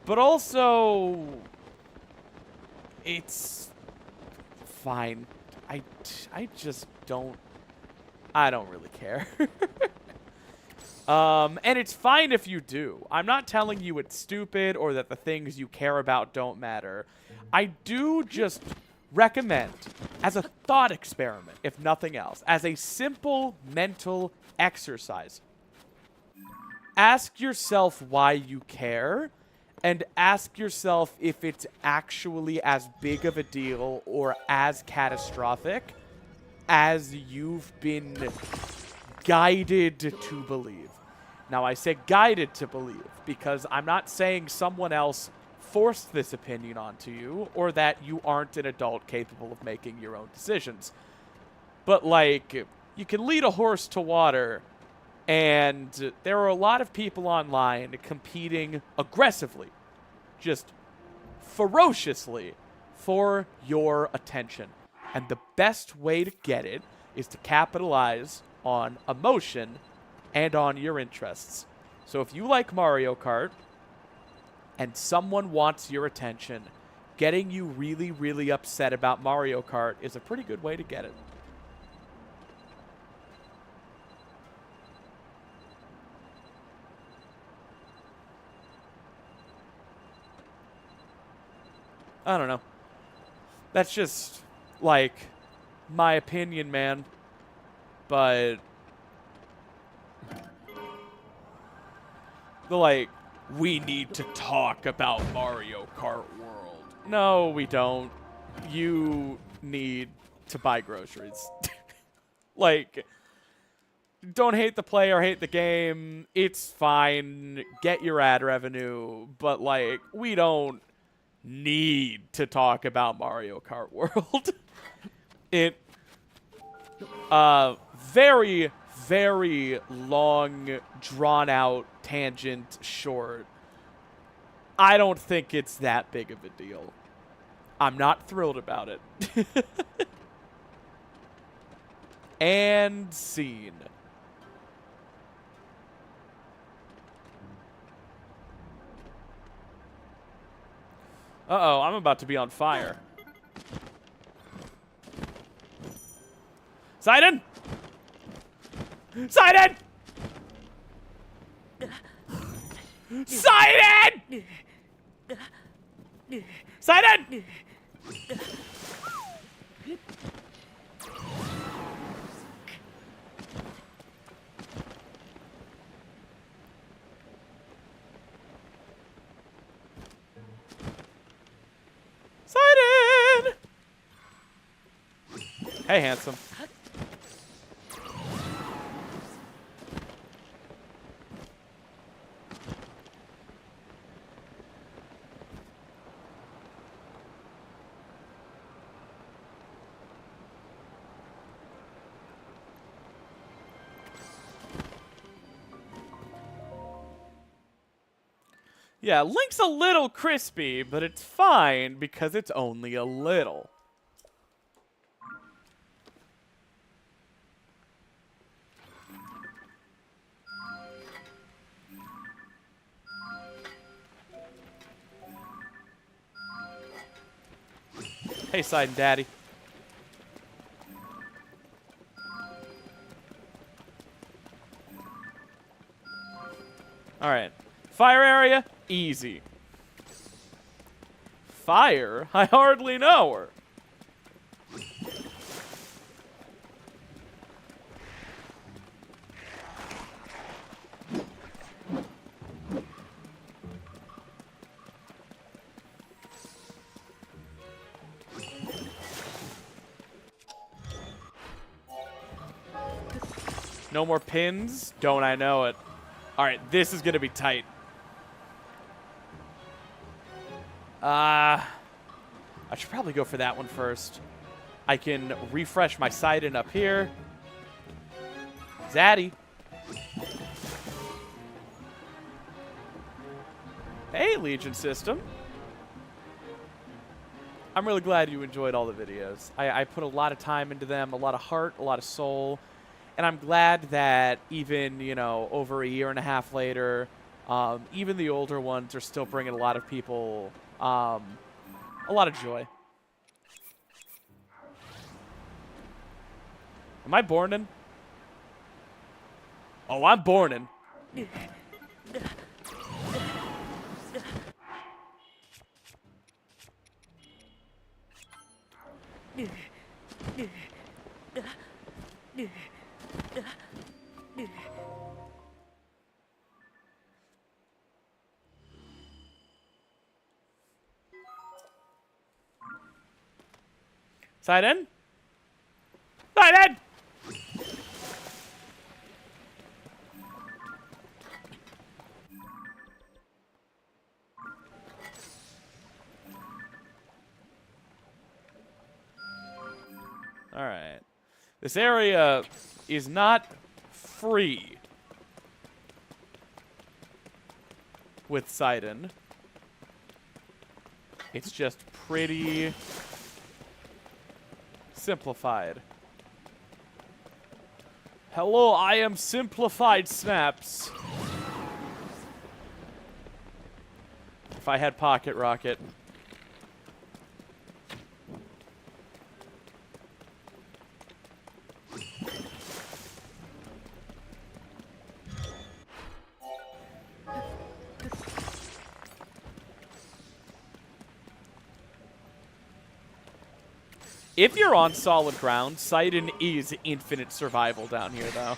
but also, it's fine. I just don't, I don't really care. And it's fine if you do. I'm not telling you it's stupid or that the things you care about don't matter. I do just recommend, as a thought experiment, if nothing else, as a simple mental exercise, ask yourself why you care, and ask yourself if it's actually as big of a deal or as catastrophic as you've been guided to believe. Now, I say guided to believe because I'm not saying someone else forced this opinion onto you or that you aren't an adult capable of making your own decisions. But, like, you can lead a horse to water, and there are a lot of people online competing aggressively, just ferociously, for your attention. And the best way to get it is to capitalize on emotion and on your interests. So if you like Mario Kart and someone wants your attention, getting you really, really upset about Mario Kart is a pretty good way to get it. I don't know. That's just, like, my opinion, man. But like, we need to talk about Mario Kart World. No, we don't. You need to buy groceries. Like, don't hate the play or hate the game. It's fine. Get your ad revenue. But, like, we don't need to talk about Mario Kart World. It, very, very long, drawn-out tangent short. I don't think it's that big of a deal. I'm not thrilled about it. And scene. Uh-oh, I'm about to be on fire. Sidon! Sidon! Sidon! Sidon! Sidon! Hey, handsome. Yeah, Link's a little crispy, but it's fine because it's only a little. Hey, Sidon Daddy. All right. Fire area, easy. Fire? I hardly know her. No more pins? Don't I know it. All right, this is going to be tight. I should probably go for that one first. I can refresh my Sidon up here. Zaddy. Hey, Legion System. I'm really glad you enjoyed all the videos. I put a lot of time into them, a lot of heart, a lot of soul. And I'm glad that even, you know, over a year and a half later, even the older ones are still bringing a lot of people a lot of joy. Am I bornin'? Oh, I'm bornin'. Sidon? Sidon! All right. This area is not free with Sidon. It's just pretty simplified. Hello, I am Simplified Snaps. If I had Pocket Rocket. If you're on solid ground, Sidon is infinite survival down here, though.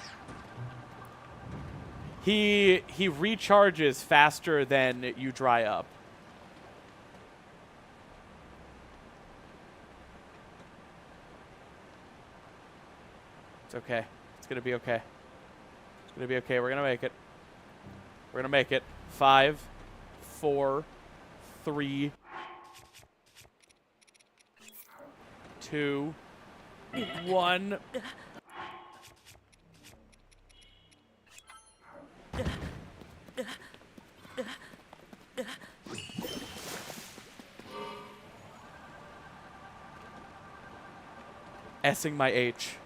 He recharges faster than you dry up. It's okay. It's gonna be okay. It's gonna be okay. We're gonna make it. We're gonna make it. 5, 4, 3, 2, 1. S-ing my H.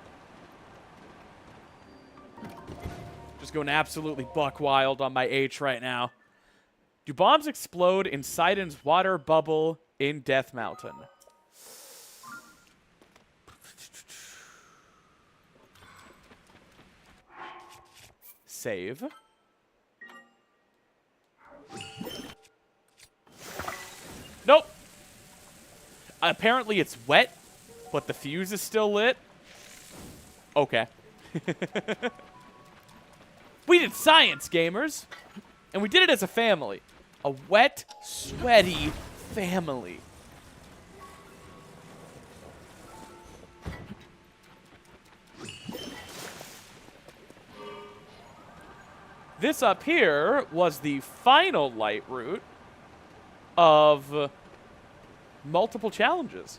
Just going absolutely buck wild on my H right now. Do bombs explode in Sidon's water bubble in Death Mountain. Save. Nope. Apparently it's wet, but the fuse is still lit. Okay. We did science, gamers. And we did it as a family. A wet, sweaty family. This up here was the final light route of multiple challenges.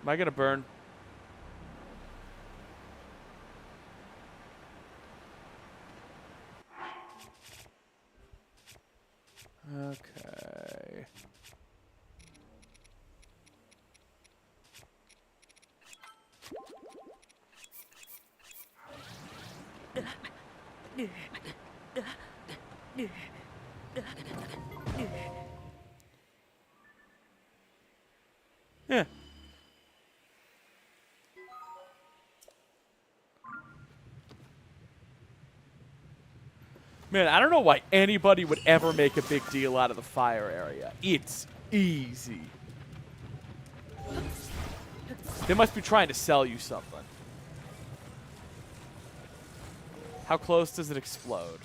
Am I gonna burn? Okay. Yeah. Man, I don't know why anybody would ever make a big deal out of the fire area. It's easy. They must be trying to sell you something. How close does it explode?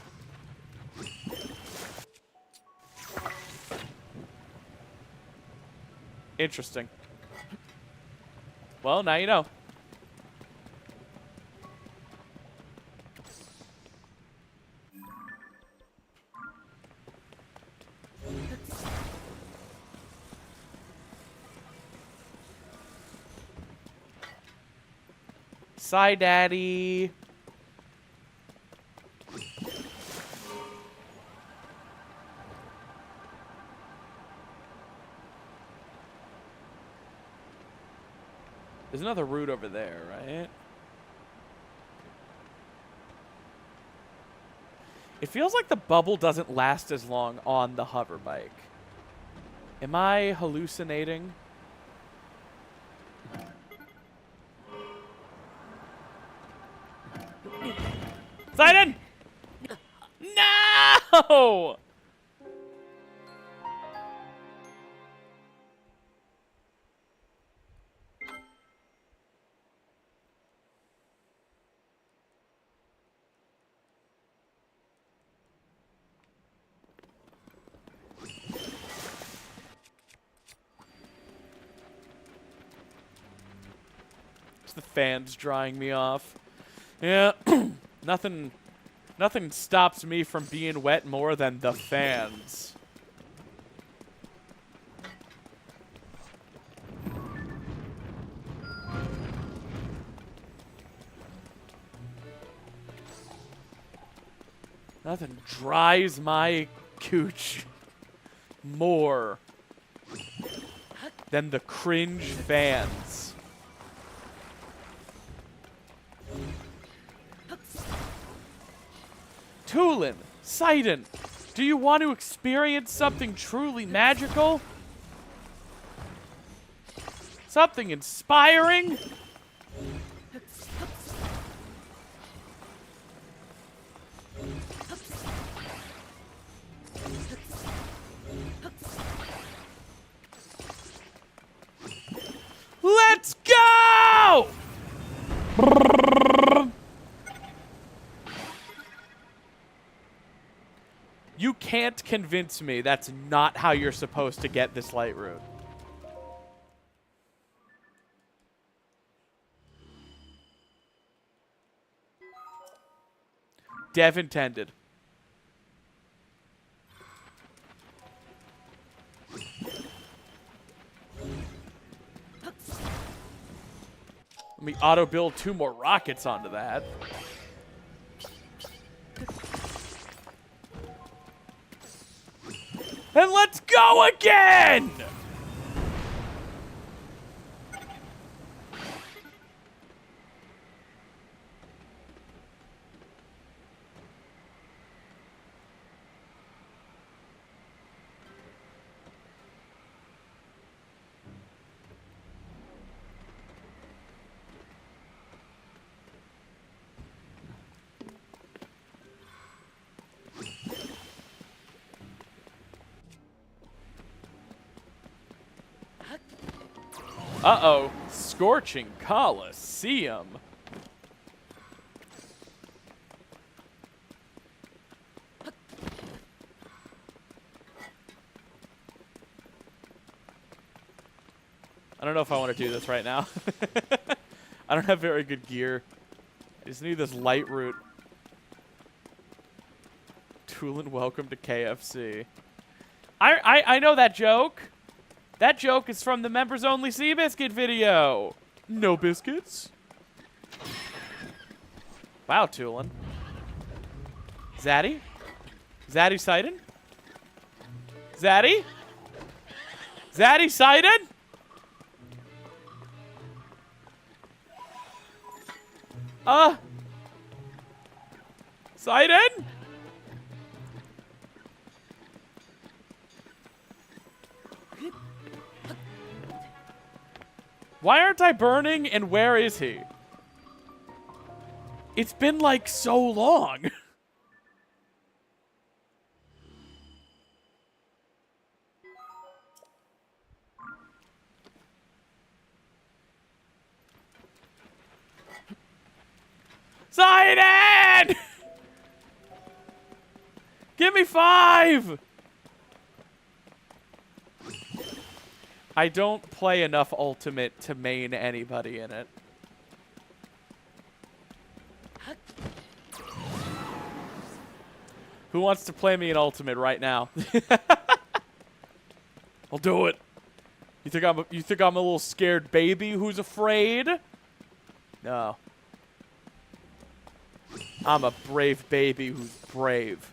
Interesting. Well, now you know. Sigh, Daddy. There's another route over there, right? It feels like the bubble doesn't last as long on the hover bike. Am I hallucinating? Sidon! No! The fan's drying me off. Yeah, nothing stops me from being wet more than the fans. Nothing dries my cooch more than the cringe fans. Tulin, Sidon, do you want to experience something truly magical? Something inspiring? Let's go! You can't convince me that's not how you're supposed to get this light route. Dev intended. Let me auto-build 2 more rockets onto that. And let's go again! Uh-oh. Scorching Coliseum. I don't know if I want to do this right now. I don't have very good gear. I just need this light route. Toolin, welcome to KFC. I know that joke. That joke is from the members only Seabiscuit video. No biscuits. Wow, Toolin. Zaddy? Zaddy sighted? Zaddy? Zaddy sighted? Sighted? Why aren't I burning, and where is he? It's been like so long. Sighted! Give me 5! I don't play enough Ultimate to main anybody in it. Who wants to play me in Ultimate right now? I'll do it. You think I'm a little scared baby who's afraid? No. I'm a brave baby who's brave.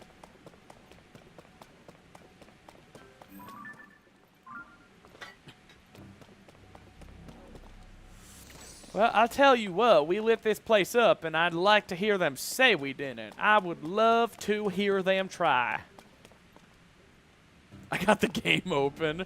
Well, I'll tell you what, we lit this place up, and I'd like to hear them say we didn't. I would love to hear them try. I got the game open.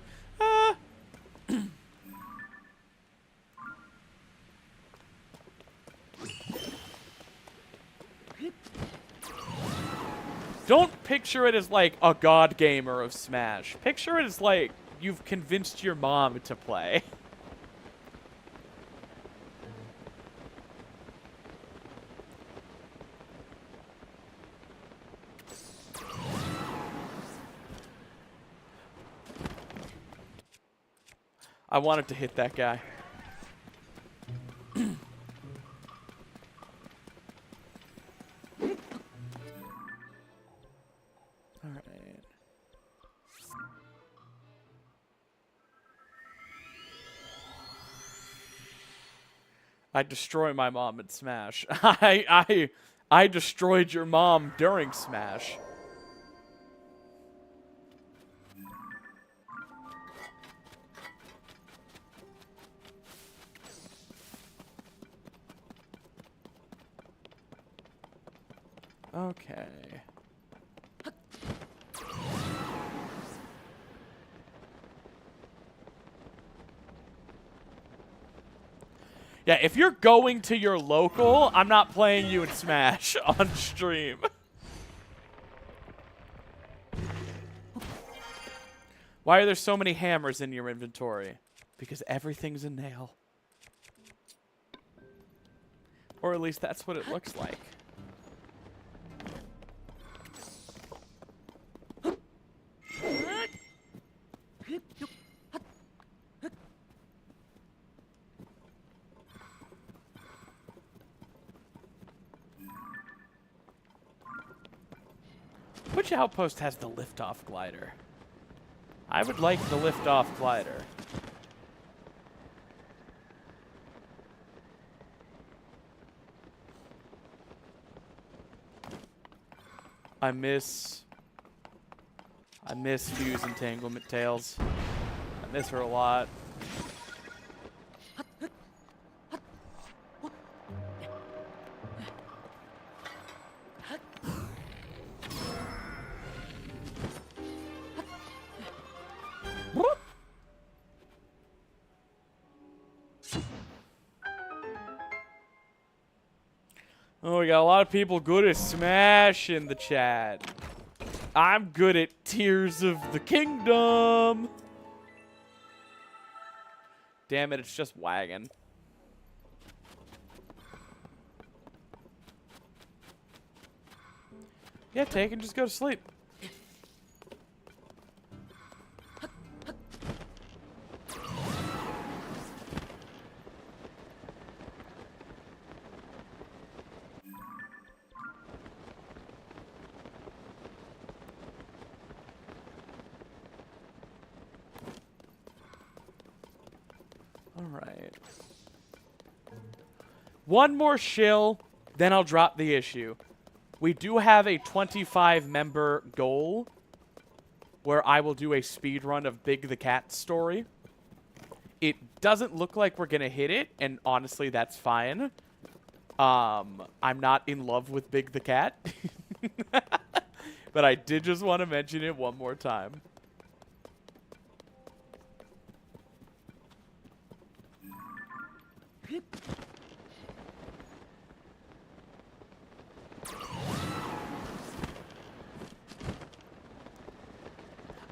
Don't picture it as like a god gamer of Smash. Picture it as like you've convinced your mom to play. I wanted to hit that guy. Alright. I destroy my mom in Smash. I destroyed your mom during Smash. Okay. Yeah, if you're going to your local, I'm not playing you in Smash on stream. Why are there so many hammers in your inventory? Because everything's a nail. Or at least that's what it looks like. Which outpost has the liftoff glider? I would like the liftoff glider. I miss Fuse Entanglement Tails. I miss her a lot. Oh, we got a lot of people good at Smash in the chat. I'm good at Tears of the Kingdom. Damn it, it's just wagon. Yeah, take and just go to sleep. Alright. One more shill, then I'll drop the issue. We do have a 25-member goal where I will do a speedrun of Big the Cat story. It doesn't look like we're going to hit it, and honestly, that's fine. I'm not in love with Big the Cat. But I did just want to mention it one more time.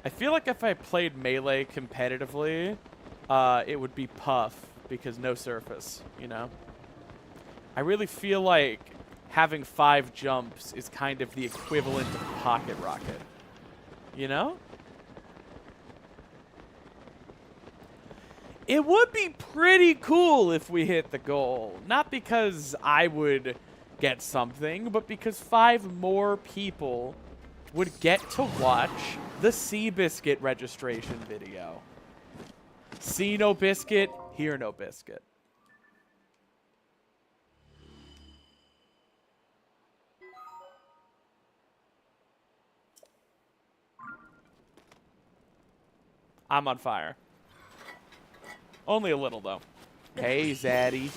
I feel like if I played Melee competitively, it would be Puff, because no surface, you know? I really feel like having 5 jumps is kind of the equivalent of Pocket Rocket, you know? It would be pretty cool if we hit the goal. Not because I would get something, but because 5 more people would get to watch the Seabiscuit registration video. See no biscuit, hear no biscuit. I'm on fire. Only a little, though. Hey, Zaddy.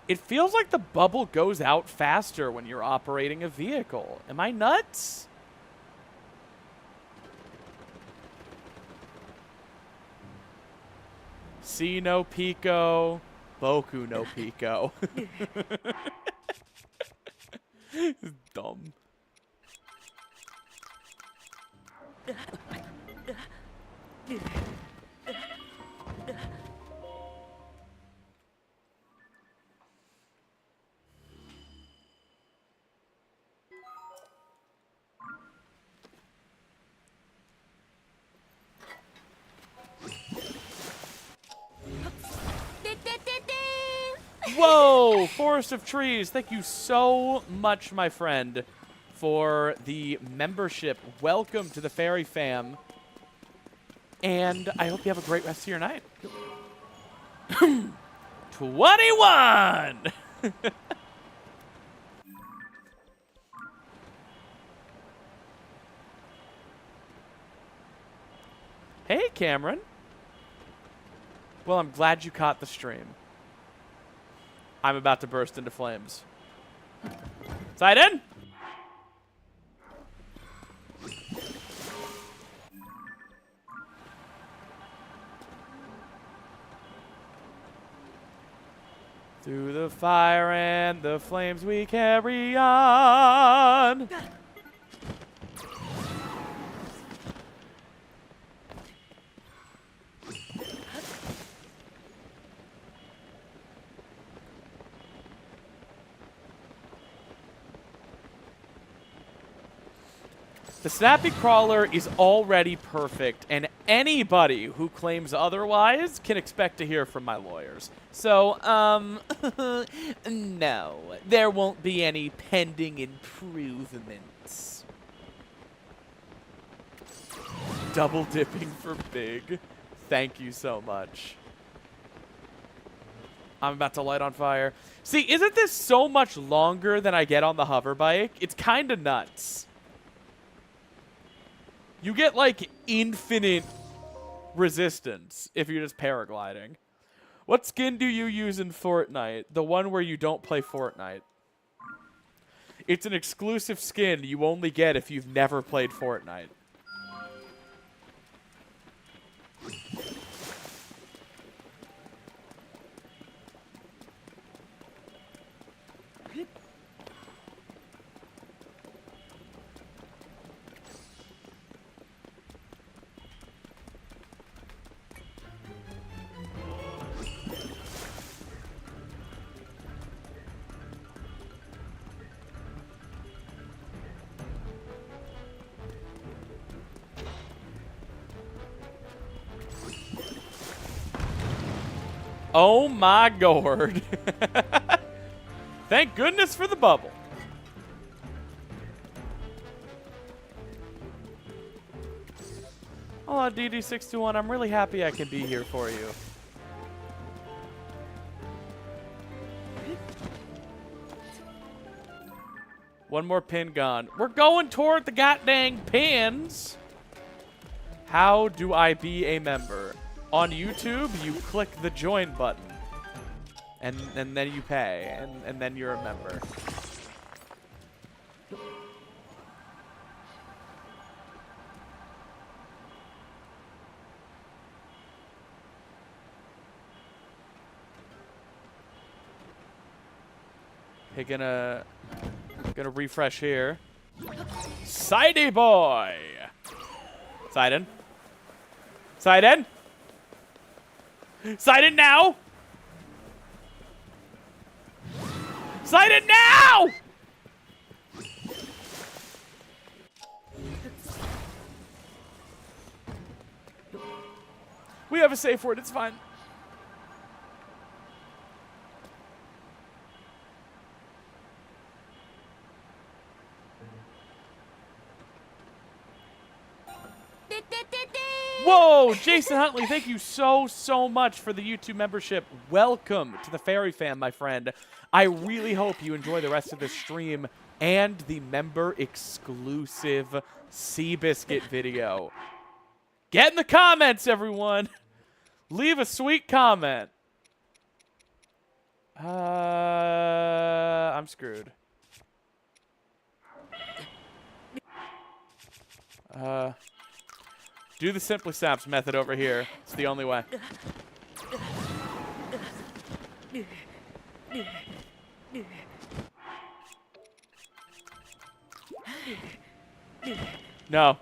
It feels like the bubble goes out faster when you're operating a vehicle. Am I nuts? See no Pico, Boku no Pico. It's dumb. Whoa! Forest of Trees, thank you so much, my friend, for the membership. Welcome to the Fairy Fam. And I hope you have a great rest of your night. 21! Hey, Cameron. Well, I'm glad you caught the stream. I'm about to burst into flames. Side in! Through the fire and the flames we carry on. The Snappy Crawler is already perfect, and anybody who claims otherwise can expect to hear from my lawyers. So, no, there won't be any pending improvements. Double dipping for big. Thank you so much. I'm about to light on fire. See, isn't this so much longer than I get on the hover bike? It's kind of nuts. You get, like, infinite resistance if you're just paragliding. What skin do you use in Fortnite? The one where you don't play Fortnite. It's an exclusive skin you only get if you've never played Fortnite. Oh my gourd. Thank goodness for the bubble. Oh, DD621, I'm really happy I can be here for you. One more pin gone. We're going toward the goddamn pins. How do I be a member? On YouTube, you click the join button. And then you pay. And then you're a member. Hey, gonna refresh here. Sidey boy! Sidon? Sidon? Sidon now! Sidon now! We have a safe word, it's fine. Whoa, Jason Huntley, thank you so much for the YouTube membership. Welcome to the Fairy Fam, my friend. I really hope you enjoy the rest of this stream and the member-exclusive Seabiscuit video. Get in the comments, everyone. Leave a sweet comment. I'm screwed. Do the SimplySnaps method over here. It's the only way. No.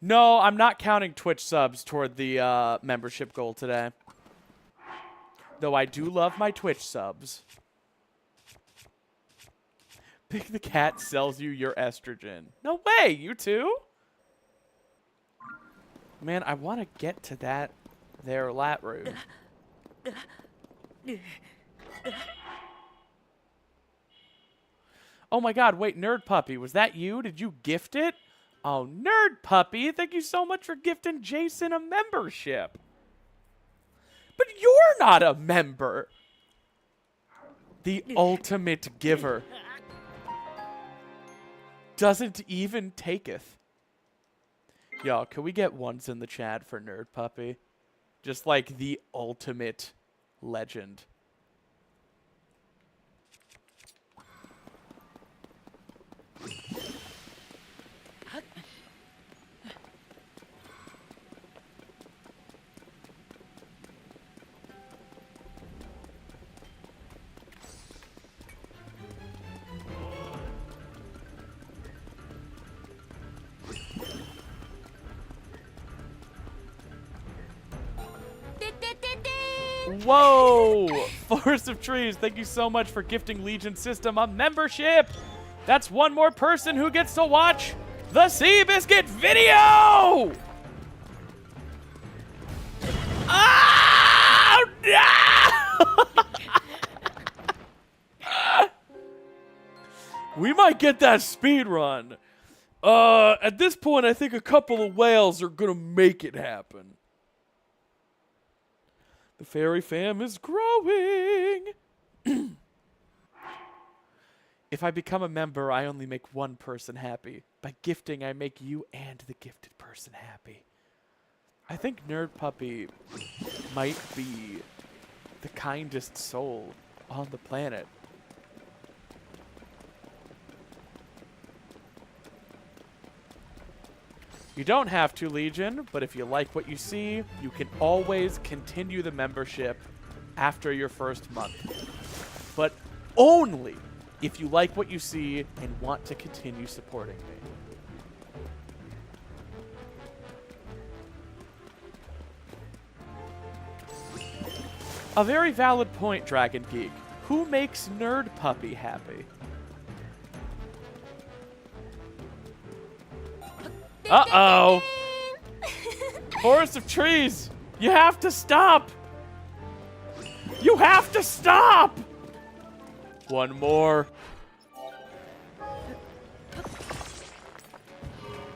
No, I'm not counting Twitch subs toward the membership goal today. Though I do love my Twitch subs. Pick the cat sells you your estrogen. No way, you too? Man, I want to get to that there lat room. Oh my god, wait, Nerd Puppy, was that you? Did you gift it? Oh, Nerd Puppy, thank you so much for gifting Jason a membership. But you're not a member. The ultimate giver. Doesn't even taketh. Yo, can we get ones in the chat for Nerd Puppy? Just like the ultimate legend. Whoa! Forest of Trees, thank you so much for gifting Legion System a membership! That's one more person who gets to watch the Seabiscuit video! Oh, no! We might get that speed run. At this point, I think a couple of whales are gonna make it happen. The fairy fam is growing. If I become a member, I only make one person happy. By gifting, I make you and the gifted person happy. I think Nerd Puppy might be the kindest soul on the planet. You don't have to, Legion, but if you like what you see, you can always continue the membership after your first month. But only if you like what you see and want to continue supporting me. A very valid point, Dragon Geek. Who makes Nerd Puppy happy? Uh-oh! Forest of trees! You have to stop! You have to stop! One more.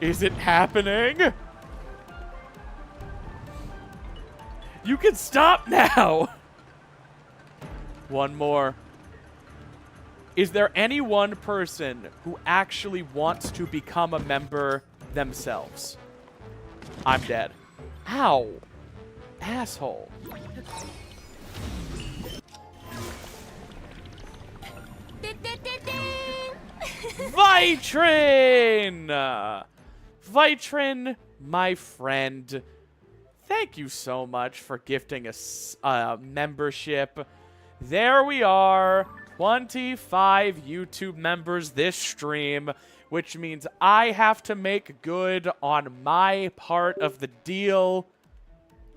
Is it happening? You can stop now! One more. Is there any one person who actually wants to become a member themselves? I'm dead. Ow. Asshole. Vitrin! Vitrin, my friend, thank you so much for gifting us a membership. There we are, 25 YouTube members this stream, which means I have to make good on my part of the deal.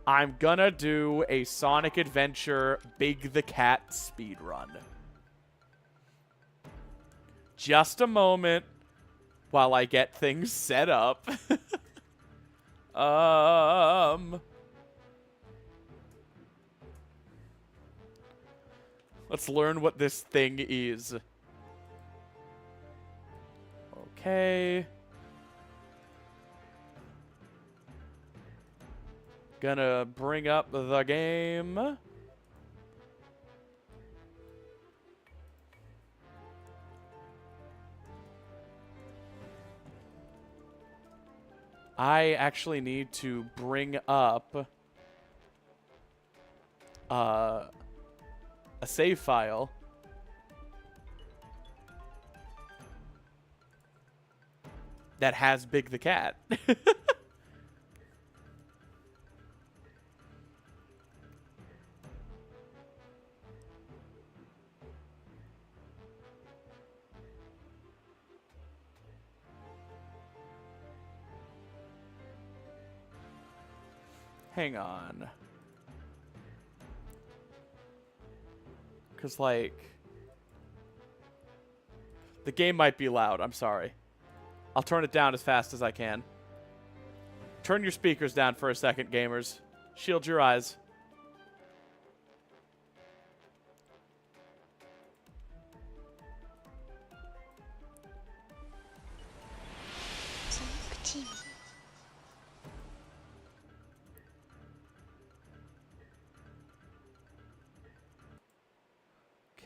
I'm gonna do a Sonic Adventure Big the Cat speedrun. Just a moment while I get things set up. Let's learn what this thing is. Okay. Gonna bring up the game. I actually need to bring up a save file. That has Big the Cat. Hang on. Because, like, the game might be loud. I'm sorry. I'll turn it down as fast as I can. Turn your speakers down for a second, gamers. Shield your eyes.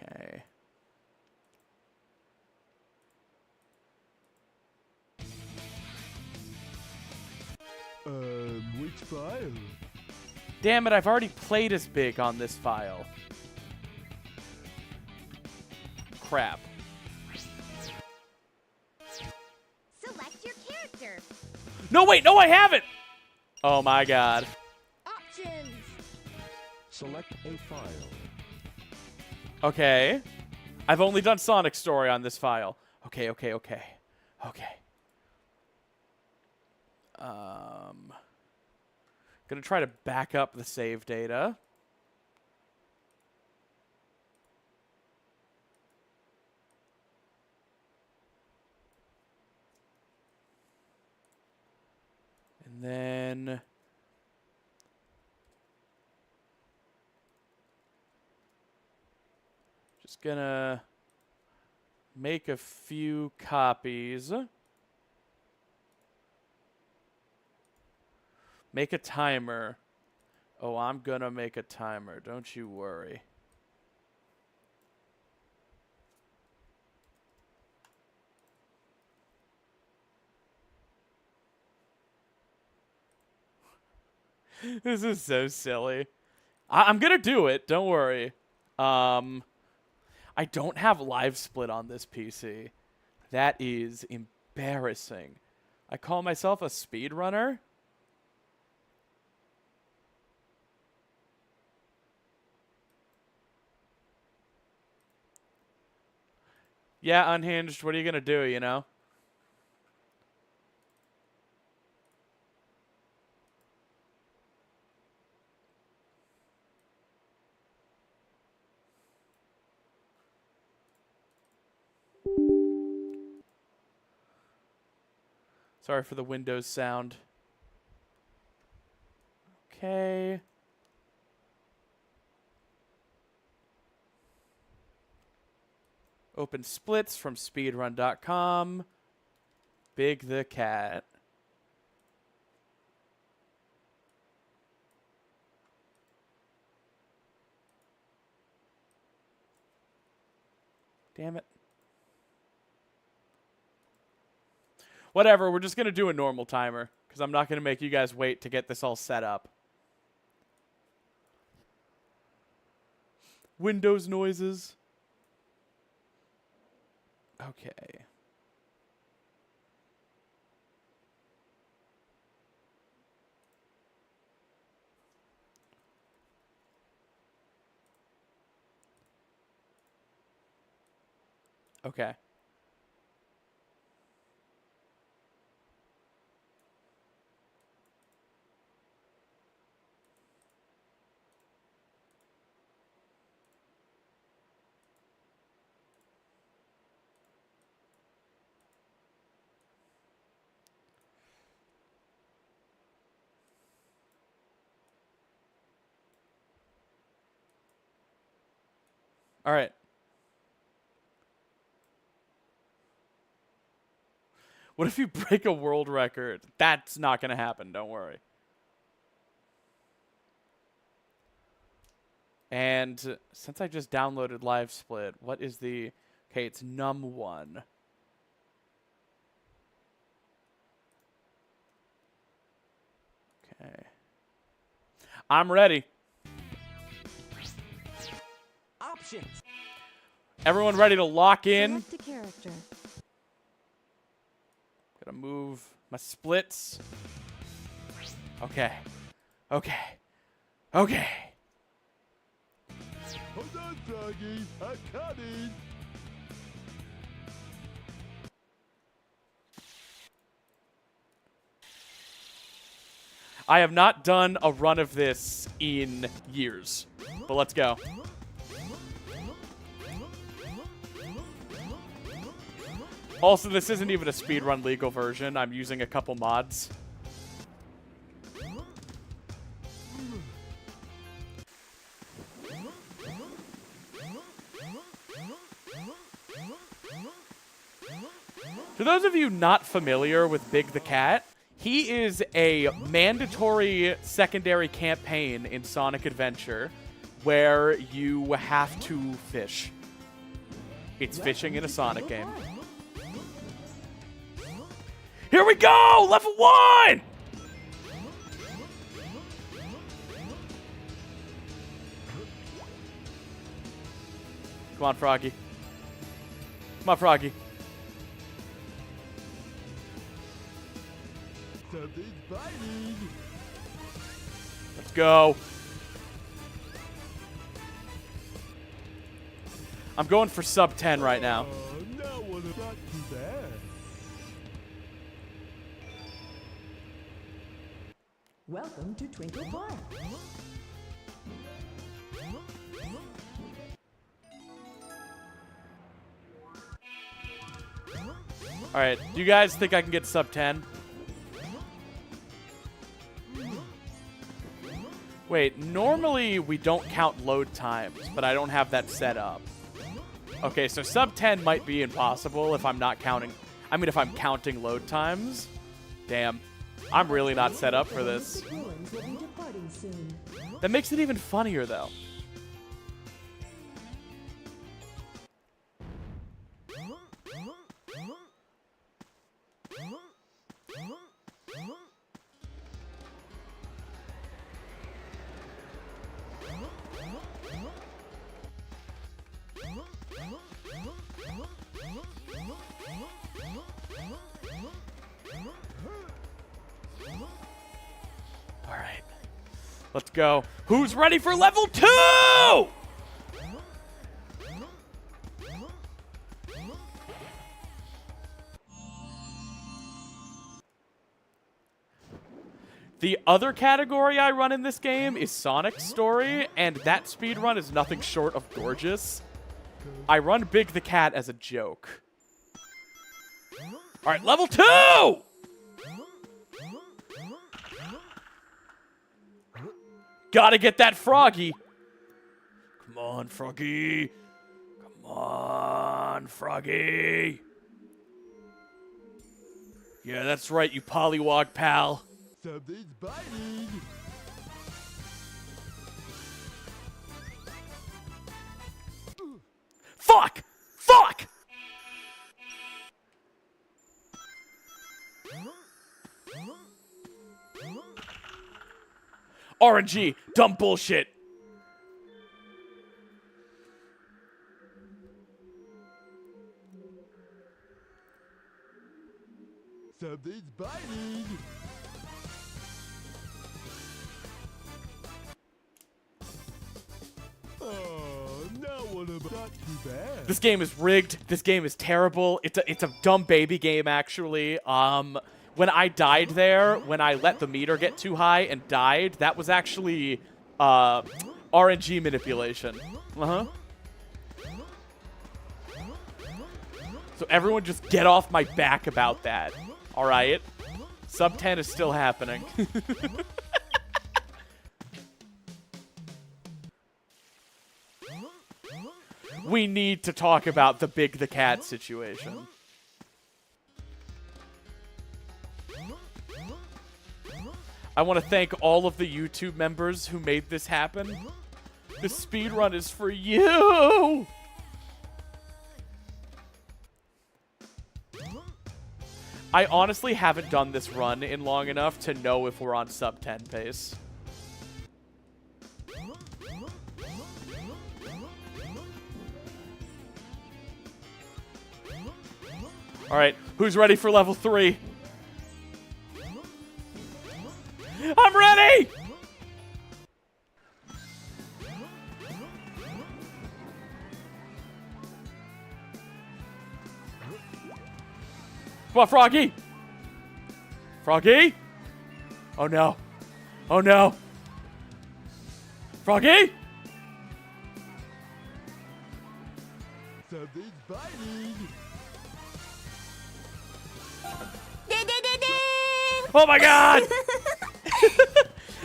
Okay.
Which file?
Damn it, I've already played as Big on this file. Crap.
Select your character.
No, wait, no, I haven't! Oh my god.
Options.
Select a file.
Okay. I've only done Sonic Story on this file. Okay. Gonna try to back up the save data. And then just gonna make a few copies. Make a timer. Oh, I'm gonna make a timer. Don't you worry. This is so silly. I'm gonna do it. Don't worry. I don't have live split on this PC. That is embarrassing. I call myself a speedrunner. Yeah, Unhinged, what are you gonna do, you know? Sorry for the Windows sound. Okay. Open splits from speedrun.com. Big the Cat. Damn it. Whatever, we're just going to do a normal timer, because I'm not going to make you guys wait to get this all set up. Windows noises. Okay. Okay. All right. What if you break a world record? That's not going to happen. Don't worry. And since I just downloaded Live Split, what is the... Okay, it's num1. Okay. I'm ready.
Options.
Everyone ready to lock in?
Select a character.
Gotta move my splits. Okay. Okay. Okay.
Hold on, Froggy. I'm coming.
I have not done a run of this in years, but let's go. Also, this isn't even a speedrun legal version. I'm using a couple mods. For those of you not familiar with Big the Cat, he is a mandatory secondary campaign in Sonic Adventure where you have to fish. It's fishing in a Sonic game. Here we go! Level 1! Come on, Froggy. Come on, Froggy.
Something's biting.
Let's go. I'm going for sub 10 right now.
Oh, no one not too bad.
Welcome to Twinkle Park.
All right, do you guys think I can get sub 10? Wait, normally we don't count load times, but I don't have that set up. Okay, so sub 10 might be impossible if I'm not counting. I mean, if I'm counting load times. Damn. I'm really not set up for this.
Villains will be departing soon.
That makes it even funnier, though. All right. Let's go. Who's ready for level 2? The other category I run in this game is Sonic Story, and that speedrun is nothing short of gorgeous. I run Big the Cat as a joke. All right, level 2! Gotta get that Froggy. Come on, Froggy. Come on, Froggy. Yeah, that's right, you pollywog pal.
Something's biting.
Fuck! Fuck! RNG, dumb bullshit.
Something's biting. Oh, now what about not too bad.
This game is rigged. This game is terrible. It's a dumb baby game, actually. When I died there, when I let the meter get too high and died, that was actually RNG manipulation. Uh-huh. So everyone just get off my back about that. All right? Sub 10 is still happening. We need to talk about the Big the Cat situation. I want to thank all of the YouTube members who made this happen. This speedrun is for you! I honestly haven't done this run in long enough to know if we're on sub 10 pace. Alright, who's ready for level 3? I'm ready! Come on, Froggy! Froggy? Oh no. Oh no. Froggy?
Something's biting.
Oh my god!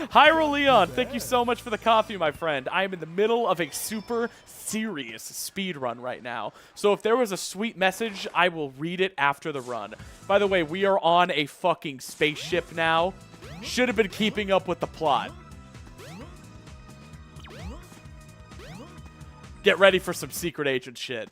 Hyro Leon, thank you so much for the coffee, my friend. I am in the middle of a super serious speed run right now. So if there was a sweet message, I will read it after the run. By the way, we are on a fucking spaceship now. Should have been keeping up with the plot. Get ready for some secret agent shit.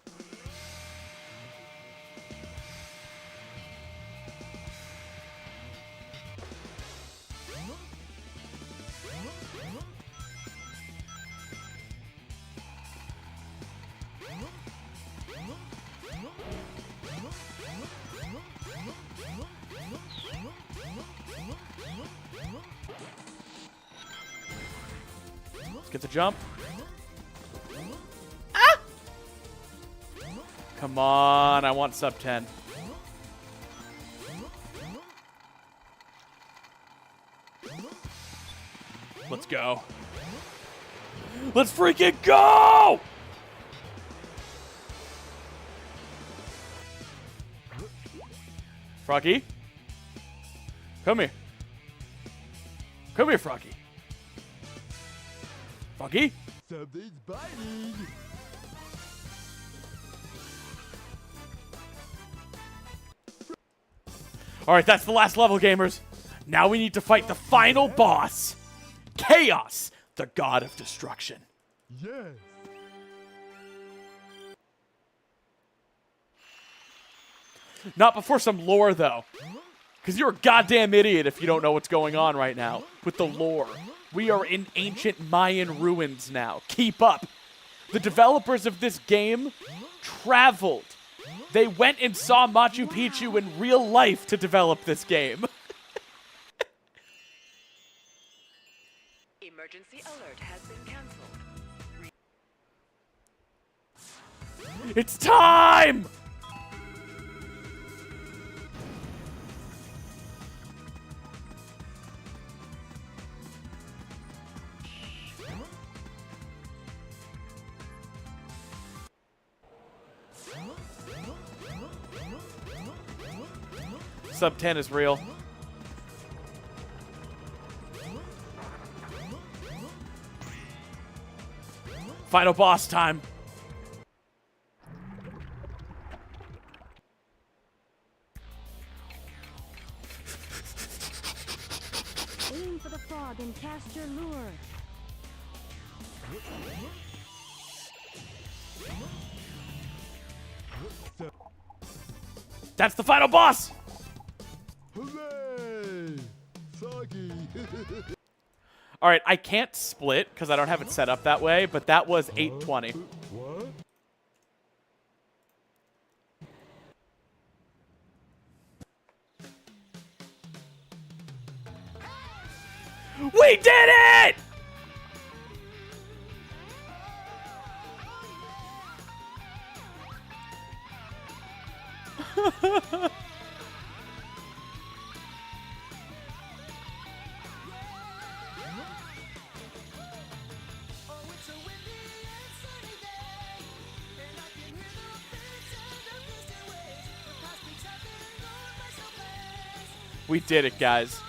Get the jump. Ah! Come on, I want sub 10. Let's go. Let's freaking go! Froggy? Come here. Come here, Froggy. Froggy?
Something's biting.
Alright, that's the last level, gamers. Now we need to fight the final boss. Chaos, the god of destruction.
Yes.
Not before some lore, though. Because you're a goddamn idiot if you don't know what's going on right now with the lore. We are in ancient Mayan ruins now. Keep up. The developers of this game traveled. They went and saw Machu Picchu in real life to develop this game.
Emergency alert has been canceled.
It's time! Sub 10 is real. Final boss time.
Aim for the frog and cast your lure.
That's the final boss.
Hooray! Soggy.
All right, I can't split because I don't have it set up that way, but that was 820.
What?
We did it! We did it, guys.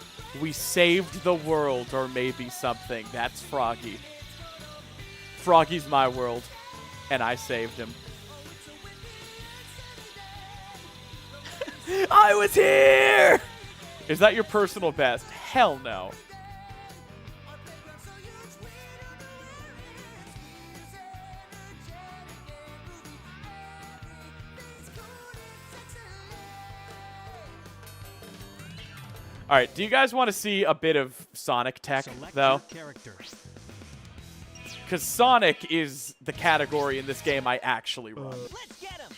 We saved the world, or maybe something. That's Froggy. Froggy's my world, and I saved him. I was here! Is that your personal best? Hell no. All right, do you guys want to see a bit of Sonic tech, though? Because Sonic is the category in this game I actually run.
Let's get him.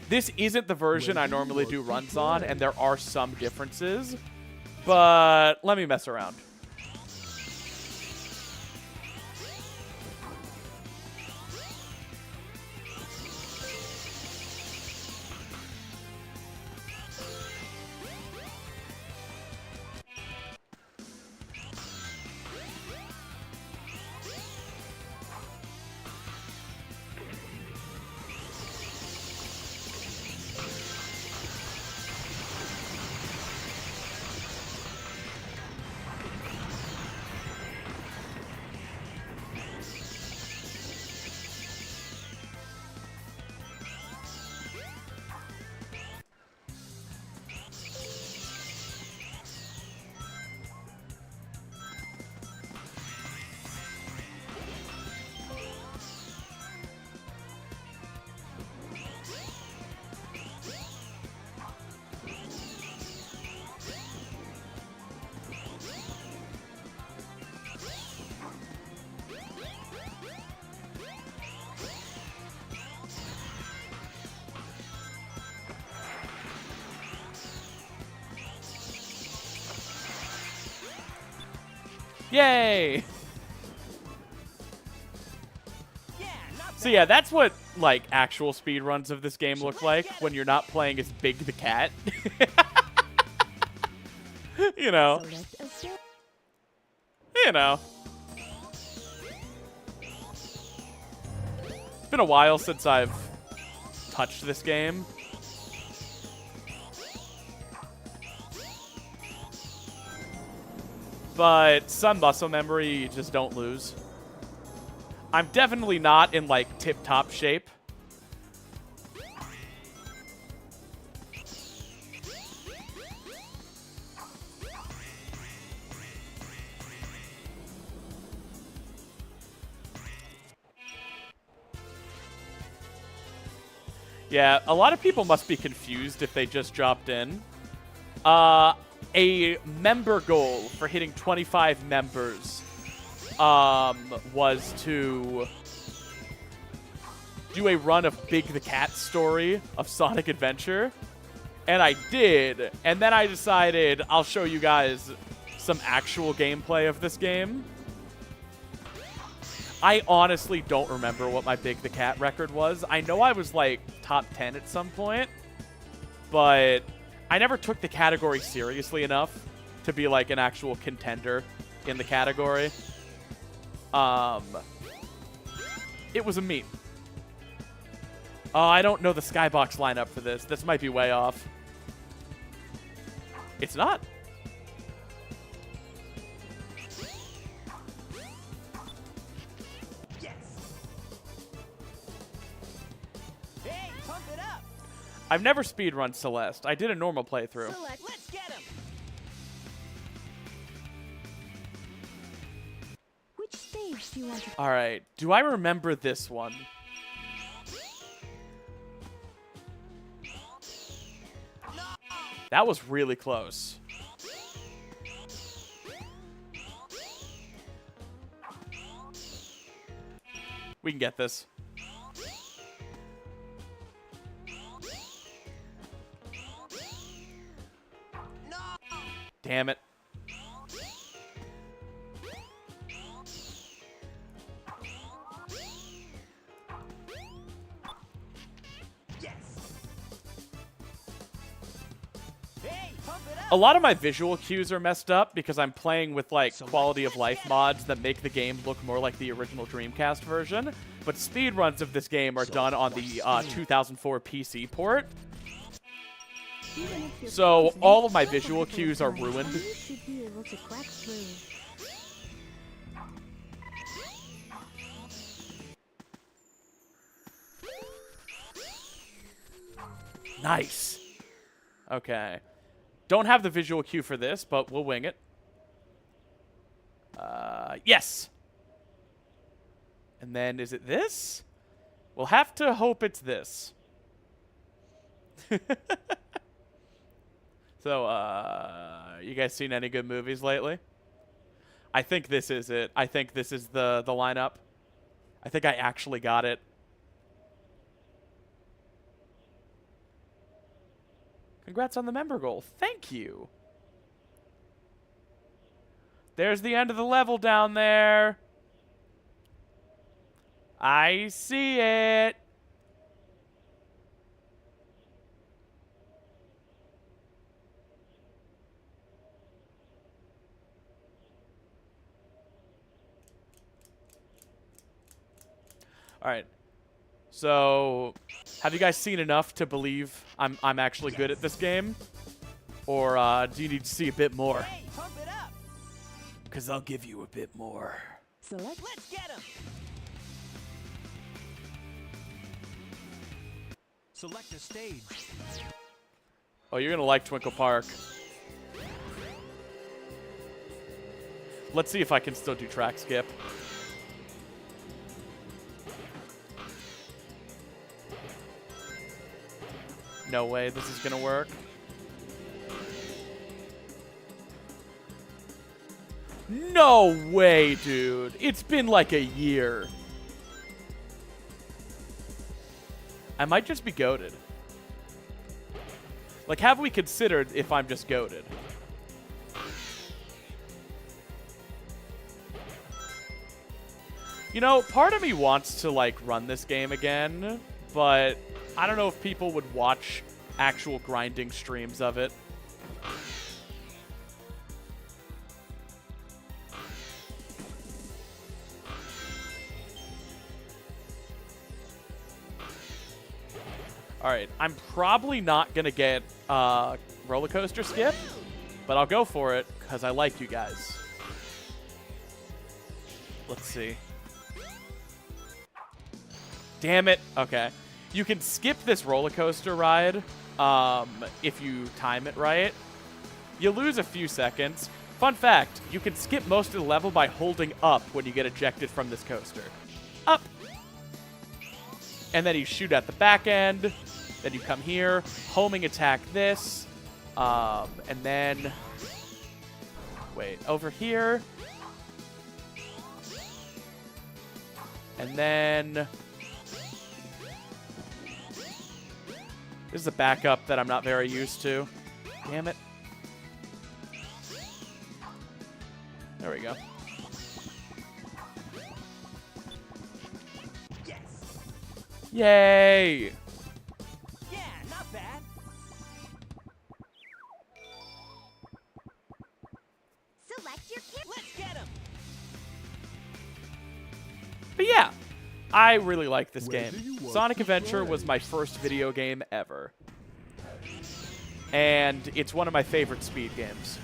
This isn't the version I normally do runs on, and there are some differences, but let me mess around. Yay! So yeah, that's what, like, actual speedruns of this game look like when you're not playing as Big the Cat. You know. You know. It's been a while since I've touched this game. But some muscle memory you just don't lose. I'm definitely not in, like, tip-top shape. Yeah, a lot of people must be confused if they just dropped in. A member goal for hitting 25 members was to do a run of Big the Cat story of Sonic Adventure. And I did. And then I decided I'll show you guys some actual gameplay of this game. I honestly don't remember what my Big the Cat record was. I know I was like top 10 at some point, but I never took the category seriously enough to be like an actual contender in the category. It was a meme. Oh, I don't know the skybox lineup for this. This might be way off. It's not. I've never speedrun Celeste. I did a normal playthrough.
Select. Let's get him.
Which stage do you want to...
All right. Do I remember this one? That was really close. We can get this. Damn it. A lot of my visual cues are messed up because I'm playing with like quality of life mods that make the game look more like the original Dreamcast version. But speedruns of this game are done on the 2004 PC port.
Even if your
So
phone's
all
not
of my
so
visual
comfortable
cues are
time,
ruined.
You should be able to crack through.
Nice. Okay. Don't have the visual cue for this, but we'll wing it. Yes. And then is it this? We'll have to hope it's this. So, you guys seen any good movies lately? I think this is it. I think this is the lineup. I think I actually got it. Congrats on the member goal. Thank you. There's the end of the level down there. I see it. All right. So, have you guys seen enough to believe I'm actually good at this game? Or do you need to see a bit more?
Hey, pump it up.
Because I'll give you a bit more.
Select
Let's get him.
Select a stage.
Oh, you're going to like Twinkle Park. Let's see if I can still do track skip. No way this is going to work. No way, dude. It's been like a year. I might just be goated. Like, have we considered if I'm just goated? You know, part of me wants to, like, run this game again, but I don't know if people would watch actual grinding streams of it. Alright, I'm probably not going to get roller coaster skip, but I'll go for it because I like you guys. Let's see. Damn it. Okay. You can skip this roller coaster ride if you time it right. You lose a few seconds. Fun fact, you can skip most of the level by holding up when you get ejected from this coaster. Up. And then you shoot at the back end. Then you come here, homing attack this. And then... Wait, over here. And then... This is a backup that I'm not very used to. Damn it. There we go.
Yes.
Yay!
Yeah, not bad.
Select your kit.
Let's get him.
But yeah, I really like this
Where
game.
do you want
Sonic
to
Adventure
play?
was my first video game ever. And it's one of my favorite speed games.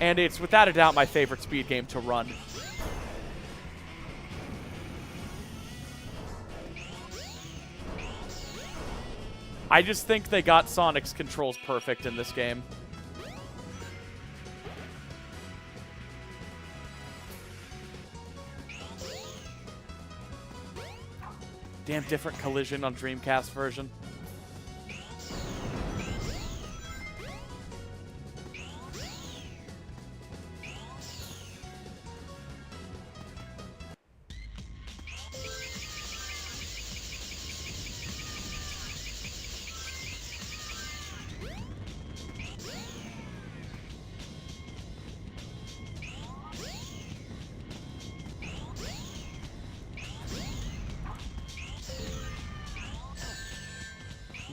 And it's without a doubt my favorite speed game to run. I just think they got Sonic's controls perfect in this game. Damn different collision on Dreamcast version.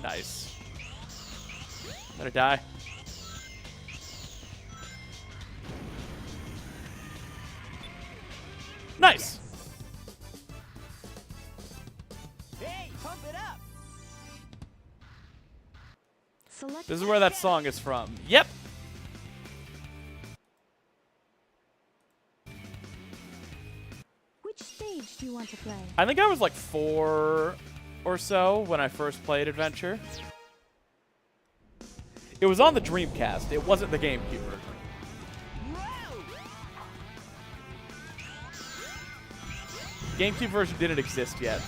Nice. Better die. Nice.
Hey, pump it up.
Select
This is where that song is from. Yep.
which stage do you want to play?
I think I was like 4 or so when I first played Adventure. It was on the Dreamcast. It wasn't the GameCube version. GameCube version didn't exist yet.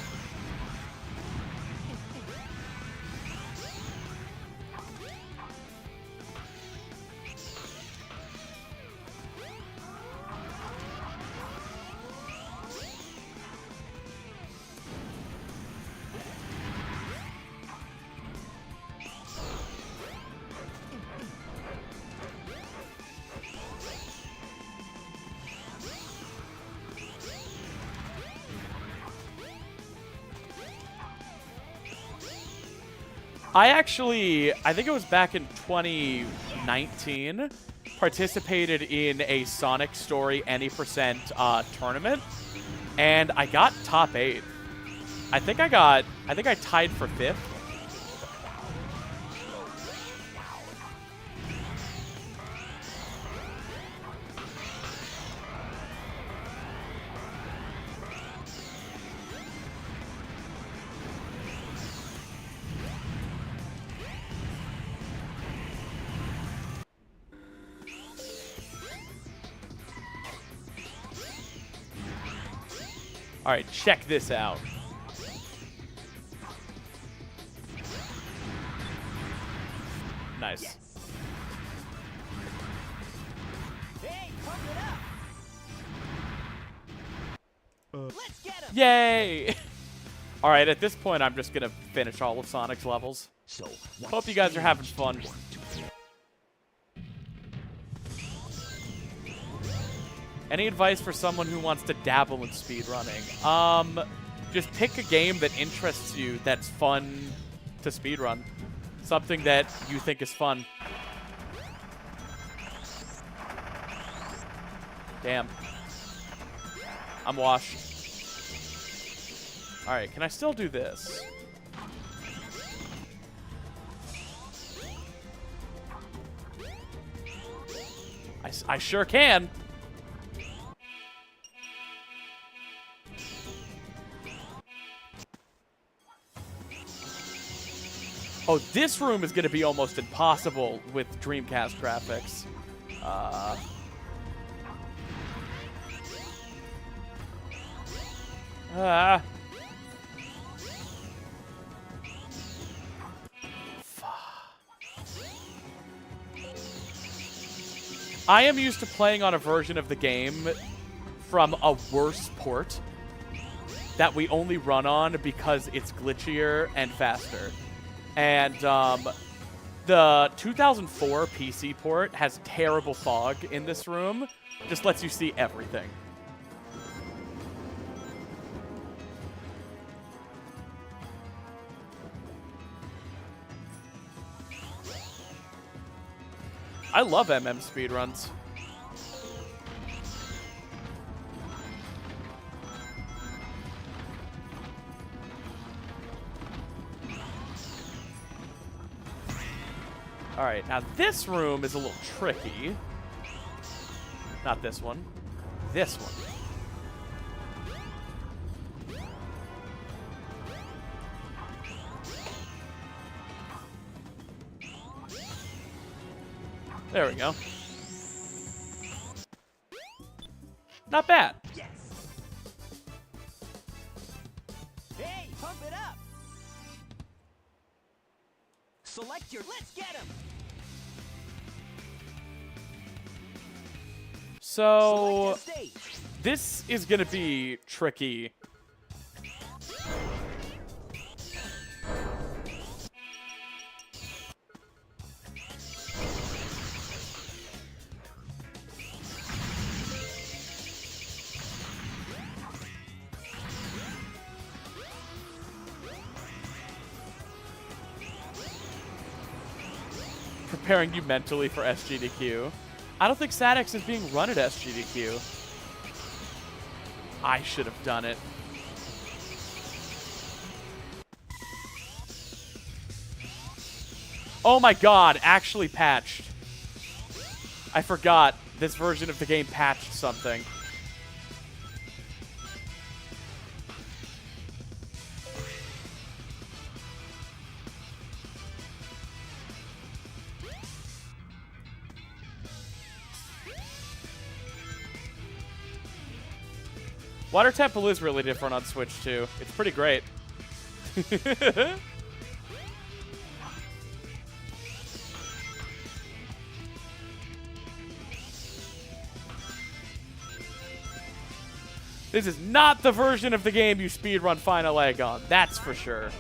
I think it was back in 2019, participated in a Sonic Story Any Percent tournament, and I got top 8. I think I tied for 5th. All right, check this out. Nice.
Yes. Hey, pump it up. Let's get him.
Yay! All right, at this point, I'm just gonna finish all of Sonic's levels.
So,
Hope you guys are having fun. Any advice for someone who wants to dabble in speedrunning? Just pick a game that interests you that's fun to speedrun. Something that you think is fun. Damn. I'm washed. Alright, can I still do this? I sure can. Oh, this room is going to be almost impossible with Dreamcast graphics. I am used to playing on a version of the game from a worse port that we only run on because it's glitchier and faster. And the 2004 PC port has terrible fog in this room. Just lets you see everything. I love MM speedruns. All right, now this room is a little tricky. Not this one. This one. There we go. Not bad.
Yes. Hey, pump it up. Select your. Let's get him.
So,
Select a stage.
this is going to be tricky. Preparing you mentally for SGDQ. I don't think StatX is being run at SGDQ. I should have done it. Oh my god, actually patched. I forgot this version of the game patched something. Water Temple is really different on Switch, too. It's pretty great. This is not the version of the game you speedrun Final Egg on. That's for sure.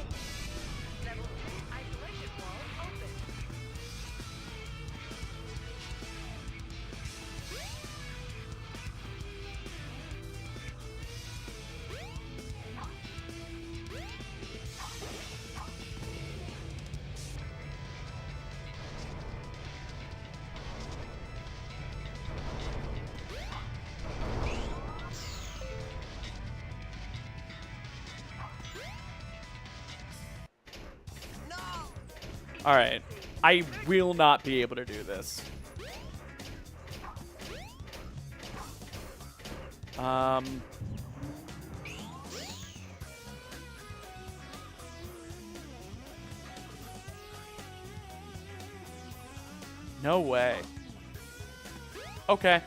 All right. I will not be able to do this. No way. Okay.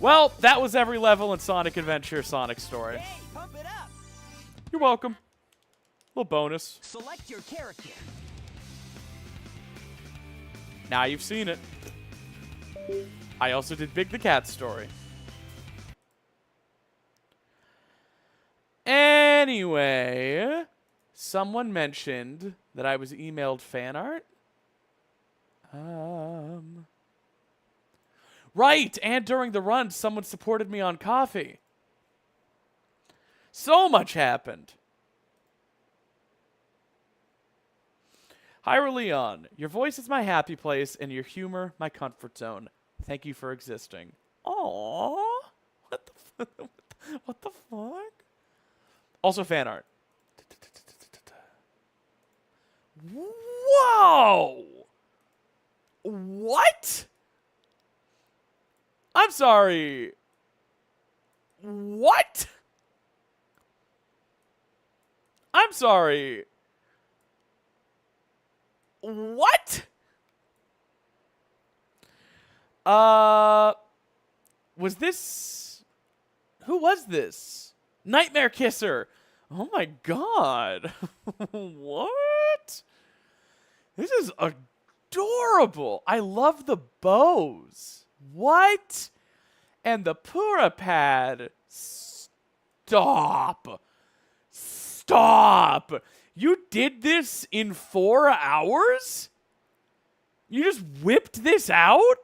Well, that was every level in Sonic Adventure Sonic Story.
Hey, pump it up.
You're welcome. Little bonus.
Select your character.
Now you've seen it. I also did Big the Cat Story. Anyway, someone mentioned that I was emailed fan art. Right, and during the run, someone supported me on Coffee. So much happened. Hi, Leon. Your voice is my happy place, and your humor my comfort zone. Thank you for existing. Aww. What the fuck? Also, fan art. Whoa! What? I'm sorry. What? I'm sorry. What? Was this... Who was this? Nightmare Kisser. Oh my god. What? This is adorable. I love the bows. What? And the Pura Pad. Stop. Stop. You did this in 4 hours? You just whipped this out?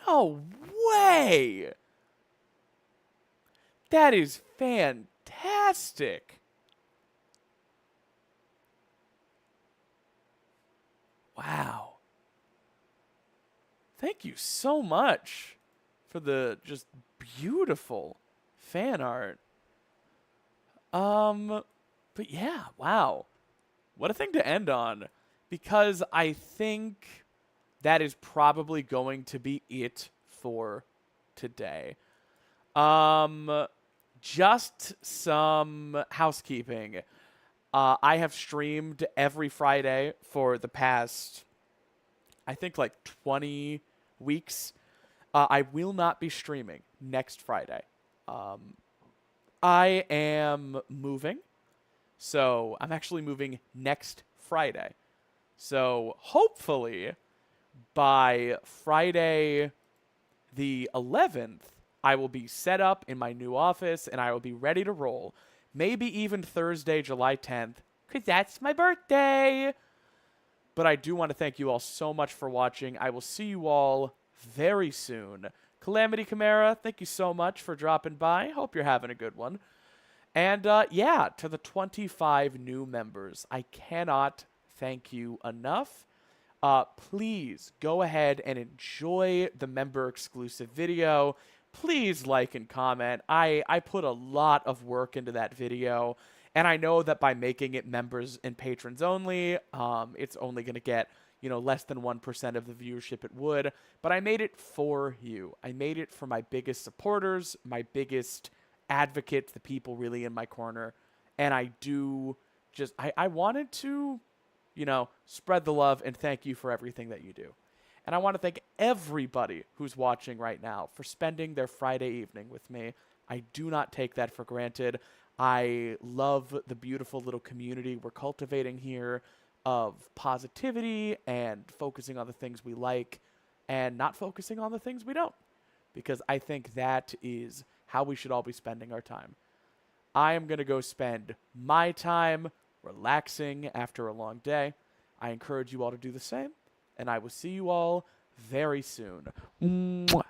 No way. That is fantastic. Wow. Thank you so much for the just beautiful fan art. But yeah, wow. What a thing to end on. Because I think that is probably going to be it for today. Just some housekeeping. I have streamed every Friday for the past, I think, like 20 weeks. I will not be streaming next Friday. I am moving. So I'm actually moving next Friday. So hopefully by Friday the 11th, I will be set up in my new office and I will be ready to roll. Maybe even Thursday, July 10th, because that's my birthday. But I do want to thank you all so much for watching. I will see you all very soon. Calamity Chimera, thank you so much for dropping by. Hope you're having a good one. And yeah, to the 25 new members, I cannot thank you enough. Please go ahead and enjoy the member exclusive video. Please like and comment. I put a lot of work into that video, and I know that by making it members and patrons only, it's only going to get, less than 1% of the viewership it would, but I made it for you. I made it for my biggest supporters, my biggest advocates, the people really in my corner, and I wanted to, spread the love and thank you for everything that you do. And I want to thank everybody who's watching right now for spending their Friday evening with me. I do not take that for granted. I love the beautiful little community we're cultivating here of positivity and focusing on the things we like and not focusing on the things we don't, because I think that is how we should all be spending our time. I am going to go spend my time relaxing after a long day. I encourage you all to do the same, and I will see you all very soon. Mwah.